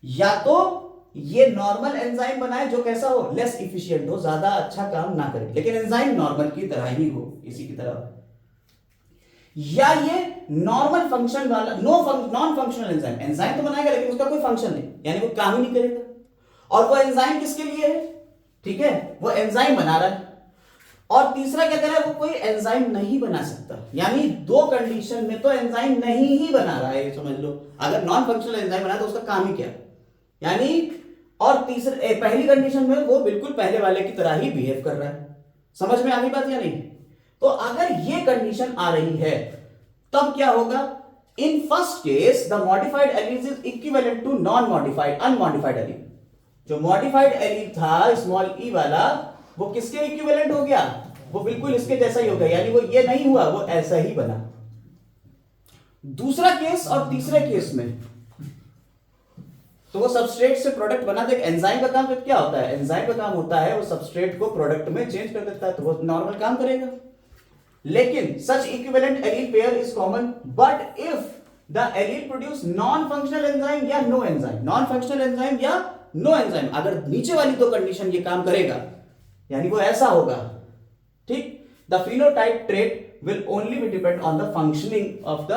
A: या तो ये नॉर्मल एंजाइम बनाए जो कैसा हो, लेस इफिशिएंट हो, ज्यादा अच्छा काम ना करे लेकिन एंजाइम नॉर्मल की तरह ही हो, इसी की तरह। या ये नॉर्मल फंक्शन वाला नॉन फंक्शनल एंजाइम तो बनाएगा लेकिन उसका कोई फंक्शन नहीं, यानी वो काम ही नहीं करेगा। और वो एंजाइम किसके लिए है? ठीक है, वो एंजाइम बना रहा है। और तीसरा क्या कर रहा है? वो कोई एंजाइम नहीं बना सकता, यानी 2 कंडीशन में तो एंजाइम नहीं ही बना रहा है, समझ लो। अगर नॉन फंक्शनल एंजाइम बना तो उसका काम ही क्या, यानी। और तीसरे पहली कंडीशन में वो बिल्कुल पहले वाले की तरह ही बिहेव कर रहा है। समझ में आ गई बात या नहीं? तो अगर ये कंडीशन आ रही है तब क्या होगा? In first case the modified allele is equivalent to non modified unmodified allele. जो मॉडिफाइड एलील था स्मॉल ई वाला, वो किसके इक्विवेलेंट हो गया? वो बिल्कुल इसके जैसा ही हो गया, यानी वो ये नहीं हुआ, वो ऐसा ही बना। दूसरा केस और तीसरे केस में तो वो सबस्ट्रेट से प्रोडक्ट बना दे। एंजाइम का काम क्या होता है? एंजाइम का काम होता है वो सबस्ट्रेट को प्रोडक्ट में चेंज कर देता है, तो वो नॉर्मल काम करेगा। लेकिन such equivalent allele pair is common, but if the allele produce non functional enzyme या no enzyme, non functional enzyme या नो एंजाइम, अगर नीचे वाली 2 कंडीशन ये काम करेगा, यानी वो ऐसा होगा the phenotype trait will only be depend on the functioning of the,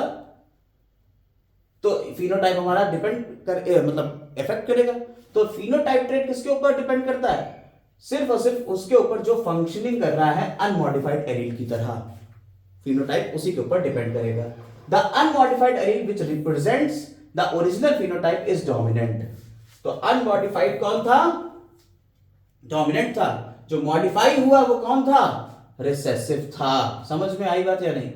A: तो फिनोटाइप हमारा डिपेंड कर मतलब इफेक्ट करेगा। तो फिनोटाइप ट्रेट किसके ऊपर डिपेंड करता है? सिर्फ और सिर्फ उसके ऊपर जो फंक्शनिंग कर रहा है अनमॉडिफाइड एलील की तरह, फिनोटाइप उसी के ऊपर डिपेंड करेगा। The unmodified allele which represents the original phenotype is dominant. तो अनमॉडिफाइड कौन था? डोमिनेंट था। जो मॉडिफाई हुआ वो कौन था? रिसेसिव था। समझ में आई बात या नहीं?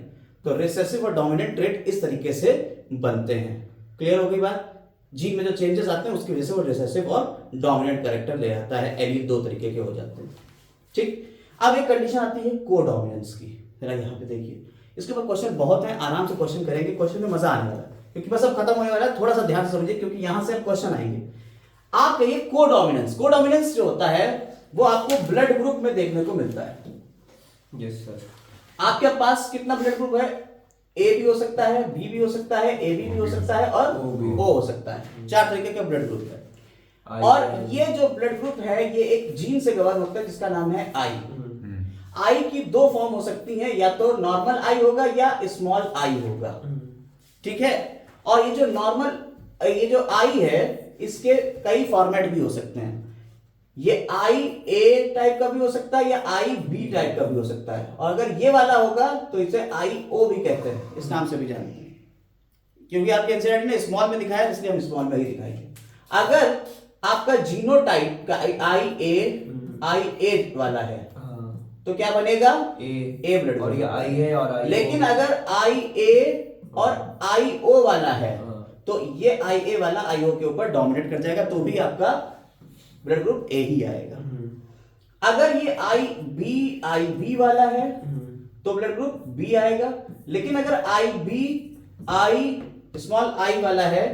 A: तो रिसेसिव और डोमिनेंट ट्रेट इस तरीके से बनते हैं। क्लियर हो गई बात? जीन में जो चेंजेस आते हैं उसकी वजह से वो रिसेसिव और डोमिनेंट कैरेक्टर ले आता है। एलील दो तरीके के हो जाते हैं। ठीक, अब एक कंडीशन आती है कोडोमिनेंस की। जरा यहाँ पे देखिए, इसके ऊपर क्वेश्चन बहुत है, आराम से क्वेश्चन करेंगे, क्वेश्चन में मजा आने वाला है क्योंकि बस अब खत्म होने वाला है। थोड़ा सा ध्यान से समझिए क्योंकि यहां से अब क्वेश्चन आएंगे। आप कहिए कोडोमिनेंस। कोडोमिनेंस जो होता है वो आपको ब्लड ग्रुप में देखने को मिलता है।
D: Yes sir.
A: आपके पास कितना ब्लड ग्रुप है? ए भी हो सकता है, बी भी हो सकता है, ए बी हो सकता है और ओ हो सकता है। चार तरीके का ब्लड ग्रुप है। और ये जो ब्लड ग्रुप है ये एक जीन से गवर्न होता है जिसका नाम है आई। आई की दो फॉर्म हो सकती है, या तो नॉर्मल आई होगा या स्मॉल आई होगा। ठीक है, और ये जो नॉर्मल, ये जो आई है इसके कई फॉर्मेट भी हो सकते हैं। ये आई ए टाइप का भी हो सकता है या आई बी टाइप का भी हो सकता है। और अगर ये वाला होगा तो इसे आई ओ भी कहते हैं, इस नाम से भी जानते हैं क्योंकि आपके एनसीईआरटी ने स्मॉल में दिखाया इसलिए हम स्मॉल में ही दिखाएंगे। अगर आपका जीनोटाइप का आई ए वाला है तो क्या बनेगा? ए ब्लड।
D: और ये आई है और आई।
A: लेकिन अगर आई ए और आई ओ वाला है तो ये आई ए वाला आई ओ के ऊपर डोमिनेट कर जाएगा, तो भी आपका ब्लड ग्रुप ए ही आएगा। अगर ये आई बी वाला है तो ब्लड ग्रुप बी आएगा। लेकिन अगर आई स्मॉल आई वाला है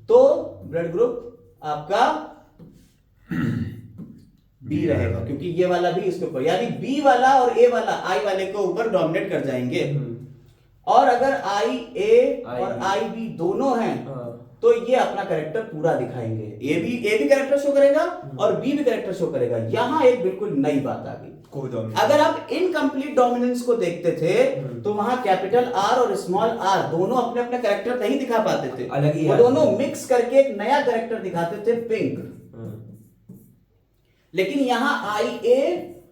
A: तो ब्लड ग्रुप आपका बी रहेगा क्योंकि ये वाला भी इसके ऊपर, यानी बी वाला और ए वाला आई वाले के ऊपर डोमिनेट कर जाएंगे। और अगर आई ए और आई बी दोनों हैं तो ये अपना कैरेक्टर पूरा दिखाएंगे। ए भी कैरेक्टर शो करेगा और बी भी कैरेक्टर शो करेगा। यहां एक बिल्कुल नई बात आ गई। अगर आप इनकम्प्लीट डोमिनेंस को देखते थे तो वहां कैपिटल आर और स्मॉल आर दोनों अपने अपने कैरेक्टर नहीं दिखा पाते थे,
D: अलग ही
A: वो दोनों मिक्स करके एक नया कैरेक्टर दिखाते थे, पिंक। लेकिन यहां आई ए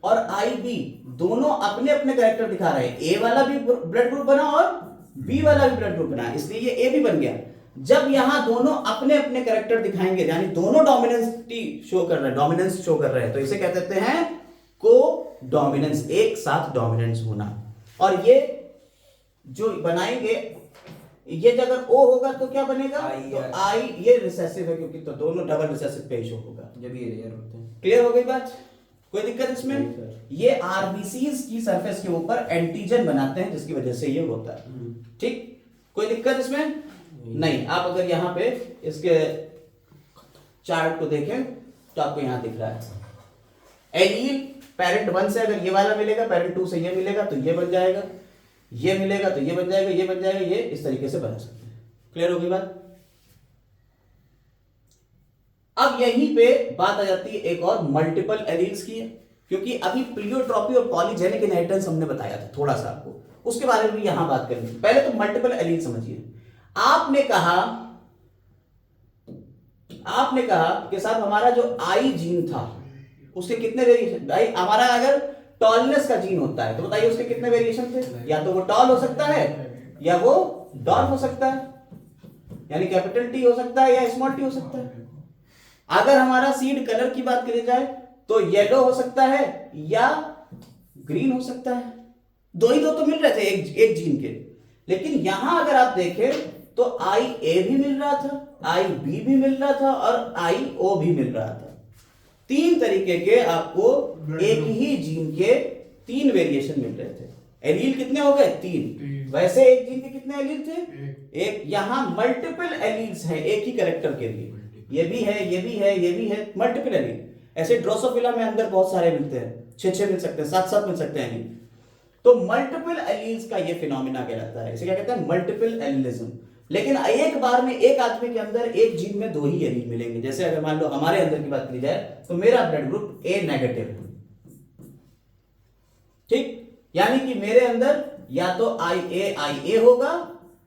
A: और आई बी दोनों अपने अपने कैरेक्टर दिखा रहे हैं। ए वाला भी ब्लड ग्रुप बना और बी वाला भी ब्लड ग्रुप बना, इसलिए ये ए भी बन गया। जब यहां दोनों अपने अपने कैरेक्टर दिखाएंगे यानी दोनों डोमिनेंस शो कर रहे हैं तो इसे क्या कहते हैं? को डोमिनेंस, एक साथ डोमिनेंस होना। और ये जो बनाएंगे, ये अगर ओ होगा तो क्या बनेगा? तो आई, ये रिसेसिव है क्योंकि तो दोनों डबल रिसेसिव पे शो होगा
D: जब ये रेयर होते हैं।
A: क्लियर हो गई बात? कोई दिक्कत इसमें? ये आरबीसीज की सरफेस के ऊपर एंटीजन बनाते हैं जिसकी वजह से ये होता है। ठीक, कोई दिक्कत इसमें नहीं। आप अगर यहां पे इसके चार्ट को देखें तो आपको यहां दिख रहा है एलील पेरेंट 1 से अगर ये वाला मिलेगा, पेरेंट 2 से ये मिलेगा तो ये बन जाएगा, ये मिलेगा तो ये बन जाएगा, ये बन जाएगा, ये इस तरीके से बना सकते हैं। क्लियर हो गई बात? अब यहीं पे बात आ जाती है एक और मल्टीपल एलील्स की है, क्योंकि अभी प्लियोट्रॉपी और पॉलीजेनिक इनहेरिटेंस हमने बताया था थोड़ा सा आपको, उसके बारे में भी यहां बात करनी है। पहले तो मल्टीपल एलील समझिए। आपने कहा कि साहब हमारा जो आई जीन था उसके कितने वेरिएशन, भाई हमारा अगर टॉलनेस का जीन होता है तो बताइए उसके कितने वेरिएशन थे? या तो वो टॉल हो सकता है या वो डॉर्फ हो सकता है, यानी कैपिटल टी हो सकता है या स्मॉल टी हो सकता है। अगर हमारा सीड कलर की बात करी जाए तो येलो हो सकता है या ग्रीन हो सकता है। दो ही दो तो मिल रहे थे एक जीन के। लेकिन यहां अगर आप देखें तो आई ए भी मिल रहा था, आई बी भी मिल रहा था और आई ओ भी मिल रहा था। 3 तरीके के आपको एक ही जीन के 3 वेरिएशन मिल रहे थे। एलील कितने हो गए? 3। वैसे एक जीन के कितने एलील थे? एक। यहां मल्टीपल एलील्स हैं एक ही कैरेक्टर के लिए। ये भी है, ये भी है, ये भी है, मल्टीपल एलील। ऐसे ड्रोसोफिला में अंदर बहुत सारे मिलते हैं, 6 मिल सकते हैं, 7 मिल सकते हैं। तो मल्टीपल एलील्स का ये फिनोमिना कहलाता है। इसे क्या कहते हैं? मल्टीपल एलीलिज्म। लेकिन एक बार में एक आदमी के अंदर एक जीन में 2 ही एलील मिलेंगे। जैसे अगर मान लो हमारे अंदर की बात की जाए तो मेरा ब्लड ग्रुप ए नेगेटिव है, ठीक, यानी कि मेरे अंदर या तो IA होगा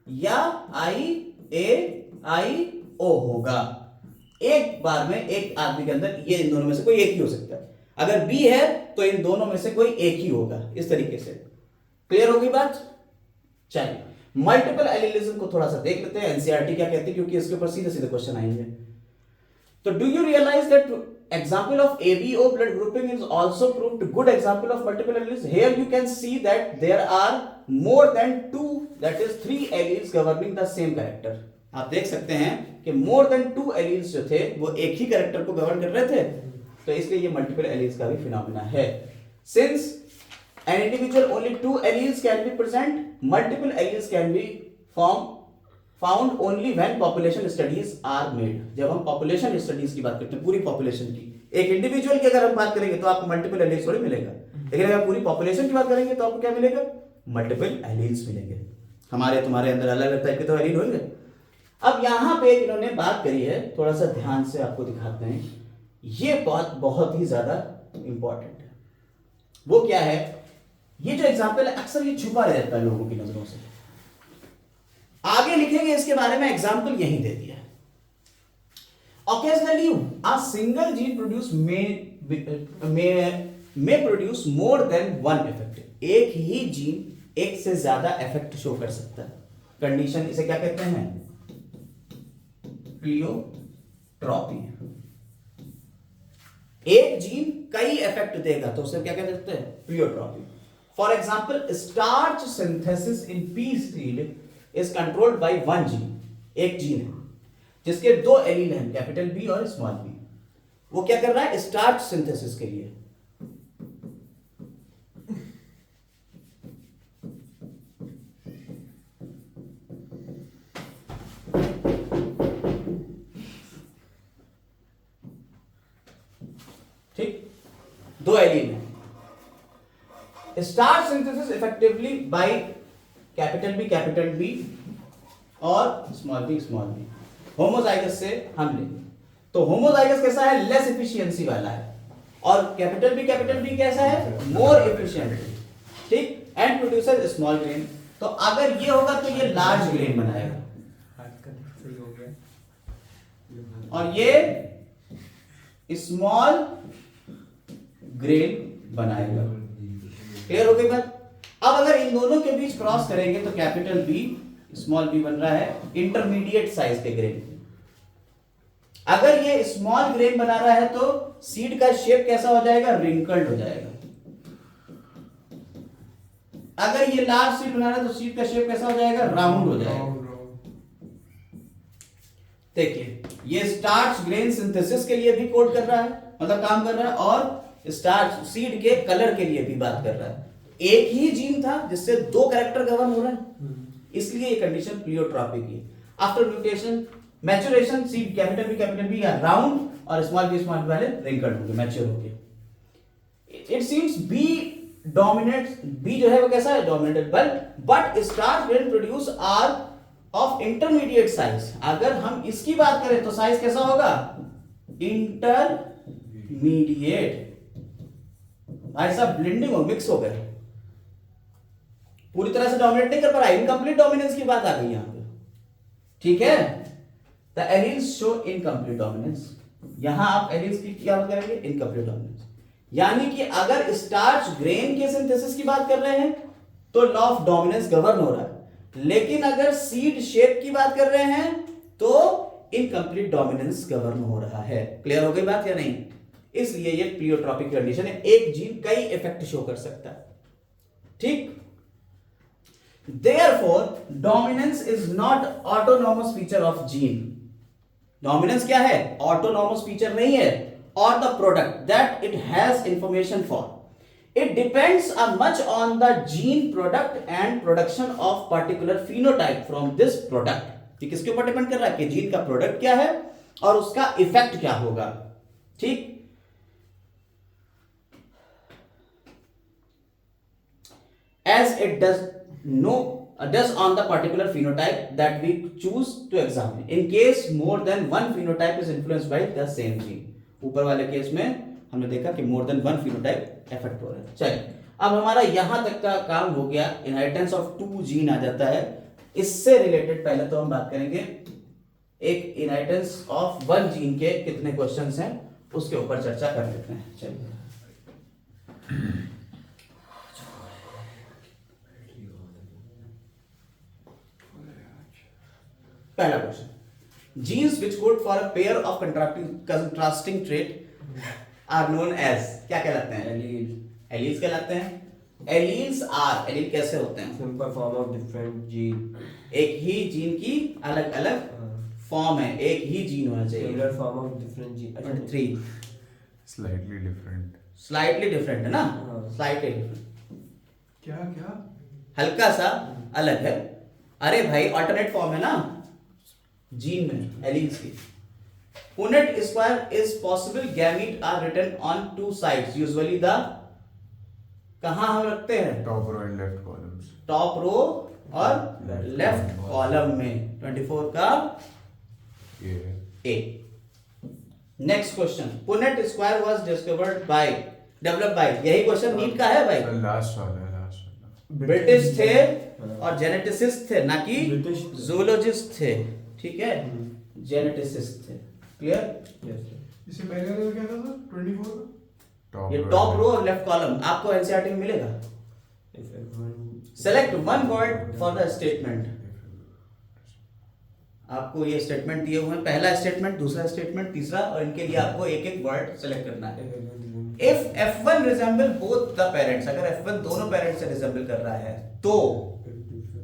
A: या IAIO होगा। एक बार में एक आदमी के अंदर ये इन दोनों में से कोई एक ही हो सकता है। अगर B है तो इन दोनों में से कोई एक ही होगा। इस तरीके से क्लियर होगी बात। चलिए मल्टीपल एलिलिज्म को थोड़ा सा देख लेते हैं, एनसीईआरटी क्या कहती है, क्योंकि इसके ऊपर सीधे सीधे क्वेश्चन आएंगे। तो do you realise that example of ABO blood grouping is also proved good example of multiple alleles? Here you can see that there are more than 2, that is 3 alleles governing the same character. आप देख सकते हैं कि more than 2 alleles जो थे वो एक ही character को गवर्न कर रहे थे, तो इसलिए ये मल्टीपल एलील्स का भी फिनोमेना है। Since an individual only 2 alleles can be present, multiple alleles can be found only when population studies are made. जब हम population studies की बात करते हैं, पूरी population की, एक इंडिविजुअल की अगर हम बात करेंगे तो आपको मल्टीपल एलील्स थोड़ी मिलेगा, लेकिन अगर पूरी पॉपुलेशन की बात करेंगे तो आपको क्या मिलेगा, मल्टीपल एलील्स मिलेंगे। हमारे तुम्हारे अंदर अलग अलग टाइप के तो एलील होंगे। अब यहाँ पे इन्होंने बात करी है, थोड़ा सा ध्यान से आपको दिखाते हैं, ये बात बहुत ही ज्यादा इंपॉर्टेंट है। वो क्या है, ये जो एग्जाम्पल है अक्सर ये छुपा रहता है लोगों की नजरों से। आगे लिखेंगे इसके बारे में, एग्जाम्पल यही दे दिया है। Occasionally a single gene produce may produce more than one effect. एक ही जीन एक से ज्यादा इफेक्ट शो कर सकता है। कंडीशन इसे क्या कहते हैं, प्लियोट्रॉपी। एक जीन कई इफेक्ट देगा तो उसे क्या कह सकते हैं, pleiotropy. For example starch synthesis in P seed is controlled by one gene. एक जीन है जिसके 2 एलील हैं, कैपिटल बी और स्मॉल बी। वो क्या कर रहा है, स्टार्च सिंथेसिस के लिए। ठीक, 2 एलील हैं। Starch synthesis effectively by capital B और स्मॉल बी। होमोजाइगस से हम लेंगे तो होमोजाइगस कैसा है, लेस एफिशिएंसी वाला है, और कैपिटल बी कैसा है, मोर एफिशिएंट। ठीक, एंड प्रोड्यूसर स्मॉल ग्रेन। तो अगर ये होगा तो ये लार्ज ग्रेन बनाएगा, और ये स्मॉल ग्रेन बनाएगा। क्लियर हो गई बात। अब अगर इन दोनों के बीच क्रॉस करेंगे तो कैपिटल बी स्मॉल बी बन रहा है इंटरमीडिएट साइज के ग्रेन। अगर ये स्मॉल ग्रेन बना रहा है तो सीड का शेप कैसा हो जाएगा, रिंकल्ड हो जाएगा। अगर ये लार्ज सीड बना रहा है तो सीड का शेप कैसा हो जाएगा, राउंड हो जाएगा। देखिए ये स्टार्च ग्रेन सिंथेसिस के लिए भी कोड कर रहा है, मतलब काम कर रहा है, और स्टार्च सीड के कलर के लिए भी बात कर रहा है। एक ही जीन था जिससे 2 कैरेक्टर गवर्न हो रहे हैं, इसलिए ये कंडीशन प्लियोट्रॉपी की। After mutation maturation seed capital B या राउंड और स्मॉल बी वाले रिंकल्ड होंगे, मैच्योर होंगे। It seems B dominates, B जो है वो कैसा है, dominated, but starch grain produce are of intermediate size. अगर हम इसकी बात करें तो साइज कैसा होगा, इंटरमीडिएट। भाई साहब ब्लेंडिंग हो, मिक्स हो गए, पूरी तरह से डोमिनेट नहीं कर पा रहा, इनकम्प्लीट डोमिनेंस की बात आ गई यहां पे। ठीक है, the alleles show incomplete dominance. यहां आप एलील्स की क्या बात करेंगे, इनकम्प्लीट डोमिनेंस। यानी कि अगर स्टार्च ग्रेन के सिंथेसिस की बात कर रहे हैं तो लॉ ऑफ डोमिनेंस गवर्न हो रहा है, लेकिन अगर सीड शेप की बात कर रहे हैं तो इनकम्प्लीट डोमिनेंस गवर्न हो रहा है। क्लियर हो गई बात या नहीं। इसलिए ये प्लियोट्रॉपिक कंडीशन है, एक जीन कई इफेक्ट शो कर सकता है। ठीक, therefore dominance is not autonomous feature of gene। dominance क्या है, autonomous feature नहीं है, or the product that it has information for। it depends much on the gene product and production of particular phenotype from this product। ये किसके ऊपर depend कर रहा है कि जीन का प्रोडक्ट क्या है और उसका इफेक्ट क्या होगा। ठीक, as it does on the particular phenotype that we choose to examine। in case more than one phenotype is influenced by the same gene। ऊपर वाले केस में हमने देखा कि more than one phenotype affect हो रहा है। चलिए अब हमारा यहां तक का काम हो गया, इनहेरिटेंस ऑफ 2 जीन आ जाता है। इससे रिलेटेड पहले तो हम बात करेंगे एक इनहेरिटेंस ऑफ 1 जीन के कितने क्वेश्चंस हैं उसके ऊपर चर्चा कर लेते हैं। चलिए पहला question, genes which code for a pair of contrasting trait are known as, क्या कहलाते हैं?
D: एलील।
A: एलील्स कहलाते हैं। एलील्स आर, एलील कैसे होते हैं?
D: Simple form of different gene.
A: एक ही जीन की अलग अलग फॉर्म है, एक ही जीन होना चाहिए।
D: Similar form of different gene.
A: 23
E: slightly different.
A: Slightly different है ना,
D: हाँ।
A: स्लाइटली डिफरेंट,
B: क्या क्या
A: हल्का सा अलग है। अरे भाई ऑल्टरनेट फॉर्म है ना जीन में एलील्स की। Punnett square is possible gamete are written on 2 sides usually the, कहां हम रखते हैं?
E: Top row and left columns.
A: Top row और लेफ्ट कॉलम में। 24 का
E: ये
A: A. Next question, Punnett square was discovered by, developed by, यही क्वेश्चन नीट का है भाई।
E: लास्ट वाला है, लास्ट वाला।
A: ब्रिटिश थे और जेनेटिसिस्ट थे, ना कि
D: ब्रिटिश थे।
A: जूलॉजिस्ट थे, ठीक है, जेनेटिसिस्ट थे। क्लियर?
B: इससे पहले वाला क्या था सर 24 का?
A: ये टॉप रो और लेफ्ट कॉलम आपको एनसीईआरटी में मिलेगा। Select one word for the statement, आपको ये स्टेटमेंट दिए हुए हैं, पहला स्टेटमेंट, दूसरा स्टेटमेंट, तीसरा, और इनके लिए आपको एक एक वर्ड सेलेक्ट करना है। If F1 resemble both the parents, अगर F1 दोनों पेरेंट्स से रिजेंबल कर रहा है तो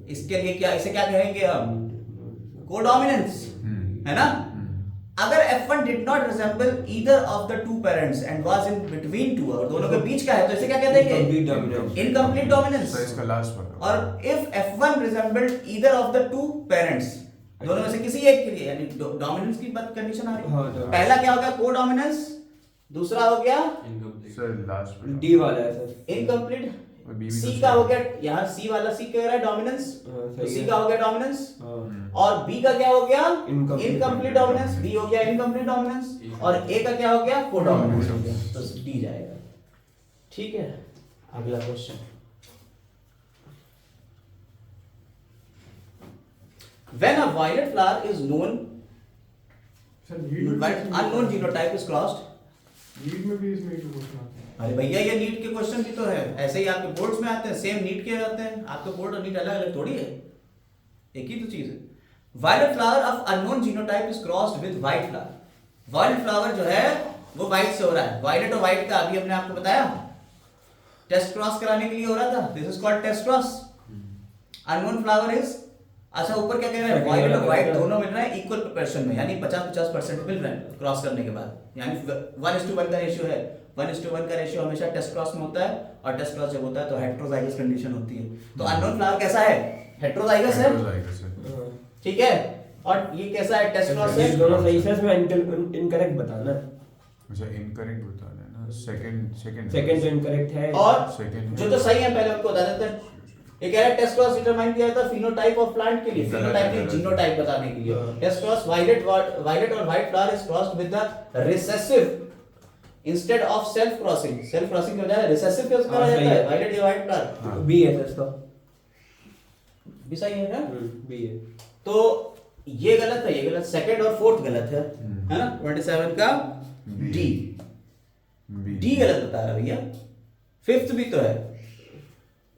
A: इसके लिए क्या, इसे क्या कहेंगे हम? कोडोमिनेंस, है ना? अगर F1 did not resemble either of the 2 parents and was in between 2, और दोनों के बीच का है, तो इसे क्या कहते हैं?
D: Incomplete dominance।
A: Incomplete dominance.
E: तो इसका लास्ट वाला।
A: और if F1 resembled either of the 2 parents, दोनों में से किसी एक के लिए, यानी डोमिनेंस की बात कंडीशन आ रही है।
D: हाँ, dominance।
A: पहला क्या हो गया? कोडोमिनेंस। दूसरा हो गया
E: सर लास्ट वाला।
D: डी वाला है सर।
A: इनकम्प्लीट।
E: और B भी
A: सी
E: तो
A: का
E: सही
A: हो
E: है।
A: गया, यहाँ सी वाला सी कह रहा है डोमिनेंस,
D: हाँ,
A: तो
D: सही
A: सी
D: है।
A: का हो गया डोमिनेंस।
D: हाँ।
A: और बी का क्या हो गया?
D: Incomplete।
A: Incomplete dominance. बी हो गया इनकम्प्लीट डोमिनेंस, और ए का क्या हो गया? कोडोमिनेंस हो गया, तो डी जाएगा। ठीक है, अगला question, when a violet flower is known,
B: sir NEET में
A: when unknown genotype is crossed,
B: NEET में भी इसमें एक क्वेश्चन आता है।
A: अरे भैया ये नीट के क्वेश्चन भी तो है, ऐसे ही आपके बोर्ड्स में आते हैं, सेम नीट के आते हैं। आपके बोर्ड और नीट अलग अलग थोड़ी है, एक ही तो चीज है। Violet flower of unknown genotype is crossed with white flower. Violet flower जो है वो व्हाइट से हो रहा है। वायलेट और व्हाइट का अभी हमने आपको बताया टेस्ट क्रॉस कराने के लिए हो रहा था, this is called test cross. Unknown flower is, अच्छा ऊपर क्या कह रहे हैं? वायलेट और व्हाइट दोनों मिल रहे हैं इक्वल प्रोपोर्शन में, यानी 50-50% मिल रहे हैं क्रॉस करने के बाद, यानी 1:1 का रेशियो है। 1:1 का रेशियो हमेशा टेस्ट क्रॉस में होता है, और टेस्ट क्रॉस जब होता है तो हेटेरोजाइगस कंडीशन होती है। तो अननोन फ्लावर कैसा है? हेटेरोजाइगस है,
E: हेटेरोजाइगस है।
A: ठीक है। और ये कैसा है? टेस्ट क्रॉस है।
D: दोनों सही से, इसमें इनकरेक्ट बताना है।
E: अच्छा इनकरेक्ट बताना है ना। सेकंड
D: सेकंड जो इनकरेक्ट है,
A: और
E: Second
A: जो सही है पहले उनको बता देते हैं। ये कह रहा है टेस्ट क्रॉस डिटरमाइन किया था फिनोटाइप ऑफ प्लांट के लिए,
E: गलत है,
A: फिनोटाइप नहीं
E: गलत है।
A: जीनोटाइप बताने के लिए।
D: हाँ।
A: टेस्ट क्रॉस वायलेट और white flower is crossed with the recessive instead of self crossing. Self crossing के बजाय रिसेसिव क्यों करा
D: हाँ,
A: जाता
D: सही
A: है?
D: है।
A: वायलेट या व्हाइट फ्लावर
E: हाँ।
D: बी है सर इसका।
A: भी सही है ना?
D: बी है।
A: तो ये गलत है, ये गलत, सेकंड और फोर्थ गलत है,
E: हम्म।
A: है ना? 27 का
E: B।
A: D,
E: B।
A: डी गलत बता रहा है भैया। फिफ्थ भी तो है।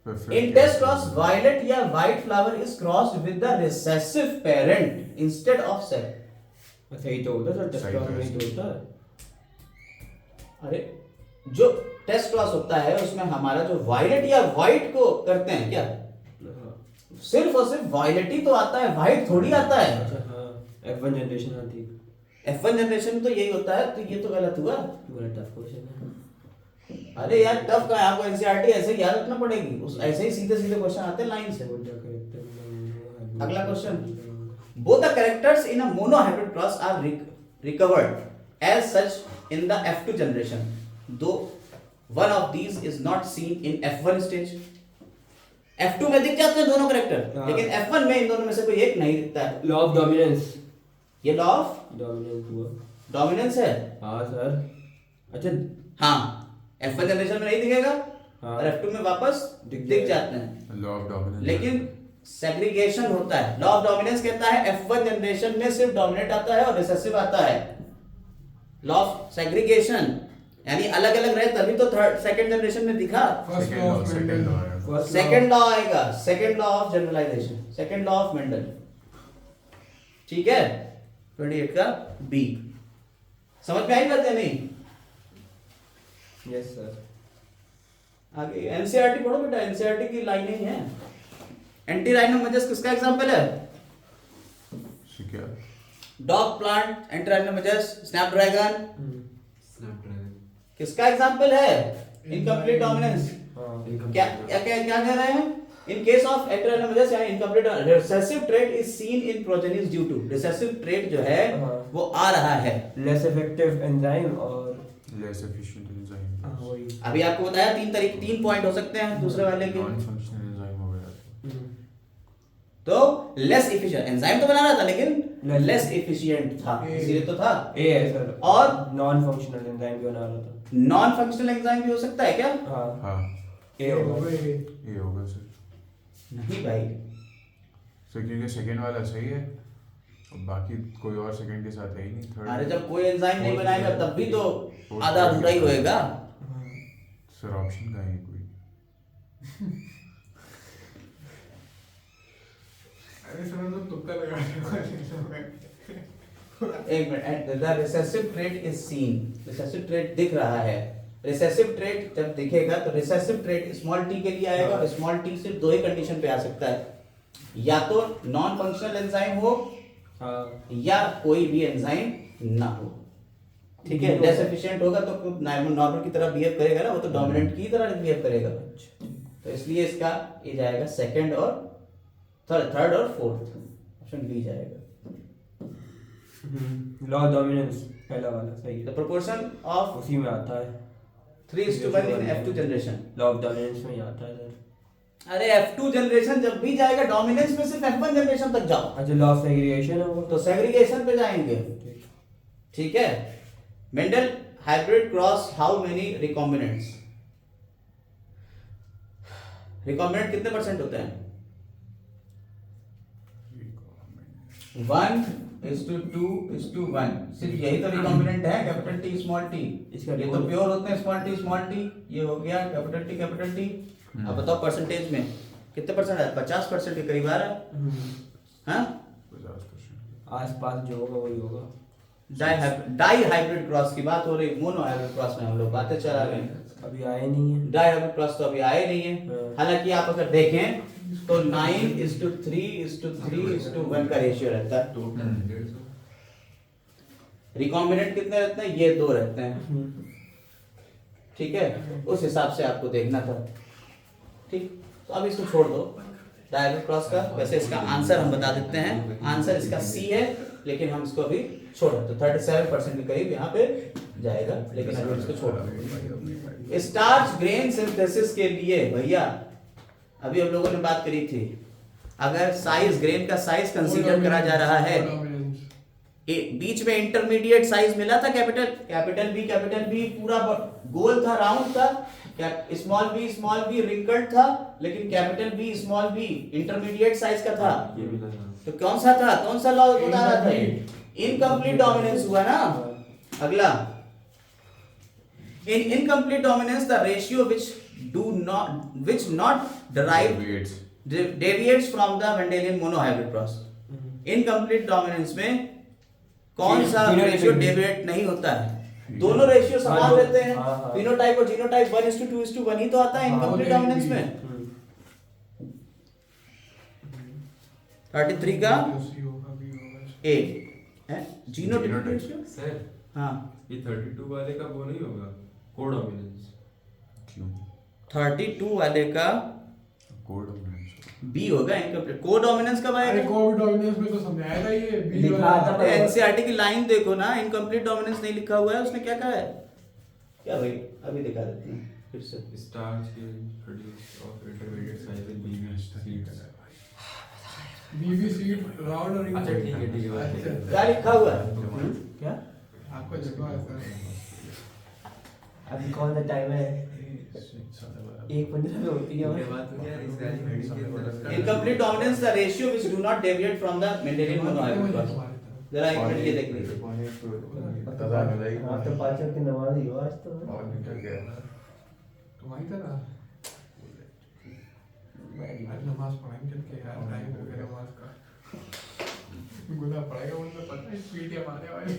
E: Perfect.
A: In test cross, violet या white flower is crossed with the recessive parent instead of self।
D: सही तो होता है सर, टेस्ट
E: सही
D: क्रॉस
E: तो
D: में
E: है।
D: ही तो होता है।
A: अरे जो टेस्ट क्रॉस होता है उसमें हमारा जो वायलेट या व्हाइट को करते हैं क्या,
D: हाँ।
A: सिर्फ और सिर्फ वायलेट ही तो आता है, व्हाइट थोड़ी आता है।
D: अच्छा हाँ, F1 जनरेशन आती है।
A: F1 जनरेशन में तो यही होता है, तो ये तो गलत हुआ।
D: बड़ा टफ क्वेश्चन है।
A: अरे यार टफ का है, आपको एनसीईआरटी ऐसे ही याद रखना पड़ेगी, उस ऐसे ही सीधे सीधे क्वेश्चन आते हैं लाइन से। अगला question, both the characters in a monohybrid cross are recovered as such in the F2 generation, though one of these is not seen in F1 stage। F2 में दिख जाते हैं दोनों कैरेक्टर,
D: हाँ।
A: लेकिन F1 में इन दोनों में से कोई एक नहीं दिखता है।
D: Law of dominance.
A: ये लॉ ऑफ
D: डोमिनेंस हुआ।
A: डोमिनेंस है।
D: हाँ सर। अच्छा
A: हाँ, F1 जनरेशन में नहीं दिखेगा,
D: हाँ।
A: और F2 में वापस
D: दिख
A: दिख
D: जाएगा।
A: जाते हैं।
E: Law of dominance.
A: लेकिन सेग्रीगेशन होता है। लॉ ऑफ डोमिनेंस कहता है F1 जनरेशन में सिर्फ डोमिनेट आता है और रिसेसिव आता है। लॉ ऑफ सेग्रीगेशन यानी अलग अलग रहे तभी तो थर्ड सेकंड जनरेशन में दिखा।
B: First law of
E: second
B: Mendel.
E: Law है।
D: First
A: सेकंड लॉ आएगा, second law of generalisation, second law of Mendel. ठीक है, 28 का बी। समझ में आई बात है नहीं?
D: Yes sir.
A: आगे एनसीईआरटी पढ़ो बेटा, एनसीईआरटी की लाइनें ही हैं। एंटी राइनोमैजस किसका एग्जांपल है?
E: क्या?
A: डॉग प्लांट, एंटी राइनोमैजस, स्नैपड्रैगन
C: स्नैपड्रैगन।
A: किसका एग्जांपल है? Incomplete dominance.
D: हाँ।
A: क्या क्या क्या क्या कह रहे हैं? In case of enter anomalous या incomplete recessive trait is seen in progenies due to recessive trait जो है
D: हाँ।
A: वो आ रहा है।
D: लेस इफेक्टिव एंजाइम और
E: लेस एफिशिएंट एंजाइम।
D: हाँ, वही।
A: अभी आपको बताया तीन पॉइंट हो सकते हैं दूसरे वाले के।
E: नॉन फंक्शनल एंजाइम हो गया।
A: तो लेस एफिशिएंट एंजाइम तो बना रहा था लेकिन
D: Less-
A: लेस एफिशिएंट था, इसलिए तो था।
D: ए है सर।
A: और
D: नॉन फंक्शनल एंजाइम भी बना रहा था।
A: नॉन फंक्शनल एंजाइम भी हो सकता है क्या?
D: हाँ।
E: हाँ
D: ए होगा।
E: ये होगा सर।
A: नहीं भाई,
E: सर क्योंकि सेकंड वाला सही है और बाकी कोई और सेकंड के साथ है ही नहीं। थर्ड
A: अरे जब कोई एंजाइम नहीं बनाएगा तब भी तो आधा अधूरा ही होएगा।
E: सर ऑप्शन का है कोई?
B: अरे सर तो तुक्का लगा रहे
A: एक minute, the recessive trait is seen, recessive trait दिख रहा है। रिसेसिव ट्रेट जब दिखेगा तो रिसेसिव ट्रेट स्मॉल टी के लिए आएगा और स्मॉल टी सिर्फ दो ही कंडीशन पे आ सकता है, या तो नॉन फंक्शनल एंजाइम हो
D: हाँ।
A: या कोई भी एंजाइम ना हो। ठीक है, लेस एफिशिएंट होगा तो नॉर्मल की तरह बिहेव करेगा ना, वो तो डोमिनेंट की तरह बिहेव करेगा। तो इसलिए इसका ये जाएगा सेकंड और थर्ड और फोर्थ, ऑप्शन बी जाएगा।
D: लॉ डोमिनेंस पहला वाला सही
A: द
D: है।
A: प्रोपोर्शन ऑफ
D: उसी में आता है।
A: 3:1 इन F2 generation.
D: Law of dominance में ही आता है सर।
A: अरे F2 जनरेशन जब भी जाएगा डोमिनेंस में सिर्फ F1 जनरेशन तक जाओ,
D: अच्छा लॉ ऑफ सेग्रीगेशन है वो
A: तो सेग्रीगेशन पे जाएंगे। ठीक है, Mendel hybrid cross how many recombinants? Recombinant कितने परसेंट होते हैं? 1:2:1। सिर्फ यही तो रिकॉम्बिनेंट है, कैपिटल टी स्मॉल टी।
D: इसका
A: ये तो प्योर होते हैं स्मॉल टी, ये हो गया कैपिटल टी। अब बताओ परसेंटेज में कितने परसेंट है? 50% के करीब आ रहा है। हाँ,
E: 50%।
D: आसपास जो होगा वही होगा।
A: डाई हाइब्रिड क्रॉस की बात हो रही, मोनो हाइब्रिड क्रॉस में हम लोग बातें चला रहे हैं।
D: अभी आए नहीं है।
A: डाई हाइब्रिड क्रॉस तो अभी आए नहीं है।
D: हाँ।
A: हालांकि आप अगर देखें तो 9:3:3:1 का रेशियो रहता है।
C: टोटल 150।
A: रिकॉम्बिनेंट कितने रहते हैं? ये 2 रहते हैं। ठीक है, उस हिसाब से आपको देखना था। ठीक, तो अब इसको छोड़ दो डायरेक्ट क्रॉस का। वैसे इसका आंसर हम बता देते हैं, आंसर इसका सी है, लेकिन हम इसको अभी छोड़ दो। 37% के करीब यहाँ पे जाएगा, लेकिन अभी इसको छोड़ दो। स्टार्च ग्रेन सिंथेसिस के लिए भैया अभी हम लोगों ने बात करी थी, अगर साइज ग्रेन का साइज कंसीडर करा जा रहा है, बीच में इंटरमीडिएट साइज मिला था कैपिटल बी पूरा गोल था, राउंड था। स्मॉल बी रिंकल्ड था, लेकिन capital B small B intermediate size का था।
C: ये भी लगा।
A: तो कौन सा था, कौन सा लॉ बता रहा था? इनकम्प्लीट डोमिनेंस हुआ ना। अगला, in incomplete dominance the ratio which not derived deviates from the Mendelian monohybrid cross। Incomplete dominance में कौन सा रेशियो डेविएट नहीं होता है? दोनों रेशियो समान रहते हैं। फिनोटाइप और जीनोटाइप 1:2:1 ही तो आता है इनकम्प्लीट डोमिनेंस में। 33 का ए है जीनोटाइप रेशियो।
C: सर
A: हाँ,
C: ये 32 वाले का वो नहीं होगा कोडोमिनेंस?
E: क्यों?
A: 32 वाले का
E: कोडोमिनेंस
A: बी होगा इनकम्प्लीट। कोडोमिनेंस कब
B: अरे
A: आएगा?
B: कोविड डोमिनेंस में तो समझाया था ये बी
D: लिखा
B: वाला।
D: था।
A: अरे एनसीईआरटी की लाइन देखो ना, इनकम्प्लीट डोमिनेंस नहीं लिखा हुआ है, उसने क्या कहा है? क्या भाई, अभी दिखा देते हैं फिर से।
C: स्टार्च के produce of intermediate size in बीवी सीड्स।
B: बीबी सीड राउंड और
C: अच्छा, ठीक है, ठीक है,
B: अच्छा, अच्छा।
A: क्या लिखा हुआ है?
D: क्या?
B: आपको जगह है सर।
D: अभी कौन सा टाइम है? एक 15 में होती है
C: ये बात तो यार इस वाली हेडिंग के अंदर
A: incomplete dominance the ratio which do not deviate from the Mendelian monohybrid cross. जरा एक मिनट ये देख लीजिए।
D: हाँ तो पाँचों की नमाज ही हो आज तो।
B: तुम्हारी तरह आज नमाज पढ़ेंगे चल के यार टाइम हो गया नमाज का। गुना पड़ेगा उनको पता है पीटीएम आने वाली।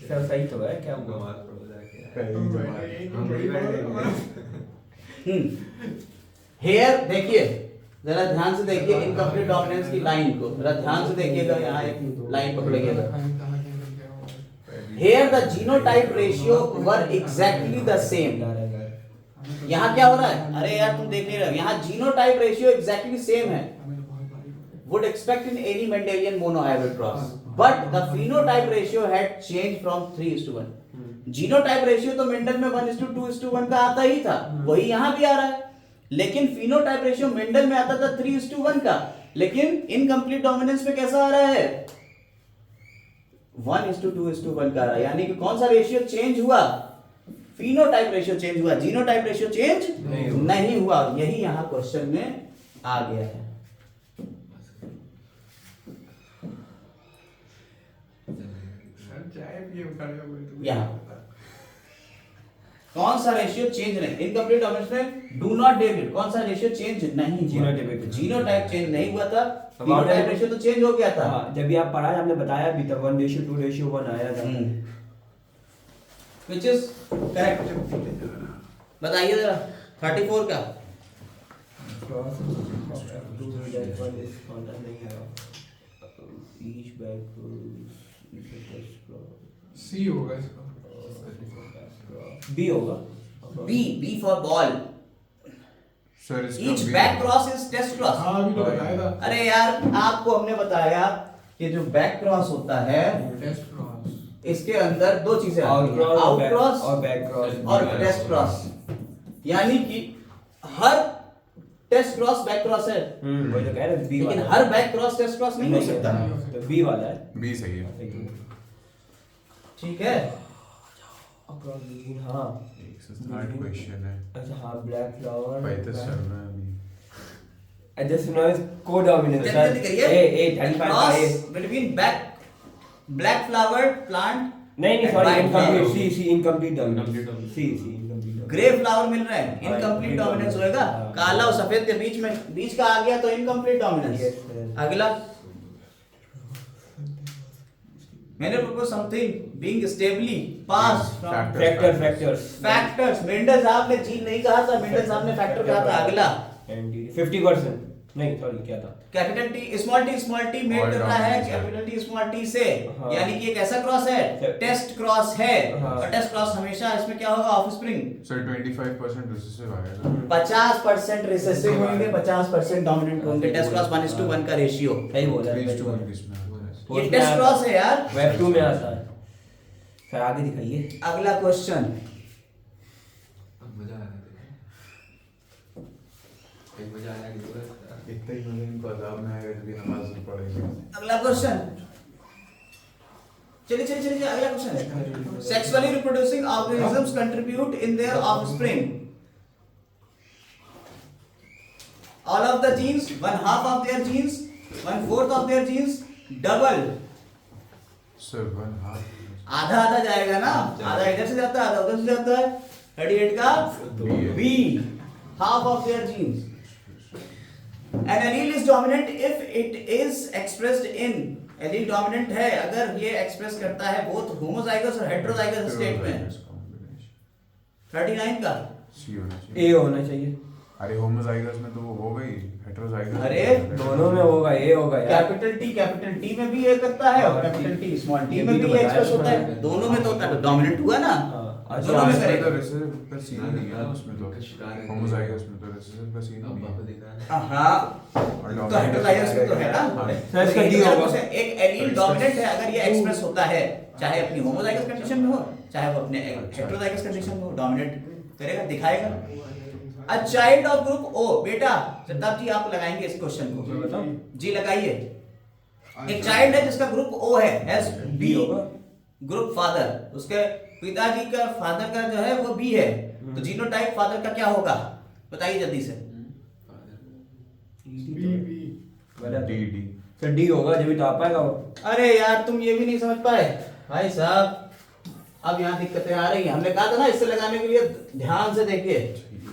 D: सब सही तो है क्या हुआ?
C: नमाज पढ़ो जाके
A: हेयर देखिए, जरा ध्यान से देखिए इनकम्प्लीट डोमिनेंस की लाइन को, जरा ध्यान से देखिएगा, यहाँ एक लाइन पकड़िएगा। Here the genotype ratio were exactly the same. यहाँ क्या हो रहा है? अरे यार तुम देख नहीं रहे हो, यहाँ जीनोटाइप रेशियो एग्जैक्टली सेम है, would expect in any Mendelian monohybrid cross, but the phenotype ratio had changed from 3:1. Genotype ratio तो मेंडल में 1:2:1 का आता ही था, वही यहाँ भी आ रहा है, लेकिन फिनोटाइप रेशियो मेंडल में आता था 3:1 का, लेकिन इनकम्प्लीट डोमिनेंस में कैसा आ रहा है? 1:2:1 का आ रहा है। यानी कि कौन सा रेशियो चेंज हुआ? फिनोटाइप रेशियो चेंज हुआ, जीनोटाइप रेशियो चेंज नहीं हुआ। यही यहाँ क्वेश्चन में आ गया है।
B: चाय पिए उठाने को
A: यहाँ कौन सा रेशियो चेंज नहीं? इनकम्प्लीट डोमिनेंस में डू नॉट डेविएट, कौन सा रेशियो चेंज नहीं हुआ? जीनोटाइप चेंज नहीं हुआ था, फिनोटाइप रेशियो तो चेंज हो गया था।
D: हाँ, जब भी आप पढ़ा आपने बताया भी था 1:2:1 आया था।
A: Which is correct? बताइए जरा 34 का।
B: सी होगा इसका।
D: बी होगा।
A: B for ball.
E: Sir
A: Each back cross is test cross.
B: हाँ अभी तो बताया था।
A: अरे यार आपको हमने बताया कि जो बैक क्रॉस होता है
B: टेस्ट क्रॉस।
A: इसके अंदर दो चीजें आती हैं,
D: आउट
A: आउट क्रॉस
D: और बैक क्रॉस
A: और टेस्ट क्रॉस। यानी कि हर टेस्ट क्रॉस बैक क्रॉस है,
D: वही तो कह रहे बी
A: लेकिन
D: वाला
A: हर बैक क्रॉस टेस्ट क्रॉस नहीं हो सकता।
D: तो बी वाला है।
E: बी सही है।
A: ठीक है,
D: हाँ
E: 160 क्वेश्चन है।
D: अच्छा हाँ ब्लैक फ्लावर
E: 35 चल रहा है अभी।
D: I just know is co-dominant.
A: जल्दी करिए।
D: A 35 का A.
A: Cross between black flowered plant,
D: नहीं सॉरी
A: White
D: इनकम्प्लीट
A: flower.
D: सी इनकम्प्लीट डोमिनेंस
C: Incomplete
D: सी इनकम्प्लीट
A: ग्रे फ्लावर मिल रहा है,
D: हाँ,
A: इनकम्प्लीट
D: incomplete
A: डोमिनेंस होएगा।
D: हाँ।
A: काला और सफेद के बीच में, बीच का आ गया तो इनकम्प्लीट डोमिनेंस।
D: Yes, yes.
A: अगला, मैंने propose something being stably pass from
D: factors
A: factors. Mendel साहब ने जी नहीं कहा था, मेंडल साहब ने फैक्टर कहा था। अगला
D: 50% नहीं सॉरी क्या था
A: capital T small T made
E: All
A: करना है
E: dominance है।
A: कैपिटल टी स्मॉल टी से,
D: हाँ।
A: यानी कि एक ऐसा क्रॉस है, टेस्ट क्रॉस है।
D: हाँ।
A: और टेस्ट क्रॉस हमेशा इसमें क्या होगा? ऑफस्प्रिंग।
E: सर 25% रिसेसिव आएगा।
A: 50% रिसेसिव होंगे, 50% डोमिनेंट होंगे। टेस्ट क्रॉस 1:1 का रेशियो।
D: सही बोला
E: 3:1 किसमें आता है?
A: ये टेस्ट क्रॉस है यार।
D: वेब 2 में आता है सर आगे दिखाइए
A: अगला क्वेश्चन,
C: मजा आ रहा है। एक मजा आया कि पूरा
E: इतना ही मजा इनको अजाब में आएगा जब ये नमाज नहीं पढ़ेंगे।
A: अगला क्वेश्चन, चलिए अगला क्वेश्चन है sexually reproducing organisms contribute in their offspring all of the genes, 1/2 of their genes, 1/4 of their genes, double।
E: Sir 1/2
A: आधा आधा जाएगा ना, आधा इधर से जाता है आधा उधर से जाता है। 38 का B, half of their genes। An allele is dominant if it is expressed in, allele dominant है अगर ये एक्सप्रेस करता है both homozygous और heterozygous स्टेट में। 39 का
E: सी होना चाहिए।
D: ए होना चाहिए
E: अरे होमोजाइगस में तो वो हो गई, हेटेरोजाइगस
A: अरे,
D: दोनों में होगा ए होगा यार
A: कैपिटल टी में भी ये करता है और कैपिटल टी स्मॉल टी में भी ये एक्सप्रेस होता है। दोनों में तो होता है, डोमिनेंट हुआ ना, दोनों में करेगा।
E: तो रिसेसिव का सीन नहीं है उसमें तो, होमोजाइगस में तो रिसेसिव का सीन नहीं
C: पापा
E: है।
C: देख रहा है।
A: हाँ तो हेटेरोजाइगस में तो है ना।
D: सर इसका डी होगा
A: एक एलील डोमिनेंट है अगर ये एक्सप्रेस होता है, चाहे अपनी होमोजाइगस कंडीशन में हो चाहे वो अपने हेटेरोजाइगस कंडीशन में हो, डोमिनेट करेगा, दिखाएगा। A child of group O, बेटा प्रताप जी आप लगाएंगे इस क्वेश्चन को,
D: बताओ
A: जी लगाइए। एक चाइल्ड है जिसका ग्रुप O है, हैज
D: बी
A: B
D: होगा
A: ग्रुप फादर, उसके पिताजी का फादर का जो है वो B है तो जीनोटाइप फादर का क्या होगा, बताइए जल्दी से।
D: गलत
E: डी डी
D: सर डी होगा जब तो आ पाएगा वो।
A: अरे यार तुम ये भी नहीं समझ पाए भाई साहब, अब यहाँ दिक्कतें आ रही हैं। हमने कहा था ना इससे लगाने के लिए ध्यान से देखिए।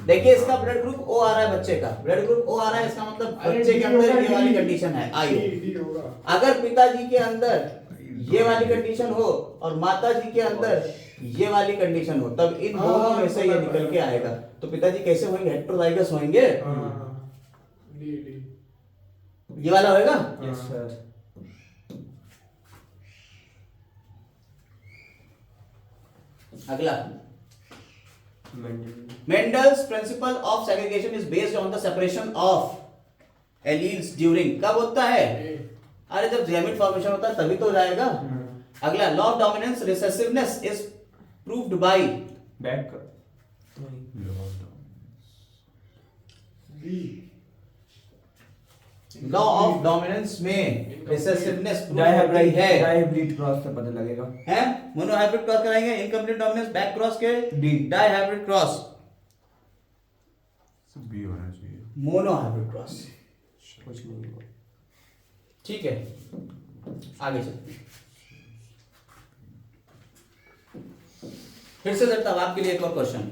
A: देखिए इसका ब्लड ग्रुप ओ आ रहा है, बच्चे का ब्लड ग्रुप ओ आ रहा है, इसका मतलब बच्चे के अंदर ये वाली कंडीशन है आयु। अगर पिताजी के अंदर ये वाली कंडीशन हो और माता जी के अंदर ये वाली कंडीशन हो, तब इन दोनों में से ये निकल के आएगा। तो पिताजी कैसे होंगे, हेटेरोजाइगस होंगे। ये वाला होएगा।
D: Yes sir.
A: अगला, Mendel's principle of segregation is based on the separation of alleles during, कब होता है, अरे जब गैमेट फॉर्मेशन होता है तभी तो हो जाएगा। अगला, law of dominance recessiveness is proved buy
D: back
A: law of dominance में रिसेसिवनेस प्रूव होती है।
D: डायहाइब्रिड क्रॉस से पता लगेगा।
A: हैं, मोनोहाइब्रिड क्रॉस कराएंगे, इनकम्प्लीट डोमिनेंस बैक क्रॉस के
D: डी।
A: डायहाइब्रिड क्रॉस
E: बी होना चाहिए।
A: मोनोहाइब्रिड क्रॉस,
D: कुछ नहीं होगा।
A: ठीक है आगे चलते हैं। फिर से करता हूं आपके लिए एक और question.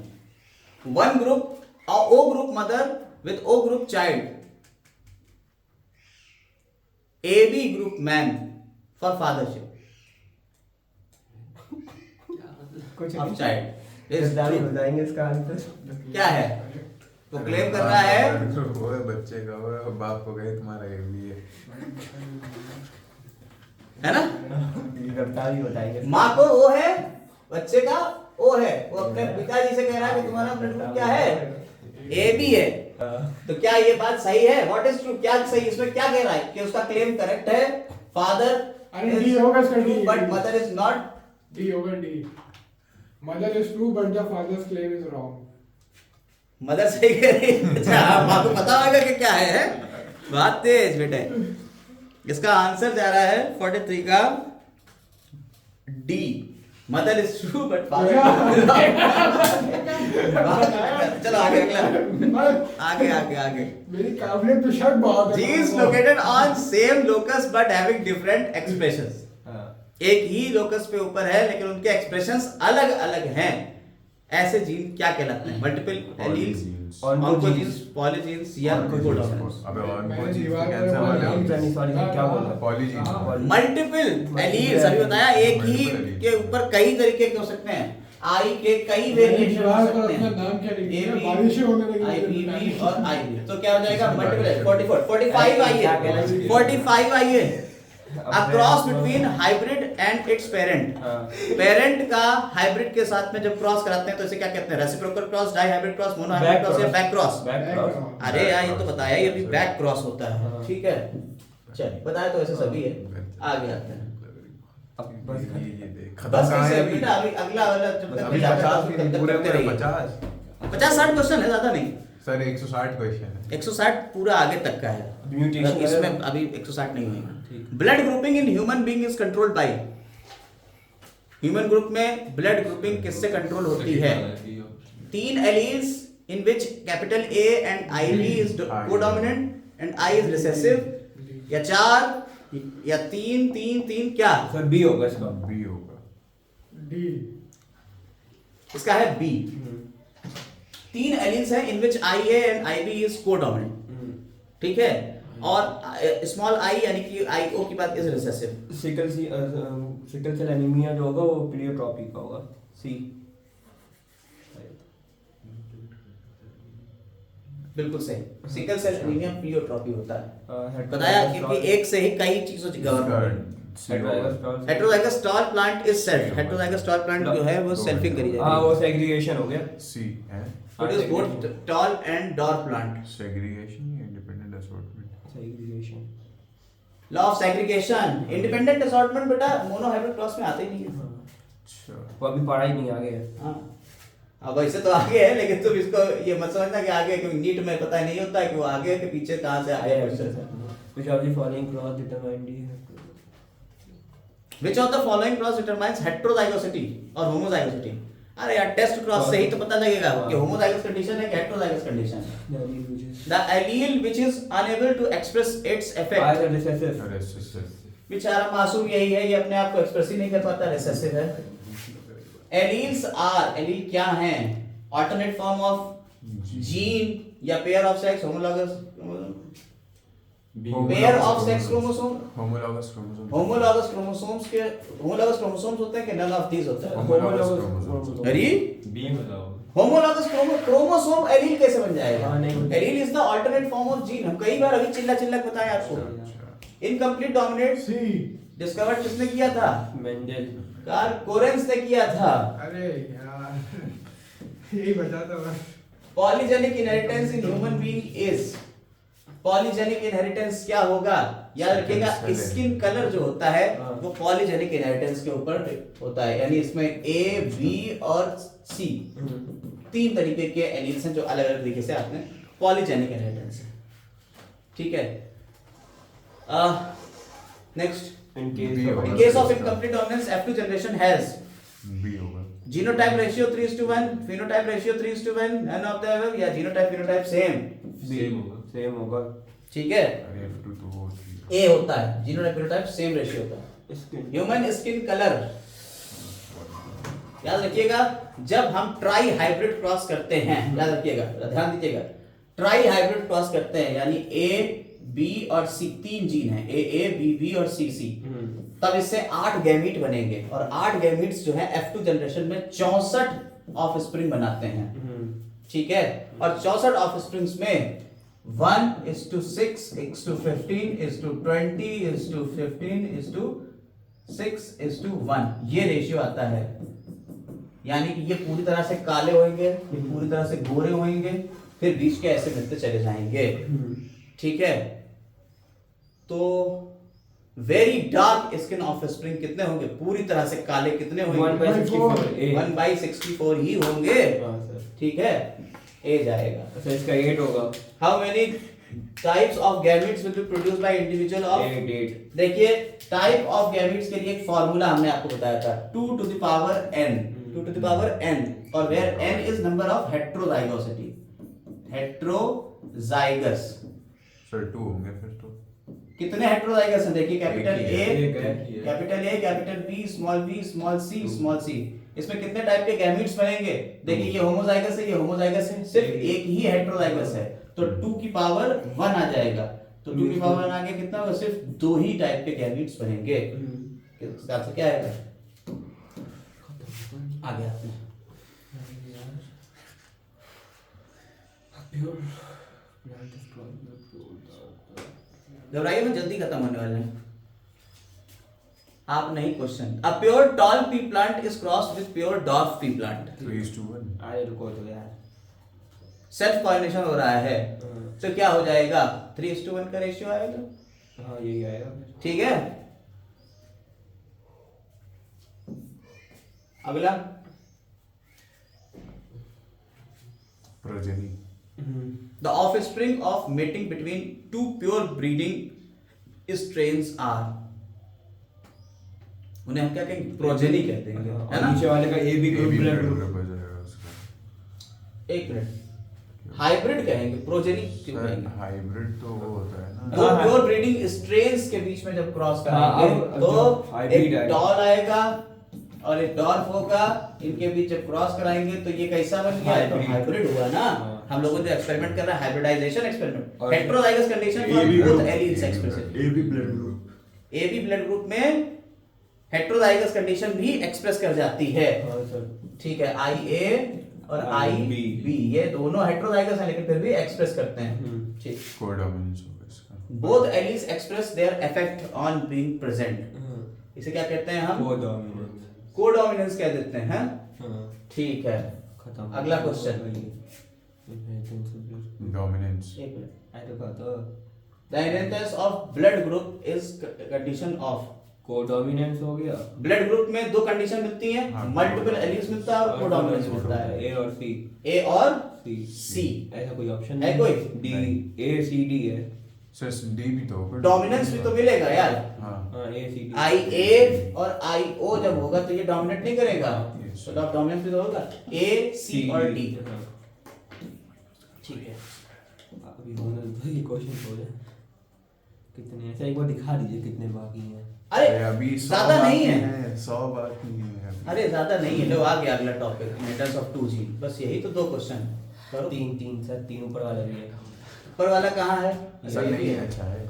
A: One group O group mother with O group child, A B group man for fathership
D: कुछ
A: ऑफ चाइल्ड इज
D: जल्दी
A: ट्रू।
D: हो जाएंगे इसका आंसर।
A: क्या है, वो क्लेम कर रहा है
E: वो है बच्चे का, वो है बाप को गए तुम्हारा ये भी
A: है ना।
D: गिरफ्तारी हो जाएंगे।
A: माँ को ओ है, बच्चे का ओ है, वो अपने पिताजी से कह रहा है कि तुम्हारा ब्लड ग्रुप क्या है, ए बी है। तो क्या ये बात सही है, व्हाट इज ट्रू, क्या सही, इसमें क्या कह रहा है कि उसका क्लेम करेक्ट है, फादर
B: अरे डी होगा इसका, D
A: but mother is not.
B: D होगा, D mother is true but the father's claim is wrong.
A: Mother सही कह रही है। अच्छा आपको पता होगा कि क्या है, बात तेज बेटे। इसका आंसर जा रहा है 43 का D, mother is true but father. चलो आगे, अगला आगे आगे आगे।
B: मेरी काबिलियत तो शक बहुत है।
A: Genes located on same locus but having different expressions. एक ही लोकस पे ऊपर है लेकिन उनके एक्सप्रेशंस अलग अलग हैं, ऐसे जीन क्या कहलाते हैं, मल्टीपल एलील्स, ऑन्कोजीन्स, पॉलीजीन्स या कोडोमिनेंस।
E: अबे
B: मैंने
E: ऑन्कोजीन्स
B: दीवार
E: कैंसर
B: पर
E: वाले
D: सॉरी क्या बोल रहा
E: पॉलीजीन।
A: मल्टीपल एलील्स अभी बताया, एक ही के ऊपर कई तरीके के हो सकते हैं, आई के कई वेरिएशन हो सकते हैं।
B: नाम क्या लिखा है?
A: AB,
B: बारिशें होने लगी
A: IBB और IB, तो क्या हो जाएगा मल्टीपल। 44 45 आइए, 45 आइए। A cross between hybrid and its parent. Parent का हाइब्रिड के साथ में जब क्रॉस कराते हैं तो इसे क्या कहते हैं, reciprocal cross, dihybrid cross, monohybrid cross या बैक क्रॉस।
D: Back cross.
A: अरे यार ये तो बताया, ये भी बैक क्रॉस होता है। ठीक है चलिए, बताया तो ऐसे सभी है। आगे आते हैं
D: अब बस
E: ये देख खत्म
A: बस
E: कहाँ है
A: कैसे
E: अभी?
A: बेटा, अभी अगला वाला जब तक
E: अभी
A: नहीं आता
E: 50
A: तब तक
E: पूरे
A: करते
E: पूरे
A: रहिए।
E: 50
A: 50-60 क्वेश्चन है, ज्यादा नहीं।
E: सर 160 क्वेश्चन है।
A: 160 पूरा आगे तक का है,
D: म्यूटेशन
A: इसमें अभी 160 नहीं होगा। Blood grouping in human being is controlled by, human group में ब्लड ग्रुपिंग किससे कंट्रोल होती है, 3 alleles in which capital A and I B is codominant and I is recessive, या 4 या 3 क्या,
D: सर बी होगा इसका।
E: बी होगा।
B: डी
A: इसका है बी। 3 एलील्स हैं in which I A and I B is codominant, ठीक है, और स्मॉल आई यानी कि आई ओ की बात is recessive.
D: Sickle cell anaemia जो होगा वो प्लियोट्रॉपी का होगा, सी।
A: बिल्कुल सही, सिकल सेल एनीमिया प्लियोट्रॉपी होता है। बताया
D: हेटेरोजाइगस
A: कि एक से ही कई चीजों से govern. Heterozygous tall plant is self, heterozygous tall plant जो है वो सेल्फिंग करी
D: हां
A: जाएगी।
D: वो सेग्रीगेशन हो गया।
E: सी है
A: produce both tall and dwarf plant.
E: Segregation या independent assortment.
D: Segregation
A: law of segregation, independent assortment बेटा मोनोहाइब्रिड क्रॉस में आते ही नहीं है।
E: अच्छा
D: वो अभी पढ़ा ही नहीं आगे है।
A: हाँ अब ऐसे तो आगे है, लेकिन तुम इसको ये मत समझना कि आगे, क्योंकि नीट में पता नहीं होता है कि वो आगे है कि पीछे कहाँ से आया question.
D: which of the following clause determine the
A: Which of the following clause determines heterozygosity or homozygosity? अरे यार टेस्ट क्रॉस से ही तो पता लगेगा कि होमोजाइगस कंडीशन है कि हेटेरोजाइगस कंडीशन है। The allele which is unable to express its effect,
E: Recessive.
A: बेचारा मासूम यही है, ये अपने आप को एक्सप्रेस ही नहीं कर पाता, रिसेसिव है। एलील्स आर, एलील क्या हैं? अल्टरनेट फॉर्म ऑफ जीन या pair of sex, homologous pair of sex chromosome,
E: Homologous chromosome.
A: Homologous chromosomes के होमोलॉगस क्रोमोसोम्स होते हैं कि नन ऑफ दीस होता है?
E: Homologous chromosome.
A: अरे
C: बी बताओ।
A: होमोलॉगस क्रोमोसोम एलील कैसे बन जाएगा?
D: हाँ, नहीं।
A: Allele is the alternate form of gene. हम कई बार अभी चिल्ला चिल्ला बताएं आपको। इनकम्प्लीट डोमिनेट
B: सी।
A: डिस्कवर किसने किया था?
D: मेंडल।
A: कार्ल कोरेंस ने किया था।
B: अरे यार यही बचा था बस।
A: Polygenic inheritance in human being is, polygenic inheritance क्या होगा? याद रखिएगा, स्किन कलर जो होता है वो पॉलीजेनिक इनहेरिटेंस के ऊपर होता है। यानी इसमें ए, बी और सी तीन तरीके के एलील्स हैं जो अलग अलग तरीके से आपने पॉलीजेनिक इनहेरिटेंस है। ठीक है, next,
D: in
A: in case of incomplete dominance F2 generation has
E: B होगा.
A: genotype ratio 3:1, phenotype ratio 3:1, none of the above, या genotype phenotype same।
C: सेम होगा।
D: सेम होगा।
A: ठीक है,
E: अरे F2 तो वो थी.
A: A होता है, genotype phenotype same ratio होता है।
D: स्किन
A: ह्यूमन स्किन कलर, याद रखिएगा, जब हम ट्राई हाइब्रिड क्रॉस करते हैं, याद रखिएगा, ध्यान दीजिएगा, ट्राई हाइब्रिड क्रॉस करते हैं यानी ए, बी और सी, तीन जीन है, ए, बी, बी और सी, सी, तब इससे 8 गैमीट बनेंगे और 8 गैमीट्स जो है F2 जनरेशन में 64 ऑफस्प्रिंग बनाते हैं। ठीक है, और 64 ऑफस्प्रिंग्स में 1:6:15:20:15:6:1 ये रेशियो आता है। यानी कि ये पूरी तरह से काले होंगे, ये पूरी तरह से गोरे होंगे, फिर बीच के ऐसे मिलते चले जाएंगे। ठीक है, तो वेरी डार्क स्किन ऑफस्प्रिंग कितने होंगे? पूरी तरह से काले कितने होंगे? 1/64 ही होंगे। ठीक है, ए जाएगा।
D: अच्छा, इसका 8 होगा।
A: How many types of gametes will be produced by individual of?
D: 8।
A: देखिए, टाइप ऑफ गैमेट्स के लिए एक फार्मूला हमने आपको बताया था, 2 to the power n, 2 to the power n, और where n is number of heterozygosity, heterozygous।
E: Sir 2 होंगे फिर तो.
A: कितने हेटेरोजाइगस हैं? देखिए, कैपिटल
E: एक ही
A: ए,
E: है,
C: एक है।
A: Capital A, capital B, small C, small C. इसमें कितने टाइप के गैमीट्स बनेंगे? देखिए, ये होमोजाइगस है, ये होमोजाइगस है, सिर्फ एक ही हेटेरोजाइगस है, तो 2 की पावर 1 आ जाएगा। तो 2 की पावर 1 आ गया, कितना होगा? सिर्फ 2 ही टाइप के गैमीट्स बनेंगे। किस हिसाब से क्या आएगा? आ गया आपने। घबराइए मत, जल्दी खत्म होने वाले हैं। आप नहीं question. A pure tall P plant is crossed with pure dwarf P plant.
E: 3:1.
D: आए रुको तो यार।
A: सेल्फ पॉलिनेशन हो रहा है, तो क्या हो जाएगा? 3:1 का रेशियो आएगा।
D: हाँ, यही आएगा।
A: ठीक है, अगला,
E: Progeny.
A: The offspring of mating between 2 pure breeding strains are. उन्हें हम क्या कहेंगे? प्रोजेनी कहते हैं, है
D: और
A: ना?
D: नीचे वाले का A B group blood group.
E: Group हो जाएगा उसका.
A: एक मिनट, हाइब्रिड कहेंगे, प्रोजेनी क्यों
E: सर
A: कहेंगे?
E: हाइब्रिड तो वो होता है ना.
A: दो प्योर ब्रीडिंग स्ट्रेन्स के बीच में जब क्रॉस
D: हाँ,
A: कराएंगे
D: अब
A: तो
D: जब hybrid
A: एक
D: आएगा।
A: डॉल आएगा और एक डॉर्फ होगा, इनके बीच जब क्रॉस कराएंगे तो ये कैसा बन गया? तो
D: Hybrid।
A: हाइब्रिड हुआ ना।
D: हाँ।
A: हम लोगों ने एक्सपेरिमेंट कर रहा है, हाइब्रिडाइजेशन एक्सपेरिमेंट,
D: और
A: heterozygous condition for
E: AB
A: both
E: group,
A: alleles
E: AB
A: expressive.
E: AB blood group.
A: AB blood group में हेटेरोजाइगस कंडीशन भी एक्सप्रेस कर जाती है।
D: हाँ सर।
A: ठीक है, IA और
D: IB,
A: IB ये दोनों हेटेरोजाइगस हैं लेकिन फिर भी एक्सप्रेस करते हैं। ठीक,
E: कोडोमिनेंस होगा इसका.
A: both alleles express their effect on being present। इसे क्या कहते हैं हम?
D: कोडोमिनेंस।
A: कोडोमिनेंस कह देते हैं।
D: हाँ,
A: ठीक है,
D: खत्म।
A: अगला क्वेश्चन।
E: Dominance.
A: एक मिनट।
D: आई तो कहता
A: The inheritance of blood group is condition of।
D: Codominance हो गया।
A: ब्लड ग्रुप में 2 कंडीशन मिलती हैं,
E: हाँ,
A: मल्टीपल एलील्स मिलता है और कोडोमिनेंस मिलता है।
D: ए और सी।
A: A और
D: सी।
A: C।
D: ऐसा कोई ऑप्शन
A: है कोई?
D: डी, ए सी डी है।
E: सर D भी तो होगा.
A: डोमिनेंस भी तो मिलेगा यार।
E: हाँ.
D: हाँ, ए सी डी।
A: IA और IO जब होगा तो ये डोमिनेट नहीं करेगा।
E: Yes.
A: तो डोमिनेंस भी तो होगा ए सी और डी।
D: हाँ।
A: ठीक है,
D: अभी होने दो, ये क्वेश्चन हो जाए कितने ऐसे एक बार दिखा दीजिए कितने बाकी हैं।
A: अरे
E: अभी 100
A: ज्यादा नहीं है,
E: 100 बाकी है अभी।
A: अरे ज्यादा नहीं है। लो आ गया अगला टॉपिक, इनहेरिटेंस ऑफ 2G। बस यही तो 2 क्वेश्चन करो।
D: तीन तीन सर, तीन ऊपर वाला भी है।
A: ऊपर वाला कहाँ है?
E: ऐसा
A: ये भी
E: नहीं है,
A: है।
E: अच्छा है।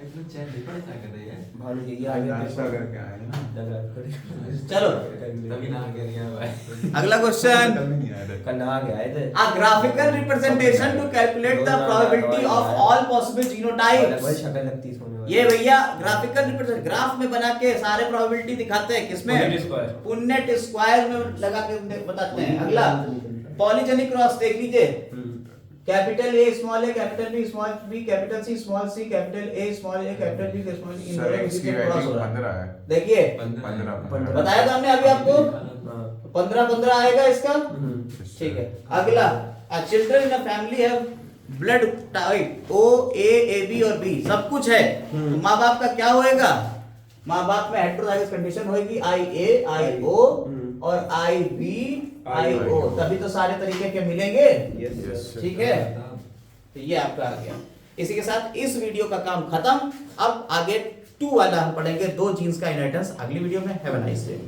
C: एकदम चैट नहीं पढ़ता कर रही है।
D: भानु जी
E: आज नाश्ता करके आए हैं ना।
A: चलो
C: तभी ना कर रही है भाई।
A: अगला क्वेश्चन।
E: कभी नहीं आया था।
D: कल नहा के आए थे।
A: A graphical representation to calculate the probability of all possible
D: बड़ी
A: genotypes।
D: शक्ल लगती है सोने वाली।
A: ये भैया ग्राफिकल रिप्रेजेंट, ग्राफ में बना के सारे प्रोबेबिलिटी दिखाते हैं। किसमें?
D: पुन्नेट स्क्वायर।
A: पुन्नेट स्क्वायर में लगा के बताते हैं। अगला पॉलीजेनिक क्रॉस देख लीजिए। Capital A small A, capital B small B, capital C small C, capital A small A, capital B small इन
E: सर
A: दोनों
E: एक्स
A: के
E: की
A: बीच में क्रॉस हो
E: वैल्यू
A: रहा है।
E: 15 है।
A: देखिए
E: 15
A: बताया था हमने अभी आपको,
D: हाँ।
A: 15 आएगा इसका।
D: हम्म।
A: ठीक है, अगला children in a family have blood type O A A B और बी, सब कुछ है। तो माँ बाप का क्या होएगा? माँ बाप में हेटेरोजाइगस कंडीशन होएगी, आई ए आई ओ और आई बी आई ओ, तभी तो सारे तरीके के मिलेंगे।
E: Yes,
A: ठीक है, तो ये आपका आ गया। इसी के साथ इस वीडियो का काम खत्म। अब आगे 2 वाला हम पढ़ेंगे, 2 जीन्स का इनहेरिटेंस अगली वीडियो में। Have a nice day.